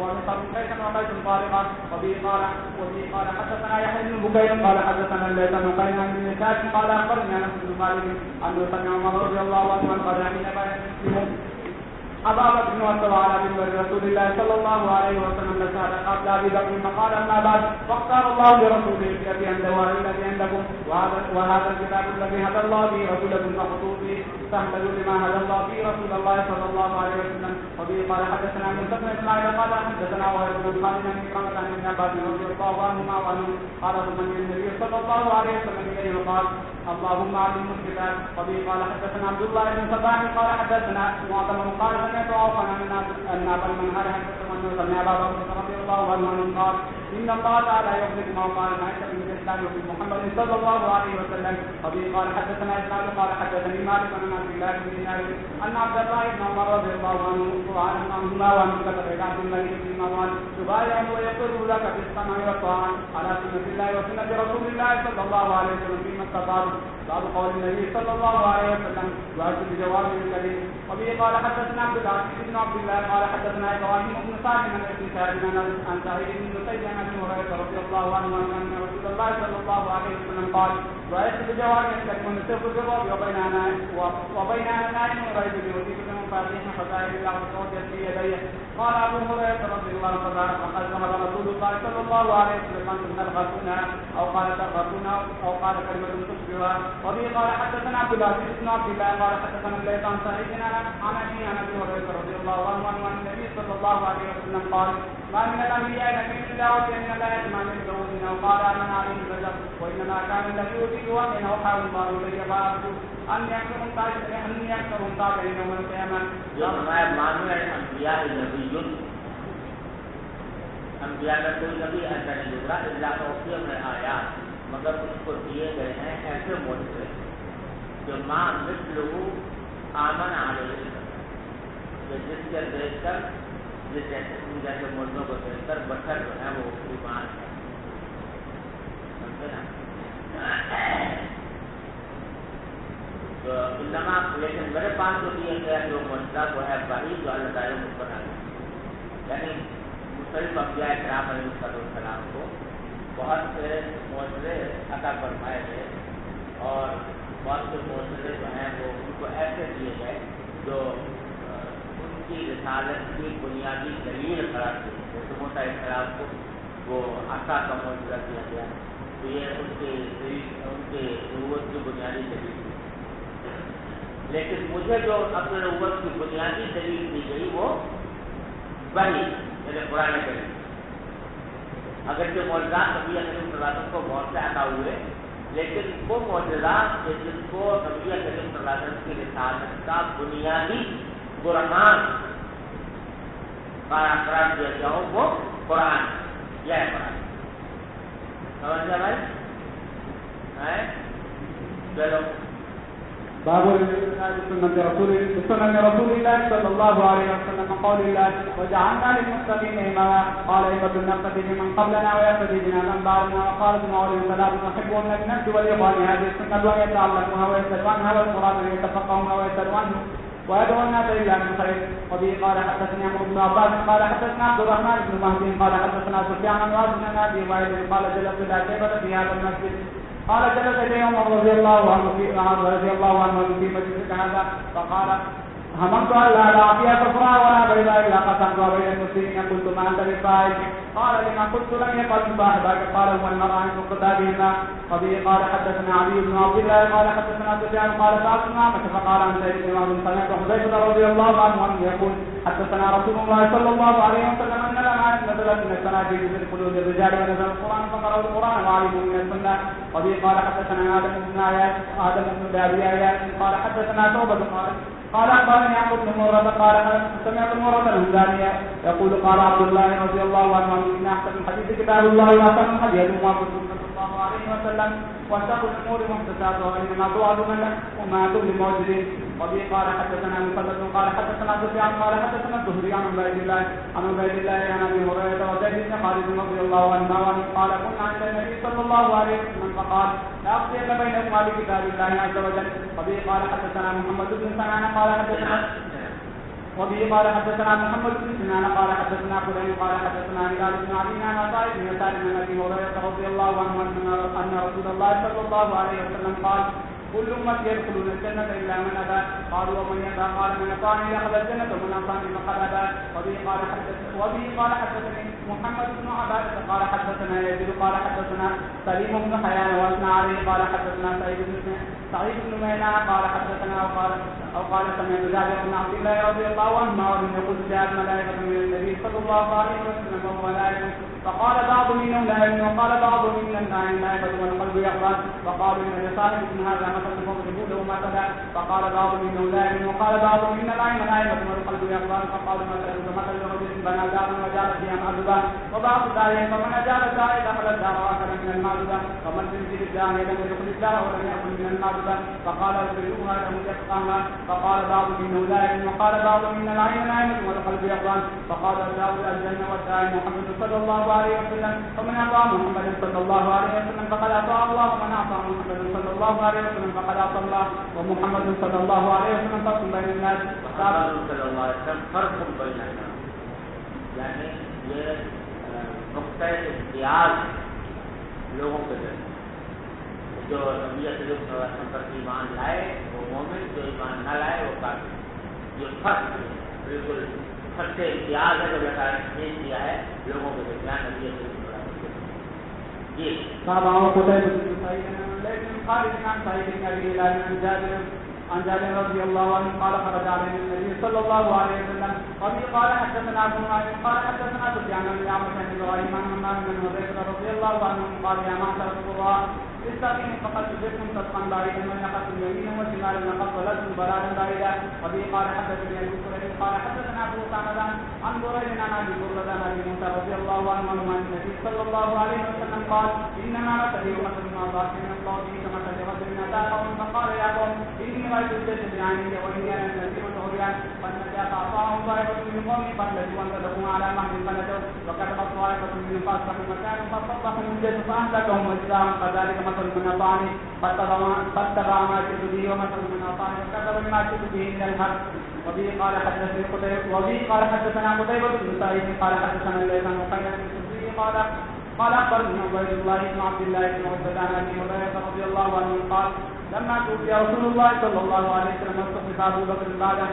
ومصر كيف وبيت طارقا. وبه قال حدثنا يحيى بن بكير قال حدثنا الليث بن قيس بن سعد قال اخبرني انس بن مالك انه سمع عمر رضي الله عنه قال حين بين المسلمون ابا بكر وصلى على منبر رسول الله صلى الله عليه وسلم لسعد قبل ابي بكر فقال اما بعد فاختار الله لرسوله الذي عنده والذي عندكم وهذا الكتاب الذي هدى الله به رسولكم فخطوه به فاهتدوا لما هدى الله به رسول الله صلى الله عليه وسلم. وبه قال حدثنا من بن اسماعيل قال حدثنا وهب بن خالد بن كرمة عن ابن عباس رضي الله عنهما وعنه قال ثم النبي صلى الله عليه وسلم اليه وقال اللهم علمه الكتاب. وبه قال حدثنا عبد الله بن صباح قال حدثنا معتمر قال سمعت عوفا ان ابا المنهر سمع ابا بكر رضي الله عنه قال ان الله تعالى يخرج ما قال ما يشاء من الاسلام وفي محمد صلى الله عليه وسلم. وبه قال حدثنا اسماعيل قال حدثني مالك عن عبد الله بن دينار ان عبد الله بن عمر رضي الله عنهما وعن كتب عبد الله بن مروان تبايع ويقر لك في السماء والطاعه على سنه الله وسنه رسول الله صلى الله عليه وسلم فيما استطاعوا. باب قول النبي صلى الله عليه وسلم واتوا بجواب الكريم. وبه قال حدثنا عبد العزيز بن عبد الله قال حدثنا ابراهيم بن سعد بن ابي سعد عن سعيد بن مسيب عن ابي هريره رضي الله عنه ان رسول الله صلى الله عليه وسلم قال رايت بجواب الكريم نصف الجواب وبين انا نائم رايت بوثيق من مفاتيح خزائن الله وصوت في يديه. قال ابو هريره رضي الله عنه وقد ذهب رسول الله صلى الله عليه وسلم ان تلغتنا او قال تلغتنا او قال كلمه تشبهها. وبه قال حدثنا عبد العزيز بن عبد الله قال حدثنا الليث عن سعيد عن ابي هريره رضي الله عنه عن النبي صلى الله عليه وسلم قال ما من الانبياء نبي الا وكان لا يسمع من دونه او قال من عليه الرجل وانما كان الذي يؤتي في وحي أوحاه الله إلي فأرجو أني أكثر تابعين يوم القيامة. جو فرمایا مانوع انبیاء نبی، انبیاء میں کوئی نبی ایسا نہیں گزرا اللہ توفیع میں آیات، مگر اس کو دیے گئے ہیں ایسے معجزے جو ماں مثلہ آمن علیہ، جس کے دیکھ کر جیسے مردوں کو دیکھ کر بشر جو ہے وہ ایمان ہے. سمجھے نا؟ تو انما لیکن میرے پاس جو دیا گیا جو معجزہ وہ ہے وحی جو اللہ تعالیٰ نے بنا دیا، یعنی مختلف انبیاء کرام علیہ السلام کو بہت سے معجزے عطا فرمائے گئے اور بہت سے معجزے جو ہیں وہ ان کو ایسے دیے گئے جو ان کی رسالت کی بنیادی دلیل قرار دی. جیسے موسیٰ علیہ السلام کو وہ عصا کا معجزہ دیا گیا تو یہ ان کے نبوت کی بنیادی دلیل تھی. لیکن مجھے جو اپنے نبوت کی بنیادی دلیل دی گئی وہ وحی یعنی قرآن کریم. اگرچہ معجزات نبی کریم صلی اللہ علیہ وسلم کو بہت سے عطا ہوئے، لیکن وہ معجزات جن کو نبی کریم صلی اللہ علیہ وسلم کی رسالت کا بنیادی برہان قرار دیا گیا ہو وہ قرآن یہ ہے. قرآن سمجھ گیا بھائی؟ چلو باب سنة رسول الله صلى الله عليه وسلم قول الله وجعلنا للمتقين إماما قال أئمة نقتدي بمن قبلنا ويقتدي بنا من بعدنا. وقال ابن عمر ثلاث نحبهم من النفس والإخوان هذه السنة وأن يتعلموها ويسألوا عنها والقرآن أن يتفقهوها ويسألوا عنه ويدعو الناس إلى من خير. وبه قال حدثني عمرو بن عباس قال حدثنا عبد الرحمن بن مهدي قال حدثنا سفيان عن وهب بن أبي وائل قال جلست إلى شيبة في هذا المسجد قال جلس إليه عمر رضي الله عنه في مجلس هذا فقال هممت أن لا أعطي كفرا ولا بيضا إلا قسمتها بين المسلمين قلت ما أنت بالفاعل قال لما قلت لم يقل صاحبك قال هو المرأة عن مقتدى. وبه قال حدثنا علي بن عبد الله قال حدثنا سفيان قال سألت عامة فقال عن سيد بن عبد سمعت حذيفة رضي الله عنه أنه يقول حدثنا رسول الله صلى الله عليه وسلم أن الآيات نزلت من السناجيل في قلوب الرجال ونزل القرآن فقرأوا القرآن وعلموا من السنة. وبه قال حدثنا آدم بن أبي آيات قال حدثنا توبة قال أخبرني عمرو بن مرة قال سمعت مرة الهمدانية يقول قال عبد الله رضي الله عنه إن أحسن الحديث كتاب الله وأحسن الحديث محمد صلى الله عليه وسلم وشر الأمور محدثاتها وإنما توعد من وما تبل المعجزين. وبه قال حدثنا مسدد قال حدثنا سفيان قال حدثنا الزهري عن عبيد الله عن أبي هريرة وزيد بن خالد رضي الله عنه قال كنا عند النبي صلى الله عليه وسلم فقال لا أخطئن بينكما بكتاب الله عز وجل. وبه قال حدثنا محمد بن سنان قال حدثنا محمد بن سنان قال حدثنا فلان قال حدثنا هلال بن عبد الله عن طائف بن يسار بن أبي هريرة رضي الله عنه أن رسول الله صلى الله عليه وسلم قال كل أمتي يدخلون الجنة إلا من أبى. قالوا ومن يأبى قال من أطاعني دخل الجنة ومن عصاني فقد أبى. وبه قال حدثني محمد بن عبادة قال حدثنا يزيد قال حدثنا سليم بن حيان وأثنى عليه قال حدثنا سعيد بن ميناء قال حدثنا أو قال سمعت جابر بن عبد الله رضي الله عنه ولم يقل جاءت ملائكة من النبي صلى الله عليه وسلم وهو نائم فقال بعض منهم نائم وقال بعض من النائم نائمة والقلب يقظان فقالوا إن لصاحب من هذا مثل فاضربوا له مثلا فقال بعض منهم نائم وقال بعض من النائم نائمة والقلب يقظان فقالوا مثل كمثل رجل بنى دارا وجعل فيها معذبا وبعض دارين فمن أجاب الداعي دخل الدار وآخر من المعذبة ومن ينزل الداعي لم يدخل الدار ولم يكن من المعذبة فقال ارجعوها له يفقهها فقال بعض منهم نائم وقال بعض من العين نائمة والقلب يقظان فقال الدار الجنة والداعي محمد صلى الله عليه وسلم ومن أطاع محمد صلى الله عليه وسلم فقد أطاع الله ومن أطاع محمد صلى الله عليه وسلم فقد أطاع الله ومحمد صلى الله عليه وسلم فرق بين الناس صلى الله عليه وسلم فرق بين الناس یعنی یہ نقطۂ امتیاز لوگوں کے ذریعے جو نبی صلی اللہ علیہ وسلم پر ایمان لائے وہ مومن، جو ایمان نہ لائے وہ کافر. یہ فرق بالکل فرق امتیاز ہے جو اللہ تعالیٰ نے پیش کیا ہے لوگوں کے درمیان نبی صلی اللہ علیہ وسلم. جی عن جابر رضي الله عنه قال خرج علينا النبي صلى الله عليه وسلم. وبه قال حدثنا ابن معين قال حدثنا سفيان بن عمرو بن ابراهيم عن حماد بن حذيفة رضي الله عنه قال يا معشر القراء استقيموا فقد تجدكم صدقا بعيدا وإن أخذتم يمينا وشمالا لقد ضللتم ضلالا بعيدا. وبه قال حدثني أبو كريم قال حدثنا أبو سعد عن بريد عن أبي بردة عن أبي موسى رضي الله عنه عن النبي صلى الله عليه وسلم قال إنما مثلي ومثل ما ضاق من قومه كمثل رجل أتى قوم فقال يا قوم إني رأيت الجيش بعيني وإني أنا النذير العريان فالنجا فأعطاهم طائفة من قومي فاهتدوا وانتدبوا على مهد فنجوا وكتبت طائفة من فأصبحوا مكانهم فصبحهم الجيش فأهلكهم وجزاهم كذلك مثل من أطاعني فاتبع ما جئت به ومثل من أطاعني وكذب بما جئت به من الحق. وبه قال حدثنا قتيبة بن سعيد قال حدثنا الليث عن مقيم بن سعيد قال أخبرني عبيد الله بن عبد الله بن عتبة عن أبي هريرة رضي الله عنه قال لما توفي رسول الله صلى الله عليه وسلم واستخلف أبو بكر بعده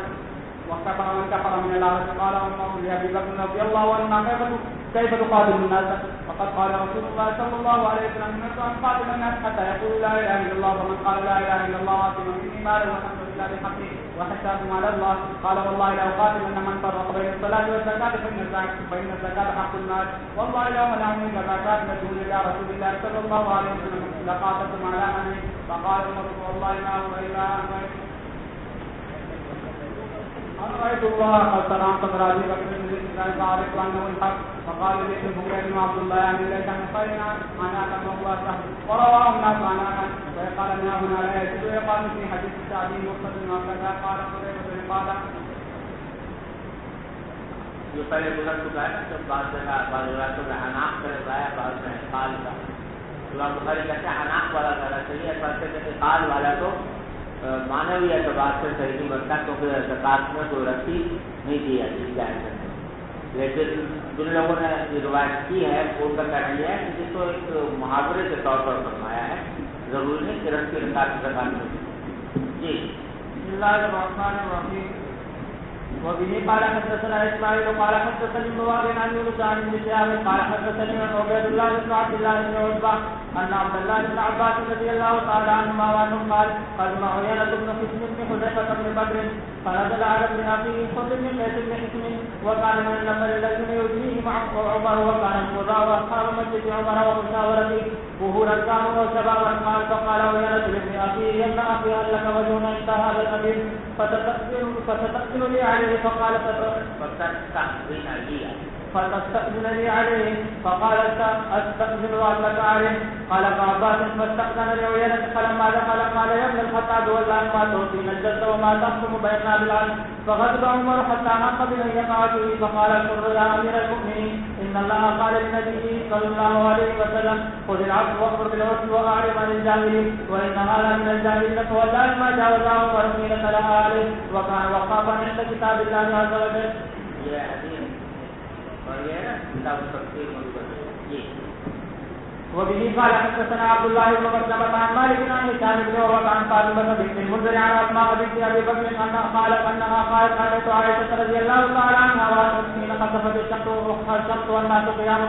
وكفر من كفر من العرب قال عمر لأبي بكر رضي الله عنه كيف تقاتل الناس؟ فقد قال رسول الله صلى الله عليه وسلم أمرت أن قاتل الناس حتى يقولوا لا إله إلا الله ومن قال لا إله إلا الله عاصما مني ماله والحمد لله بحقه وحسابهم على الله. قال والله لأقاتلن من فرق بين الصلاة والزكاة فإن الزكاة حق المال والله لو منعوني الزكاة مجهول إلى رسول الله صلى الله عليه وسلم لقاتلتم على أمري. فقال عمر والله ما هو إلا أن رأيت الله قد سلام صدر أبي بكر الإسلام فعرفت أنه الحق. فقال لي ابن بكير بن عبد الله عن ليس عن خيرنا عن أكل الله سهل ورواه الناس عن أكل ويقال أنها هنا لا يجب ويقال في حديث الشعبي مقتدى وكذا قال قتيبة قال جو پہلے گزر چکا ہے نا جب بعض جگہ بعض روایتوں میں حناق کا روایت بعض میں قال کا امام بخاری کہتے ہیں حناق والا کرنا چاہیے پڑھتے کہ قال والا تو معنوی اعتبار سے صحیح نہیں بنتا کیونکہ زکات میں کوئی رسی نہیں دی جاتی جائے. لیکن جن لوگوں نے یہ روایت کی ہے ان کا کہنا یہ ہے کہ جس کو ایک محاورے کے طور پر فرمایا ہے ضروری نہیں کہ رسی رکعت کی زکات میں. جی بسم الله الرحمن الرحيم. وبه قال حدثنا إسماعيل قال حدثني مواضع عن يونس عن ابن شهاب قال حدثني عبيد الله بن عبد الله بن عتبة أن عبد الله بن عباس رضي الله تعالى عنهما وعنهم قال قدم عيينة بن حصن بن حذيفة بن بدر فنزل على ابن أخيه حصن بن قيس بن حصن وكان من النفر الذين يؤذيه عمر وكان القضاء وأصحاب مسجد عمر ومشاورته ظهورا كانوا وشبابا قال فقال عيينة لابن أخيه يا ابن أخي هل لك وجه عند هذا الأمير فتستأذن لي عليه فقال فتستأذنني عليه فقال أستأذن لك عليه قال فعباس فاستأذن لعيينة فلما دخل قال يا ابن الخطاب والله ما تعطينا الجد وما تحكم بيننا بالعدل فغضب عمر حتى نق بأن يقع فيه فقال الحر يا أمير المؤمنين إن الله قال لنبيه صلى الله عليه وسلم خذ العفو وأمر بالعرف وأعرض عن الجاهلين وإن هذا من الجاهلين فوالله ما جاوزه عمر حين تلاها عليه وكان وقافا عند كتاب الله عز وجل. وبه قال حدثنا عبد الله بن مسلمة عن مالك عن هشام بن عروة عن فاطمة بنت المنذر عن أسماء بنت أبي بكر أنها قالت رأيت عائشة رضي الله تعالى عنها حين خسفت الشمس والناس قيام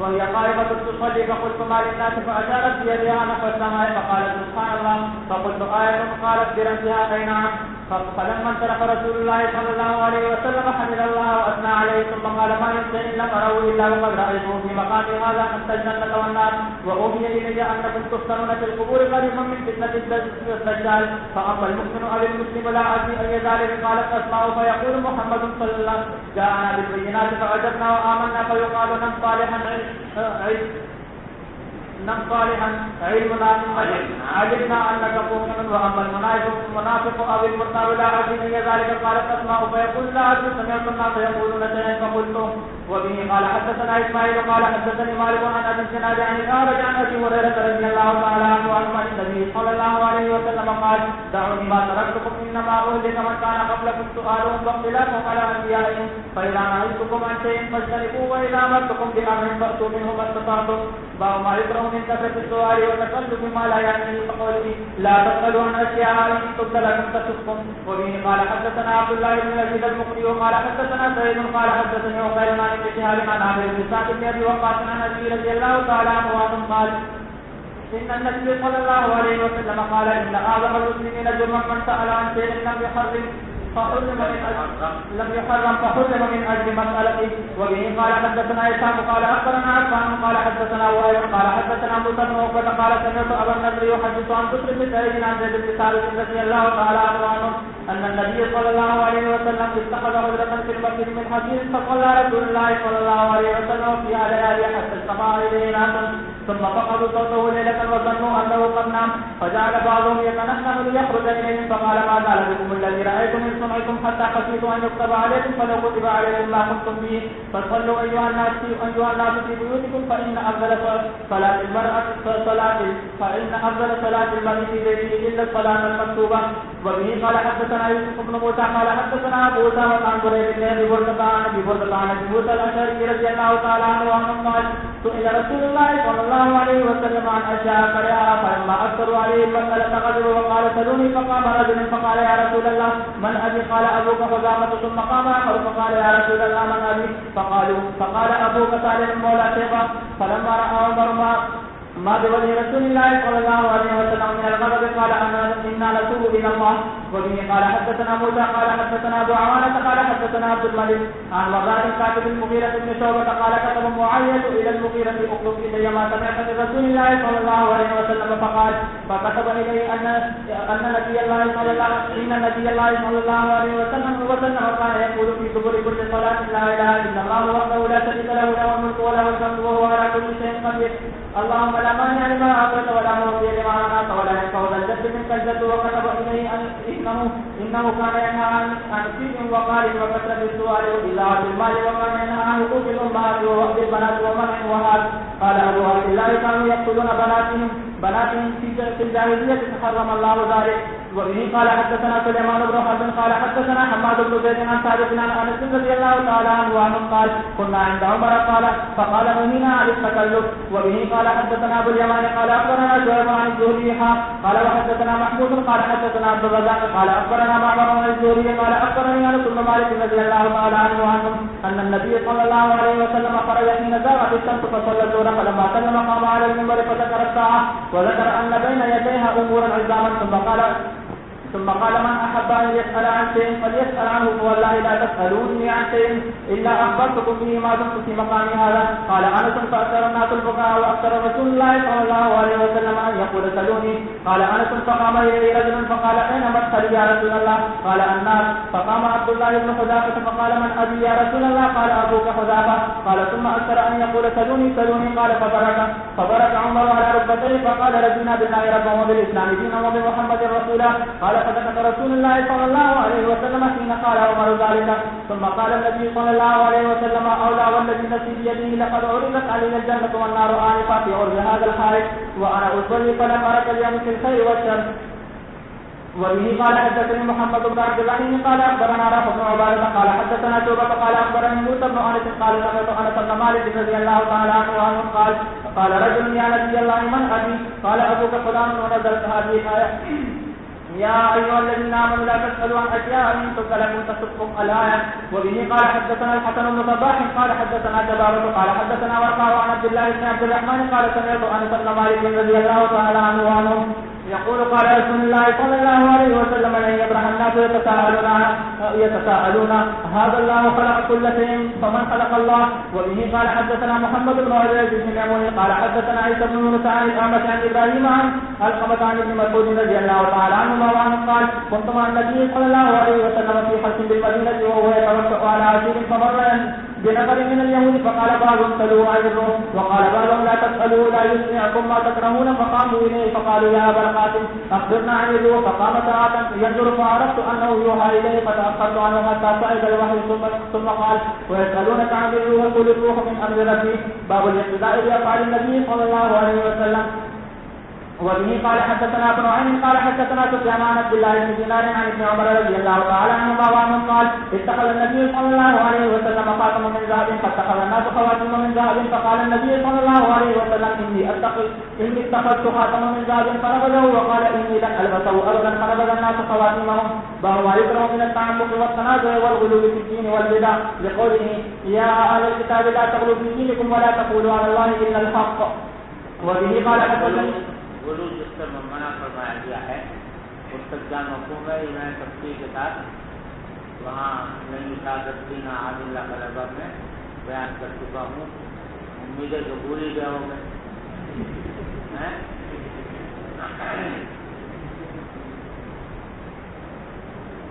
وهي قائمة تصلي فقلت ما للناس فأشارت بيدها نحو السماء فقالت سبحان الله فقلت آية قالت برمزها أي نعم. فلما انصرف رسول الله صلى الله عليه وسلم حمد الله وأثنى عليه ثم قال ما يمكن إلا أروا إلا وقد رأيته في مقام هذا حتى الجنة والنار وأوحي إلي أنكم تفتنون في القبور قريبا من فتنة الدجال فأما المؤمن أو المسلم لا أدري أي ذلك قالت أسماء فيقول محمد صلى الله عليه وسلم جاءنا بالبينات فعجبنا وآمنا فيقال نم صالحا علمنا علمنا أنك مؤمن وأما المنافق أو المرتاب لا أدري أي ذلك قالت أسماء فيقول لا أدري سمعت الناس يقولون شيئا فقلت. وبه قال حدثنا إسماعيل قال حدثني مالك عن أبي الزناد عن الأعرج عن أبي هريرة رضي الله تعالى عنه عن النبي صلى الله عليه وسلم قال دعوني ما تركتكم إنما أهلك من كان قبلكم سؤالهم واختلافهم على أنبيائهم فإذا نهيتكم عن شيء فاجتنبوه وإذا أمرتكم بأمر فأتوا منه ما استطعتم. باب ما يكره من كثرة السؤال وتكلف ما لا يعنيه فقوله لا تسألوا عن أشياء إن تبد لكم تسؤكم. وبه قال حدثنا عبد الله بن يزيد المقري وقال حدثنا سعيد قال حدثني عقيل عن ابن شهاب عن عامر بن سعد بن أبي وقاص عن أبي رضي الله تعالى عنه قال إن النبي صلى الله عليه وسلم قال إن أعظم المسلمين جرما من سأل عن شيء لم يحرم فحرم من لم يحرم فحرم من أجل مسألته. وبه قال حدثنا إسحاق قال أخبرنا عفان قال حدثنا وهيب قال حدثنا موسى بن عقبة قال سمعت أبا النضر يحدث عن بكر بن سعيد عن زيد بن ثابت رضي الله تعالى عنه أن النبي صلى الله عليه وسلم اتخذ رجلا في المسجد من حصير فصلى رسول الله صلى الله عليه وسلم فيها ليالي حتى استمع إليه ناس ثم فقدوا صوته ليلة وظنوا أنه قد نام فجعل بعضهم يتنحنح ليخرج إليهم فقال ما زال بكم الذي رأيتم من صنعكم حتى خشيت أن يكتب عليكم فلو كتب عليكم ما كنتم فيه فصلوا أيها الناس في بيوتكم فإن أفضل صلاة المرأة في بيته إلا الصلاة المكتوبة. وبه قال حدثنا يوسف بن موسى قال حدثنا أبو أسامة عن بريد بن أبي بردة عن أبي موسى الأشعري رضي الله تعالى عنه قال سئل رسول الله صلى الله عليه وسلم عن أشياء كرهها فلما أكثروا عليه المسألة غضبوا وقال سلوني فقام رجل فقال يا رسول الله من أبي قال أبوك خزامة ثم قام آخر فقال يا رسول الله من أبي فقال أبوك سالم مولى شيبة فلما رأى عمر ما بوجه رسول الله صلى الله عليه وسلم من الغضب قال إنا نتوب إلى الله. وبه قال حدثنا موسى قال حدثنا أبو عوانة قال حدثنا عبد الملك عن مرات كاتب المغيرة بن شعبة قال كتب معاوية إلى المغيرة اكتب إلي ما سمعت من رسول الله صلى الله عليه وسلم فكتب إليه أن النبي الله صلى الله عليه وسلم كان يقول في دبر كل صلاة لا إله إلا الله وحده لا شريك له له الملك وله الحمد وهو على كل شيء قدير. اللهم لا مانع لما أعطيت ولا معطي لما منعت ولا ينفع ذا الجد منك الجد. وكتب إليه إنه كان ينهى عن سيء وقال وكثرة السؤال وإذاعة المال وكان ينهى عن حقوق الأمهات ووأد البنات ومنع وهات. قال أبو عبد الله كانوا يقتلون بناتهم في الجاهلية فحرم الله ذلك. وبه قال حدثنا سليمان بن حرب قال حدثنا حماد بن زيد عن ثابت عن انس رضي الله تعالى عنه قال كنا عند عمر فقال نهينا عن التكلف. وبه قال حدثنا ابو اليمان قال اخبرنا شعيب عن الزهري قال وحدثنا محمود قال حدثنا عبد الرزاق قال اخبرنا معمر عن الزهري قال اخبرني انس بن مالك رضي الله تعالى عنه ان النبي صلى الله عليه وسلم خرج حين زاغت الشمس فصلى الظهر فلما سلم قام على المنبر فذكر الساعه وذكر ان بين يديها امورا عظاما ثم قال من أحب أن يسأل عن شيء فليسأل عنه فوالله لا تسألوني عن شيء إلا أخبرتكم به ما دمت في مقام هذا. قال أنس فأكثر الناس البكاء وأكثر رسول الله صلى الله عليه وسلم أن يقول سلوني. قال أنس فقام إليه رجل فقال أين مدخلي يا رسول الله؟ قال الناس. فقام عبد الله بن حذافة فقال من أبي يا رسول الله؟ قال أبوك حذافة. قال ثم أكثر أن يقول سلوني قال فبرك عمر على ركبتيه فقال رضينا بالله ربا وبالإسلام دينا وبمحمد رسولا. قال فسكت رسول الله صلى الله عليه وسلم حين قال عمر ذلك. ثم قال النبي صلى الله عليه وسلم أولى والذي نفسي بيده لقد عرضت علي الجنة والنار آنفا في عرض هذا الحارث وأنا أصلي فلم أرك اليوم في الخير والشر. وبه قال حدثني محمد بن عبد الرحيم قال اخبرنا رافع بن عباده قال حدثنا شعبة قال اخبرني موسى بن انس قال سمعت انس بن مالك رضي الله تعالى عنه قال رجل يا نبي الله من ابي؟ قال ابوك فلان. ونزلت هذه الايه يا أيها الذين آمنوا لا تسألوا عن أشياء إن تبد لكم تسؤكم الآية. وبه قال حدثنا الحسن بن صباح قال حدثنا جبابة قال حدثنا ورقاء عن عبد الله بن عبد الرحمن قال سمعت أنس بن مالك رضي الله تعالى عنه يقول قال رسول الله صلى الله عليه وسلم لن يبرح الناس يتساءلون هذا الله خلق كل شيء فمن خلق الله. وبه قال حدثنا محمد بن عبيد بن ميمون قال حدثنا عيسى بن يونس عن الأعمش عن إبراهيم عن القمة عن ابن مسعود رضي الله تعالى عنه قال كنت مع النبي صلى الله عليه وسلم في حلق بالمدينة وهو يتوكأ على عشير فمر بنفر من اليهود فقال بعضهم سلوا عن الروح وقال بعضهم لا تسألوا لا يسمعكم ما تكرهون فقاموا إليه فقالوا يا أبا القاسم أخبرنا عن الروح. فقام ساعة ينظر فعرفت أنه يوحى إليه فتأخرت عنه حتى صعد الوحي ثم قال ويسألونك عن الروح قل الروح من أمر ربي. باب الاقتداء بأفعال النبي صلى الله عليه وسلم. وبه قال حدثنا ابن عين قال حدثنا سفيان عن عبد الله بن دينار عن ابن عمر رضي الله تعالى عنهما قال اتخذ النبي صلى الله عليه وسلم خاتما من ذهب فاتخذ الناس خواتم من ذهب فقال النبي صلى الله عليه وسلم اني اتخذت خاتما من ذهب فنبذه وقال اني لن البسه ابدا فنبذ الناس خواتمهم. باب ما يكره من التعمق والتنازع والغلو في الدين والبدع لقوله يا اهل الكتاب لا تغلوا في دينكم ولا تقولوا على الله الا الحق. وبه قال حدثنا غلو جس پر منع فرمایا گیا ہے اس کا کیا مفہوم ہے؟ انہیں تفصیل کے ساتھ وہاں نہیں سادتی نہ عادل غلبہ میں بیان کر چکا ہوں. امید ہے کہ بھول ہی گئے ہو گئے.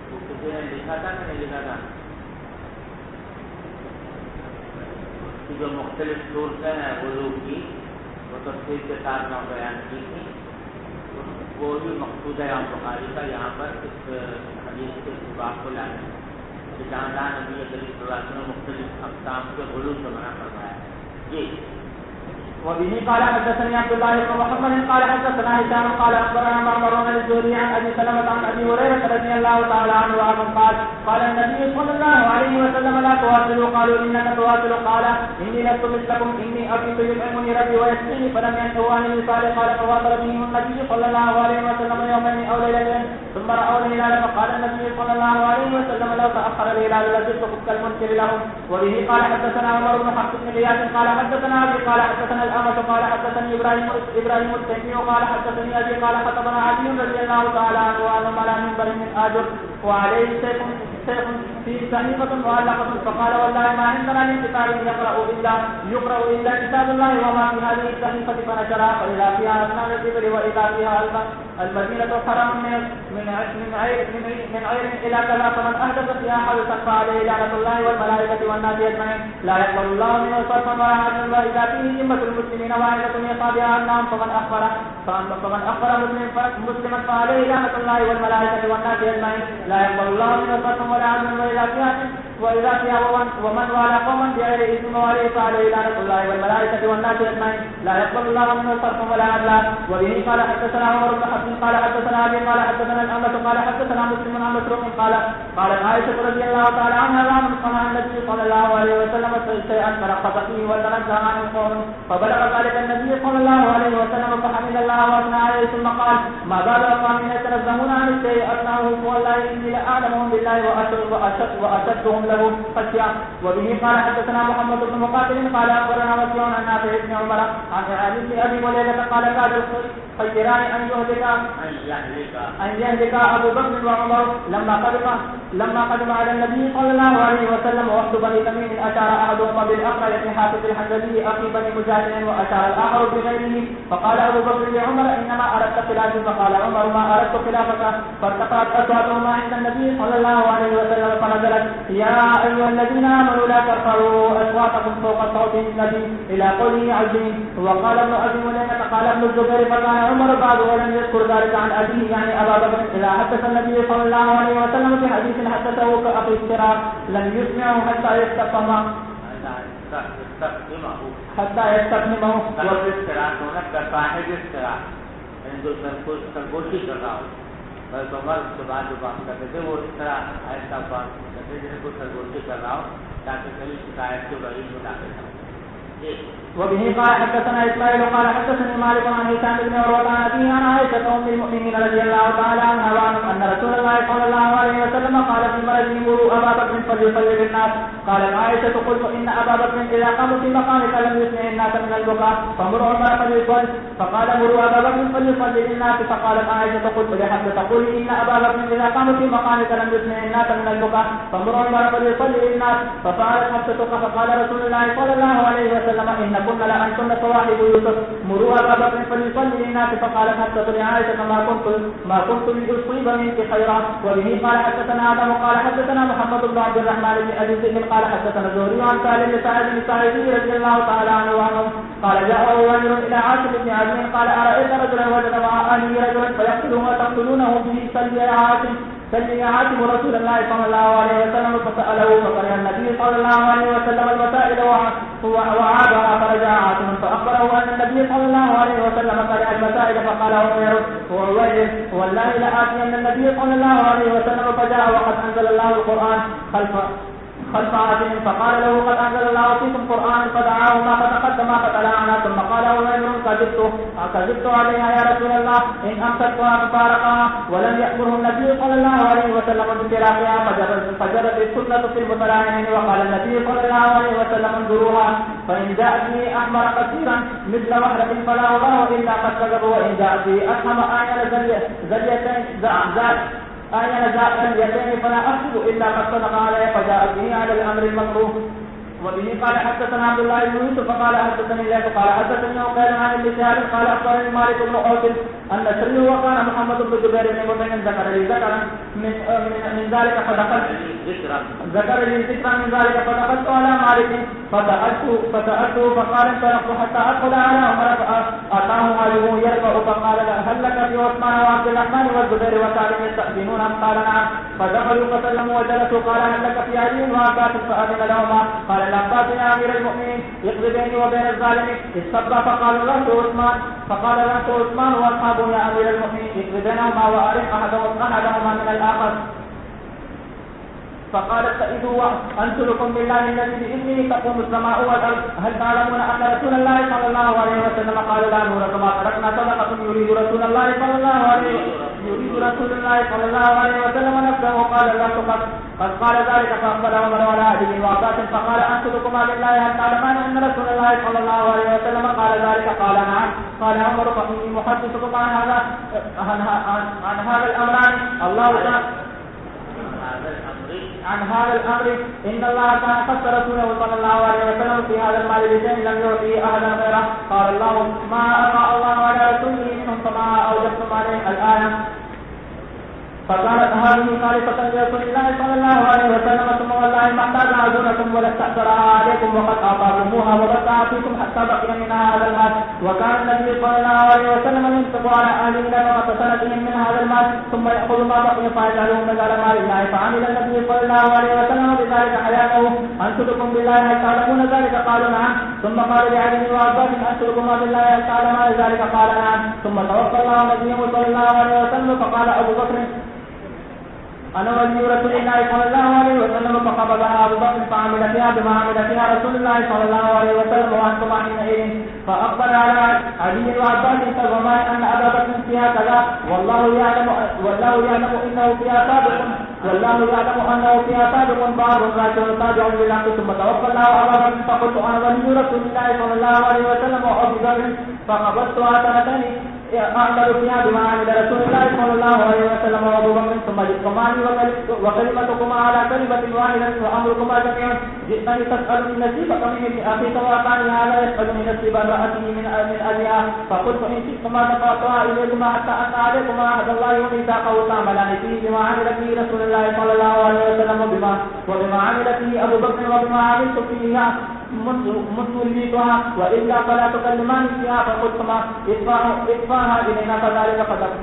تو کسی نے لکھا تھا کہ نہیں لکھا تھا کہ جو مختلف صورتیں ہیں وضو کی وہ تفصیل کے ساتھ میں بیان کی تھی. وہ بھی مقصود ہے امام بخاری کا یہاں پر اس حدیث کے باب کو لانے کہ جہاں جہاں نبی کریم صلی اللہ علیہ وسلم نے مختلف اقسام کے غلو سے منع فرمایا ہے. جی. وبه قال حدثني عبد الله بن محمد قال حدثنا هشام قال اخبرنا معمر عن الزهري عن ابي سلمة عن ابي هريرة رضي الله تعالى عنه قال قال النبي صلى الله عليه وسلم لا تواصلوا. قالوا انك تواصل. قال اني لست مثلكم اني ابيت يطعمني ربي ويسقيني فلم ينتهوا عن الوصال. قال فواصل بهم النبي صلى الله عليه وسلم يومين او ليلتين ثم راوا الهلال فقال النبي صلى الله عليه وسلم لو تاخر الهلال لزدتكم كالمنكر لهم. وبه قال حدثنا عمر بن حفص بن غياث قال حدثنا ابي قال حدثنا الأمة قال حدثني إبراهيم التيمي قال حدثني أبي قال خطبنا علي رضي الله تعالى عنه وأنا على منبر من آجر وعليه سيف في صحيفة معلقة فقال والله ما عندنا من كتاب يقرأ إلا كتاب الله وما في هذه الصحيفة فنشرها فإذا فيها أسنان الإبل وإذا فيها المدينة حرم من عير إلى كذا فمن أحدث فيها حدثا فعليه لعنة الله والملائكة والناس أجمعين لا يقبل الله منه صرفا ولا عدلا وإذا فيه ذمة المسلمين واحدة يصابها النام فمن أخبر مسلما فعليه لعنة الله والملائكة والناس أجمعين لا يقبل الله منه صرفا ولا عدلا وإذا فيها ومن والى قوما بغير إثم وعليه فعليه لعنة الله والملائكة والناس أجمعين لا يقبل الله منه صرفا ولا عدلا. وبه قال حدثنا عمر بن حفص قال حدثنا أبي قال حدثنا الأمة قال حدثنا مسلم عن مسروق قالت عائشة رضي الله تعالى عنها لما صنع النبي صلى الله عليه وسلم شيئا فرقص فيه وتنزع عن القوم فبلغ ذلك النبي صلى الله عليه وسلم فحمد الله واثنى عليه ثم قال ما بال أقوام يتنزهون عن الشيء أثناه والله إني لأعلمهم بالله وأشدهم له خشية. وبه قال حدثنا محمد بن مقاتل قال أخبرنا وكيع عن نافع بن عمر عن علي بن أبي وليدة قال كاد الخيران أن يهلك أبو بكر وعمر لما قدم على النبي صلى الله عليه وسلم وفد بني تميم أشار أحدهما بالأخرى حافظ الحنظلي أخي بني مجاهد وأشار الآخر بغيره فقال أبو بكر لعمر إنما أردت خلافي فقال عمر ما أردت خلافك فارتفعت أصواتهما عند النبي صلى الله عليه وسلم فنزلت يا أيها الذين آمنوا لا ترفعوا أصواتكم فوق صوت النبي إلى قوله عظيم. وقال ابن أبي مليكة قال ابن الزبير فكان عمر بعد ولم يذكر ذلك عن أبيه يعني أبا بكر إذا حدث النبي صلى الله عليه وسلم في حديث حدثه كأخي الشراك لم يسمعه حتى يستفهمه سرگوشی کر رہا ہوں بس عمر اس کے بعد جو بات کرتے تھے وہ اس طرح ایسا بات کرتے تھے جن کو سرگوشی کر رہا ہوں تاکہ کئی شکایت کے بعد میں داخل ہوں. وبه قال حدثنا إسماعيل قال حدثني مالك عن هشام بن عروة عن أبيه عن عائشة أم المؤمنين رضي الله تعالى عنها أن رسول الله صلى الله عليه وسلم قال في مرضه مروا أبا بكر فليصلي بالناس. قالت عائشة قلت إن أبا بكر إذا قام في مقامك لم يسمع الناس من البكاء فمر عمر فليصلي. فقال مروا أبا بكر فليصلي بالناس. فقالت عائشة قلت لحفصة تقولي إن أبا بكر إذا قام في مقامك لم يسمع الناس من البكاء فمر عمر فليصلي بالناس. فقالت حفصة فقال رسول الله صلى الله عليه وسلم إن كنا لأنتن صواحب يوسف مروا أبا بكر فليصلي للناس. فقالت حفصة لعائشة ما كنت لأصيب منك خيرا. وبه قال حدثنا آدم قال حدثنا محمد بن عبد الرحمن بن أبي ذئب قال حدثنا الزهري عن سالم بن سعد بن سعيد رضي الله تعالى عنه قال جاء رجل إلى عاصم بن عدي قال أرأيت رجلا وجد مع أهله رجلا فيقتله وتقتلونه به سلي يا عاصم رسول الله صلى الله عليه وسلم فسأله فقال النبي صلى الله عليه وسلم المسائل وعابها فرجع عاصم فأخبره أن النبي صلى الله عليه وسلم قرأ المسائل فقال عمر والله لآتين النبي صلى الله عليه وسلم فجاء وقد أنزل الله القرآن خلف عاصم فقال له قد أنزل الله فيكم قرآن فدعاه ما فتقدم فتلعنا ثم قال عمر كذبت عليها يا رسول الله إن أمسكتها ففارقها ولم يأمره النبي صلى الله عليه وسلم بفراقها فجرت السنة في المتلاعنين. وقال النبي صلى الله عليه وسلم انظروها فإن جاءت به أحمر كثيرا مثل وحدة فلا الله إلا قد كذب وإن جاءت به أحمر آية أن اليتين فلا أحسب إلا قد صدق عليه فجاء به على الأمر المكروه. وبه قال حدثنا عبد الله بن يوسف قال حدثني الله قال حدثني وقال عن ابن شهاب قال اخبرني مالك بن اوس ان سري وكان محمد بن جبير بن مطعم ذكر لي ذكرا من ذلك فدخلت ذكر لي ذكرا من ذلك فدخلت على مالك فسالته فقال انطلقت حتى ادخل على عمر فاتاه ماله يرفع فقال هل لك في عثمان وعبد الرحمن والزبير وسالم يستاذنون قال نعم فدخلوا فسلموا وجلسوا قال هل لك في علي وعباس فاذن لهما قال العباس يا امير المؤمنين اقضي بيني وبين الظالم استبى فقال رحت عثمان واصحابه يا امير المؤمنين اقضي بينهما وارح احدهما من الاخر فقال استئذوا انشدكم بالله الذي باذنه تقوم السماء والارض هل تعلمون ان رسول الله صلى الله عليه وسلم قال لا نور كما تركنا صدقه يريد رسول الله صلى الله عليه وسلم نفسه قال لا تقص قد قال ذلك فاقبل عمر ولا علي وعباس فقال انشدكما بالله هل تعلمان ان رسول الله صلى الله عليه وسلم قال ذلك قال نعم قال عمر فاني محدثكم عن هذا الامران الله تعالى عن هذا الامر ان الله كان قصد رسوله صلى الله عليه وسلم في هذا المال بشيء لم يعطيه احدا غيره قال الله ما افاء الله على رسوله منهم فما اوجبتم عليه الايه فكانت هذه خالصة لرسول الله صلى الله عليه وسلم ثم والله ما احتاج عذركم ولا استأثرها عليكم وقد أعطاكموها وبقى فيكم حتى بقي منها هذا المال وكان النبي صلى الله عليه وسلم ينفق على أهله نفقة سنتهم من هذا المال ثم يأخذ ما بقي فيجعله مجال مال الله فعمل النبي صلى الله عليه وسلم بذلك حياته أنشدكم بالله هل تعلمون ذلك قالوا نعم ثم قال لعلي وعباس أنشدكم بالله هل تعلمون ذلك قال نعم ثم توفى الله نبيه صلى الله عليه وسلم فقال أبو بكر أنا ولي رسول الله صلى الله عليه وسلم فقبضها أبو بكر فعمل فيها بما عمل فيها رسول الله صلى الله عليه وسلم وأنتم حينئذ فأقبل على علي وعباس فظنن أن أبا بكر فيها كذا والله يعلم أنه فيها صادق بار راجع تابع لله ثم توفى الله أبا بكر فقلت أنا ولي رسول الله صلى الله عليه وسلم وأبو بكر فقبضتها سنتين أعمل فيها بما عمل رسول الله صلى الله عليه وسلم وأبو بكر ثم جئتماني وكلمتكما على كلمة واحدة وأمركما جميع جئتني تسألني نصيبك من ابن أخيك وأعطاني هذا يسألني نصيب امرأته من أبيها فقلت إن شئتما تقاطعا إليكما حتى أتى عليكما عهد الله وميثاقه تعملان فيه بما عمل فيه رسول الله صلى الله عليه وسلم وبما عمل فيه أبو بكر وبما عملت فيها منذ وليتها وإلا فلا تكلمان فيها فقلتما ادفعها إلينا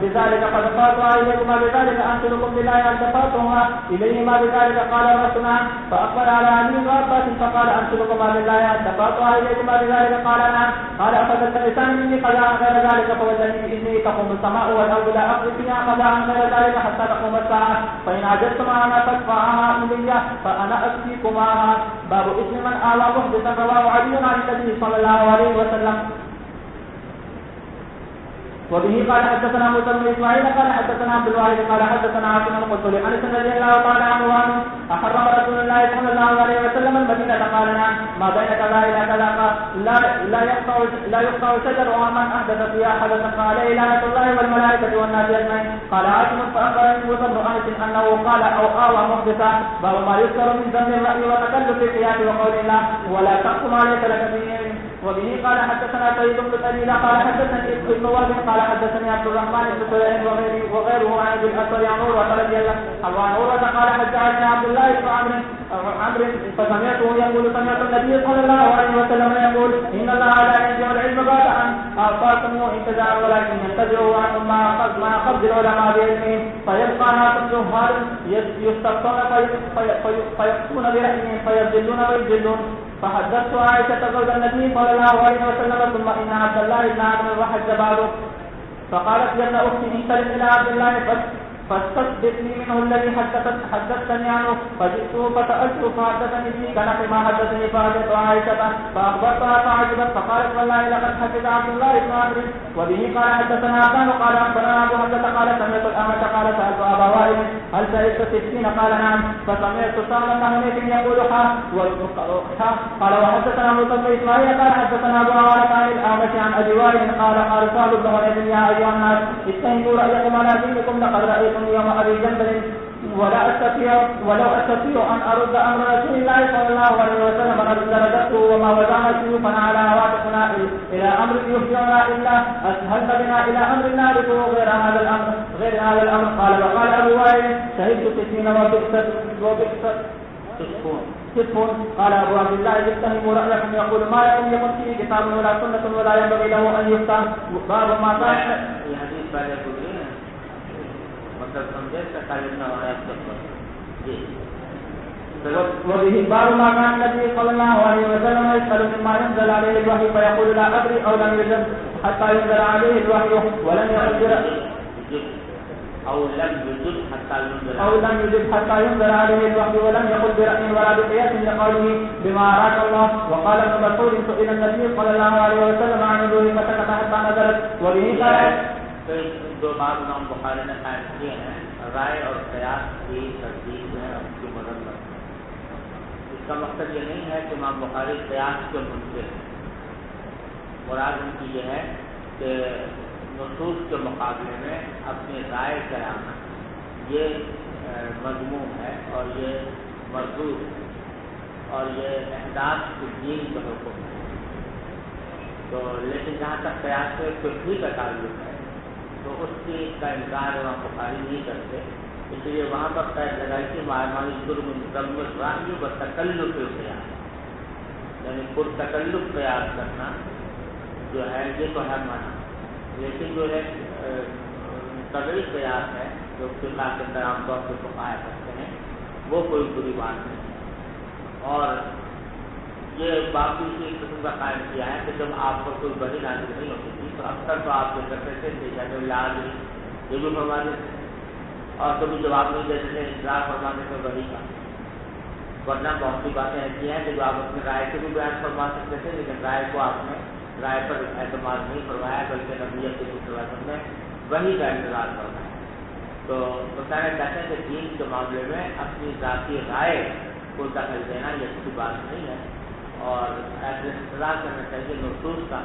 بذلك قد دفعتها إليكما بذلك أنشدكم بالله أن دفعتها إليهما بذلك قال رسولنا فأقبل على علي وعباس فقال أنشدكما بالله أن دفعتها إليكما بذلك قال نعم قال أفتلتمسان مني قضاء غير ذلك فوالذي بإذنه تقوم السماء والأرض لا أقضي فيها قضاء غير ذلك حتى تقوم الساعة فإن عجزتما أنا فادفعها إلي فأنا أكفيكماها باب اسم من آوى محدثا رواه علي عن النبي صلى الله عليه وسلم. وبه قال حدثنا موسى بن اسماعيل قال حدثنا عبد الواحد قال حدثنا عاصم قلت لانس رضي الله تعالى عنه احرم رسول الله صلى الله عليه وسلم المدينه قال نعم ما بين كذا الى كذا لا يقطع شجر ومن احدث فيها حدثا فعليه لعنه الله والملائكه والناس اجمعين. قال عاصم فاخبرني موسى بن انس انه قال او اوى محدثا باب ما يذكر من ذم الراي وتكلف القياس وقول الله ولا تقف ما ليس لك به. وبه قال حدثنا سيد بن طويل قال حدثني ابن وهب قال حدثني عبد الرحمن بن سليم وغيره عن ابي الاسود عن عروه رضي الله عنه عروه قال حدثني عبد الله بن عمرو فسمعته يقول سمعت النبي صلى الله عليه وسلم يقول ان الله لا ينزع العلم بعد ان اعطاكم انتزاعا ولكن ينتزعوا عنهم ما قبض العلماء بعلمهم فيبقى ناس جهال يستفتون فيقصون برايهم فيضلون ويضلون. فحدثت عائشة زوج النبي صلى الله عليه وسلم ثم إن عبد الله بن عمرو وحج بعده فقالت يا ابن أختي انطلق إلى عبد الله فاستثبتني منه الذي حدثتني عنه فجئته فسألته فحدثني فيه كنحو ما حدثني فحدثت عائشة فأخبرتها فعجبت فقالت والله لقد حفظ عبد الله بن عمرو. وبه قال حدثنا عبدان قال أخبرنا أبو حمزة قال سمعت الأعمش قال سألت أبا وائل هل شهدت 60 قال نعم فسمعت سالم بن حنيف يقول قال وحدثنا موسى بن اسماعيل قال حدثنا ابو عوانة عن الاعمش عن ابي وائل قال سالم بن حنيف يا ايها الناس استهموا رايكم على دينكم لقد رايتم يوم ابي جندل ولو استطيع ان ارد امر رسول الله صلى الله عليه وسلم لرددته وما وضعنا سيوفنا على عواتقنا الى امر يفزعنا الا اسهلنا بنا الى امر لا نعرفه غير هذا الامر قال وقال ابو وائل شهدت 60 وبئست صدق قال ابو عبد الله اتهموا رايكم يقول ما لكم يكن فيه كتاب ولا سنه ولا ينبغي له ان يفتى باب ما كان یہ حدیث پہلے گزری ہے مطلب سمجھے تکلم جی وبه باب ما كان النبي صلى الله عليه وسلم يسأل مما ينزل عليه الوحي فيقول لا أدري أو لم يجب حتى ينزل عليه الوحي ولم يقدر أو لم يجب حتى ينزل عليه الوحي ولم يقل برأي ولا بقياس لقوله بما أراك الله. وقال ابن مسعود سئل النبي صلى الله عليه وسلم عن الوحي فسكت حتى نزلت وبه قال دو بات امام بخاری نے قائم کیے ہیں رائے اور قیاس کی تصدیق ہے اور اس کی مذمت. اس کا مقصد یہ نہیں ہے کہ امام بخاری قیاس کے منکر ہیں. مراد ان کی یہ ہے کہ نصوص کے مقابلے میں اپنی رائے قیاس یہ مضمون ہے اور یہ مردود اور یہ احداث کی دین کا حکم ہے. تو لیکن جہاں تک قیاس سے فقہی کا تعلق ہے تو اس کی کا انکار امام بخاری نہیں کرتے. اس لیے وہاں پر قید لگائی کہ معماری جرم مکمل راہی و تکلف قیاس یعنی پرتکلف قیاس کرنا جو ہے یہ تو ہے معنی. لیکن جو ہے قدری قیاس ہے جو فقہ کے اندر عام طور سے فقہاء کرتے ہیں وہ کوئی بری بات نہیں. اور یہ باقی اسی قسم کا قائم کیا ہے کہ جب آپ پر کوئی وحی نازل نہیں ہوتی تھی تو اکثر تو آپ یہ کرتے تھے کہ جیسے لال یہ بھی فرما دیتے اور کبھی جواب نہیں دیتے تھے اقرار فرما دیتے وحی کا. ورنہ بہت سی باتیں ایسی ہیں کہ جو آپ اپنی رائے سے بھی بیان فرما سکتے تھے لیکن رائے کو آپ نے رائے پر اعتماد نہیں فرمایا بلکہ نبیت کے وسلم نے وحی کا انتظار فرمایا. تو پہلے کہتے ہیں کہ دین کے معاملے میں اپنی ذاتی رائے کو دخل دینا یہ اچھی بات نہیں ہے اور ایسے انتظار کرنا چاہیے نصوص کا.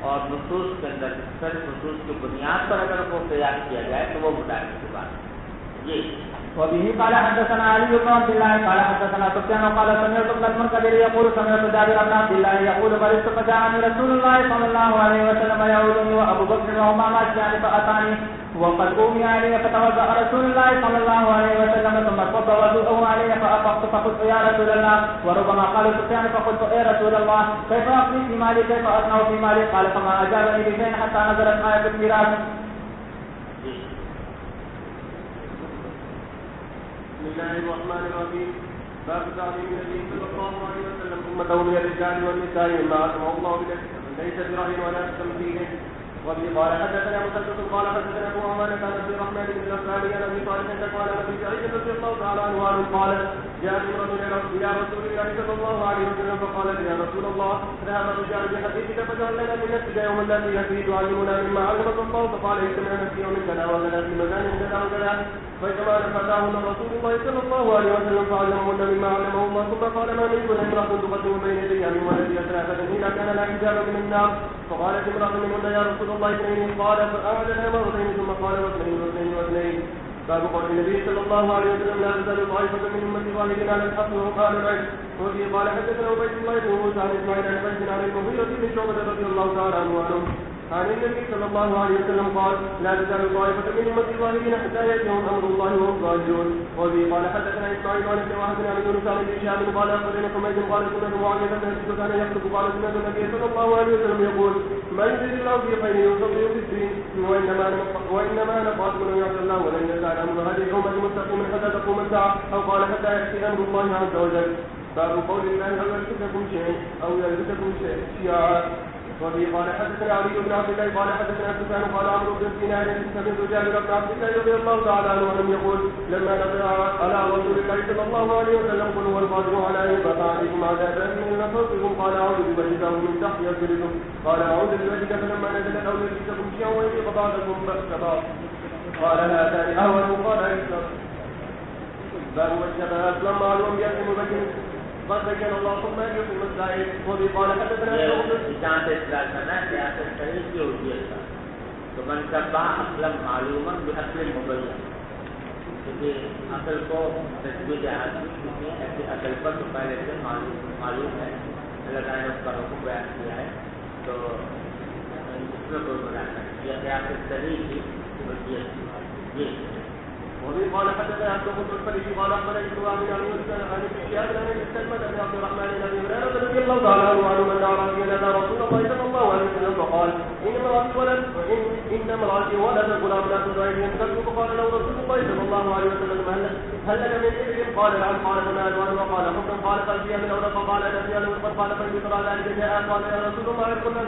اور نصوص کے اندر صرف نصوص کی بنیاد پر اگر وہ قیاس کیا جائے تو وہ مطالعے کی بات ہے. جی وبه قال حدثنا علي بن عبد الله قال حدثنا سفيان قال سمعت ابن المنكدر يقول سمعت جابر بن عبد الله يقول مرضت فجاءني رسول الله صلى الله عليه وسلم يعودني وابو بكر وهما ماشيان فاتاني وقد أغمي علي فتوضأ رسول الله صلى الله عليه وسلم ثم صب وضوءه علي فأفقت فقلت يا رسول الله وربما قال سفيان فقلت يا رسول الله كيف أقضي في مالي كيف أصنع في مالي قال فما أجابني بشيء حتى نزلت آية الميراث. بسم الله الرحمن الرحيم. باب تعليم النبي صلى الله عليه وسلم امته من الرجال والنساء مما اسمع الله به ليس برهن ولا تمثيل. وفي قال حدثنا مسدد قال حدثنا ابو عمانة عن عبد الرحمن بن الاسلام عن ابي طالب قال ابي سعيد رضي الله تعالى عنه قال جاء رجل الى رسول الله صلى الله عليه وسلم فقال يا رسول الله ذهب الرجال بحديثك فجعل لنا من نفسك يوم الذي ياتي تعلمنا مما علمك الله فقال اجتمع نفسي يوم كذا وكذا في مكان كذا وكذا فاجتمع فتاهن رسول الله صلى الله عليه وسلم فعلمهن مما علمه الله ثم قال ما منكن امرأة تقدم بين يدي من ولدي ثلاثة إذا كان لا حجاب من النار. فقالت امرأة منهن يا رسول الله اثنين قال فأعدنا مرتين ثم قال واثنين. باب قول النبي صلى الله عليه وسلم لا تزال طائفة من أمتي ظاهرين على الحق وقال العلم. وفي قال حدثنا عبيد الله بن موسى عن إسماعيل عن بن عن المغيرة بن شعبة رضي الله تعالى عنه عن النبي صلى الله عليه وسلم قال لا تزال طائفة من أمتي ظاهرين حتى يأتيهم أمر الله وهم ظاهرون. وفي قال حدثنا إسماعيل عن ابن وهب عن يونس عن ابن شهاب قال أخبرنا حميد قال سنة معاوية بن أبي سفيان يخطب قال سنة النبي صلى الله عليه وسلم يقول من يريد الله في خير يصلي في الدين وإنما نقاط من يعصي الله ولن يزال أمر هذه الأمة مستقيما حتى تقوم الساعة أو قال حتى يأتي أمر الله عز وجل. باب قول الله هل يلبسكم شيء أو يلبسكم شيعا. وفي قال حدثنا علي بن عبد الله قال حدثنا سفيان قال عمرو بن دينار سمعت جابر بن عبد الله رضي الله تعالى عنه يقول لما نزل على رسول الله صلى الله عليه وسلم قل هو القادر على ان يبقى عليكم عذابا من فوقكم قال اعوذ بوجهك من تحت يرجلكم قال اعوذ بوجهك فلما نزل او يلبسكم شيئا ويذيق بعضكم بأس بعض قال هاتان اهون قال اكثر. باب وجب أسلم مع الأنبياء مبين قد بين الله ثم يقيم السائل وبه قال حدثنا جہاں سے اطلاع کرنا ہے سیاست صحیح کی ہوتی ہے تو من شبہ اسلم معلوما بأصل مبین کیونکہ اصل کو تجوید حاصل کیونکہ ایسی اصل پر تو پہلے سے معلوم ہے اللہ تعالیٰ نے اس کا حکم بیان کیا ہے تو اس میں کوئی ملاقات نہیں یہ سیاست صحیح کی ہوتی ہے یہ وبه قال حدثنا عبد الله بن الفرج قال اخبرني ابن وهب عن يونس عن شهاب بن ابي سلمة بن عبد الرحمن بن ابي هريرة رضي الله تعالى عنه ان اعرابيا اتى رسول الله صلى الله عليه وسلم فقال ان امرأتي ولد غلام لا تزعج ينكسر فقال له رسول الله صلى الله عليه وسلم هل لك من ابل؟ قال نعم. قال فما الوان؟ وقال حكم. قال فأتيها من اولى فقال اتيها من اولى قال فإن ترى ذلك جاء قال يا رسول الله كنا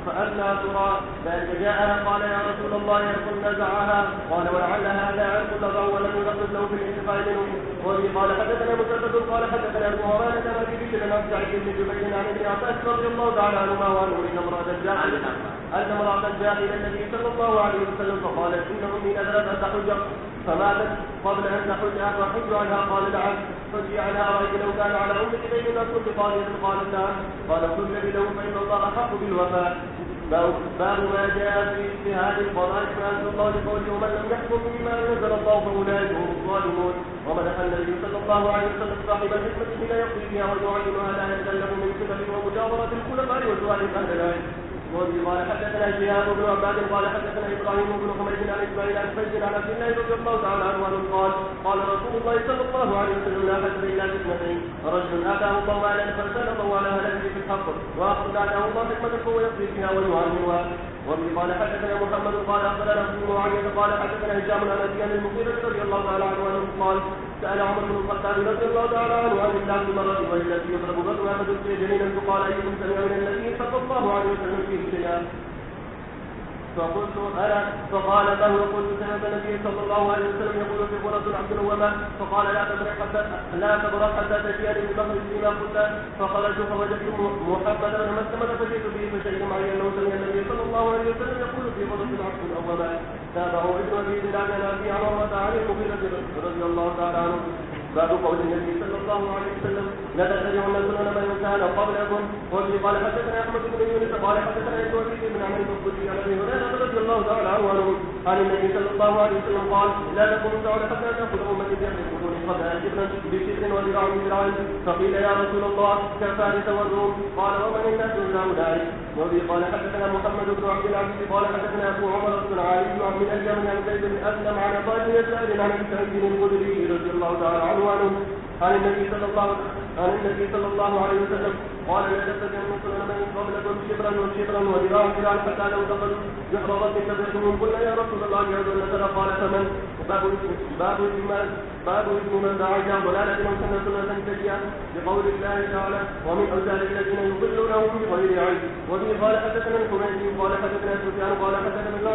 فأنا ترى ذلك جاءها قال يا رسول الله يكن نزعها قال ولعل هذا عرق نزع ولم يغفر له في الانتقال منه. وبه قال حدثنا مسدد قال حدثنا ابن هريرة عن ابي بشر عن سعيد بن جبير عن ابن عباس رضي الله تعالى عنهما وعنه ان امرأة جاء الى النبي صلى الله عليه وسلم فقالت ان امي نذرت ان تحج فماتت قبل ان تحجها فحج عنها قال نعم. فجي عنها رايت لو كان على امك دين لا كنت قاضية قالت نعم. قال كل له فان الله احق بالوفاء. باب ما جاء في اجتهاد القضاء فانزل الله لقوله ومن لم يحكم بما انزل الله فاولئك هم الظالمون. ومدح النبي صلى الله عليه وسلم صاحب الحكمة حين يقضي فيها ويعلمها لا يتكلم من سنة ومجاورة الخلفاء وسؤال اهل العلم. وبه قال حدثنا شهاب بن عباد قال حدثنا ابراهيم بن حميد عن اسماعيل عن فجر عن عبد الله رضي الله تعالى عنه قال قال رسول الله صلى الله عليه وسلم لا حسب الا باثنتين رجل اتاه الله مالا فسلطه على هلكه في الحق واخر اتاه الله حكمة فهو يقضي فيها ويعلمها. وبه قال حدثنا محمد قال اخبرنا ابن معاوية قال حدثنا هشام عن ابي عن المغيرة رضي الله تعالى عنه قال سأل عمر بن الخطاب رضي الله تعالى عنه عن الله المرة والتي يضرب بدرها فتلقي جنينا فقال ايكم سمع من النبي صلى الله عليه وسلم فيه شيئا فقلت انا فقال له قلت سمعت النبي صلى الله عليه وسلم يقول في قرة عبد وما فقال لا تبرح حتى تجيء بمخرج فيما قلت فخرجت فوجدت محمدا فمسمد فجئت به فشهد معي انه سمع النبي صلى الله عليه وسلم يقول في قرة عبد وما تابعه ابن ابي بلال عن ابي عمرة عن المغيرة رضي الله تعالى عنه. باب قول النبي صلى الله عليه وسلم لا تتبعون سنن من كان قبلكم. وبه قال حدثنا احمد بن يونس قال حدثنا ابن بن عمرو الخزي عن ابي هريره رضي الله تعالى عنه عن النبي صلى الله عليه وسلم قال لا تكون الساعه حتى تاخذ امتي بحكم قبل شبرا بشبر وذراع ذراع. فقيل يا رسول الله كفارس والروم قال ومن الناس الا اولئك. وبه قال حدثنا محمد بن عبد العزيز قال حدثنا ابو عمر بن علي وعبد الأجر عن زيد بن اسلم عن قال يسال عن سعيد بن الخدري رضي الله تعالى عنه عن النبي صلى الله عليه وسلم قال لا تتبعن سنن من قبلكم شبرا وذراعا ذراعا حتى لو دخلوا جحر رب تبعتهم قلنا يا رسول الله يعود النسل قال فمن. باب اسم من دعا الى ضلاله او سن سنه سيئه بقول الله تعالى ومن اوزار الذين يضلونهم بغير علم. وبه قال حدثنا الحميدي قال حدثنا سفيان قال حدثنا الله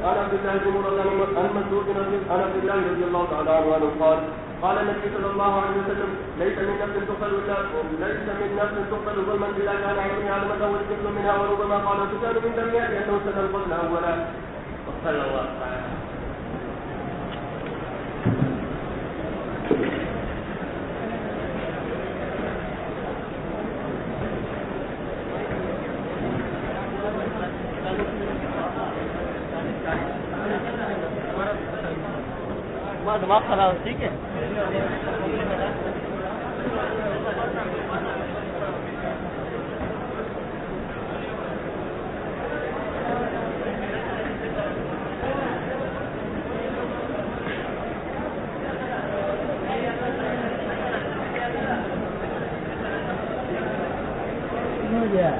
عن عبد الله بن مرة عن مسعود عن عبد الله رضي الله تعالى عنه قال النبي صلى الله عليه وسلم ليس من نفس تقتل ظلما الا كان عليه علمة والكفل منها. وربما قال سفيان من لم يأتي انه سن القتل اولا. وصلى الله تعالى دماغ خراب ٹھیک ہے. Yeah.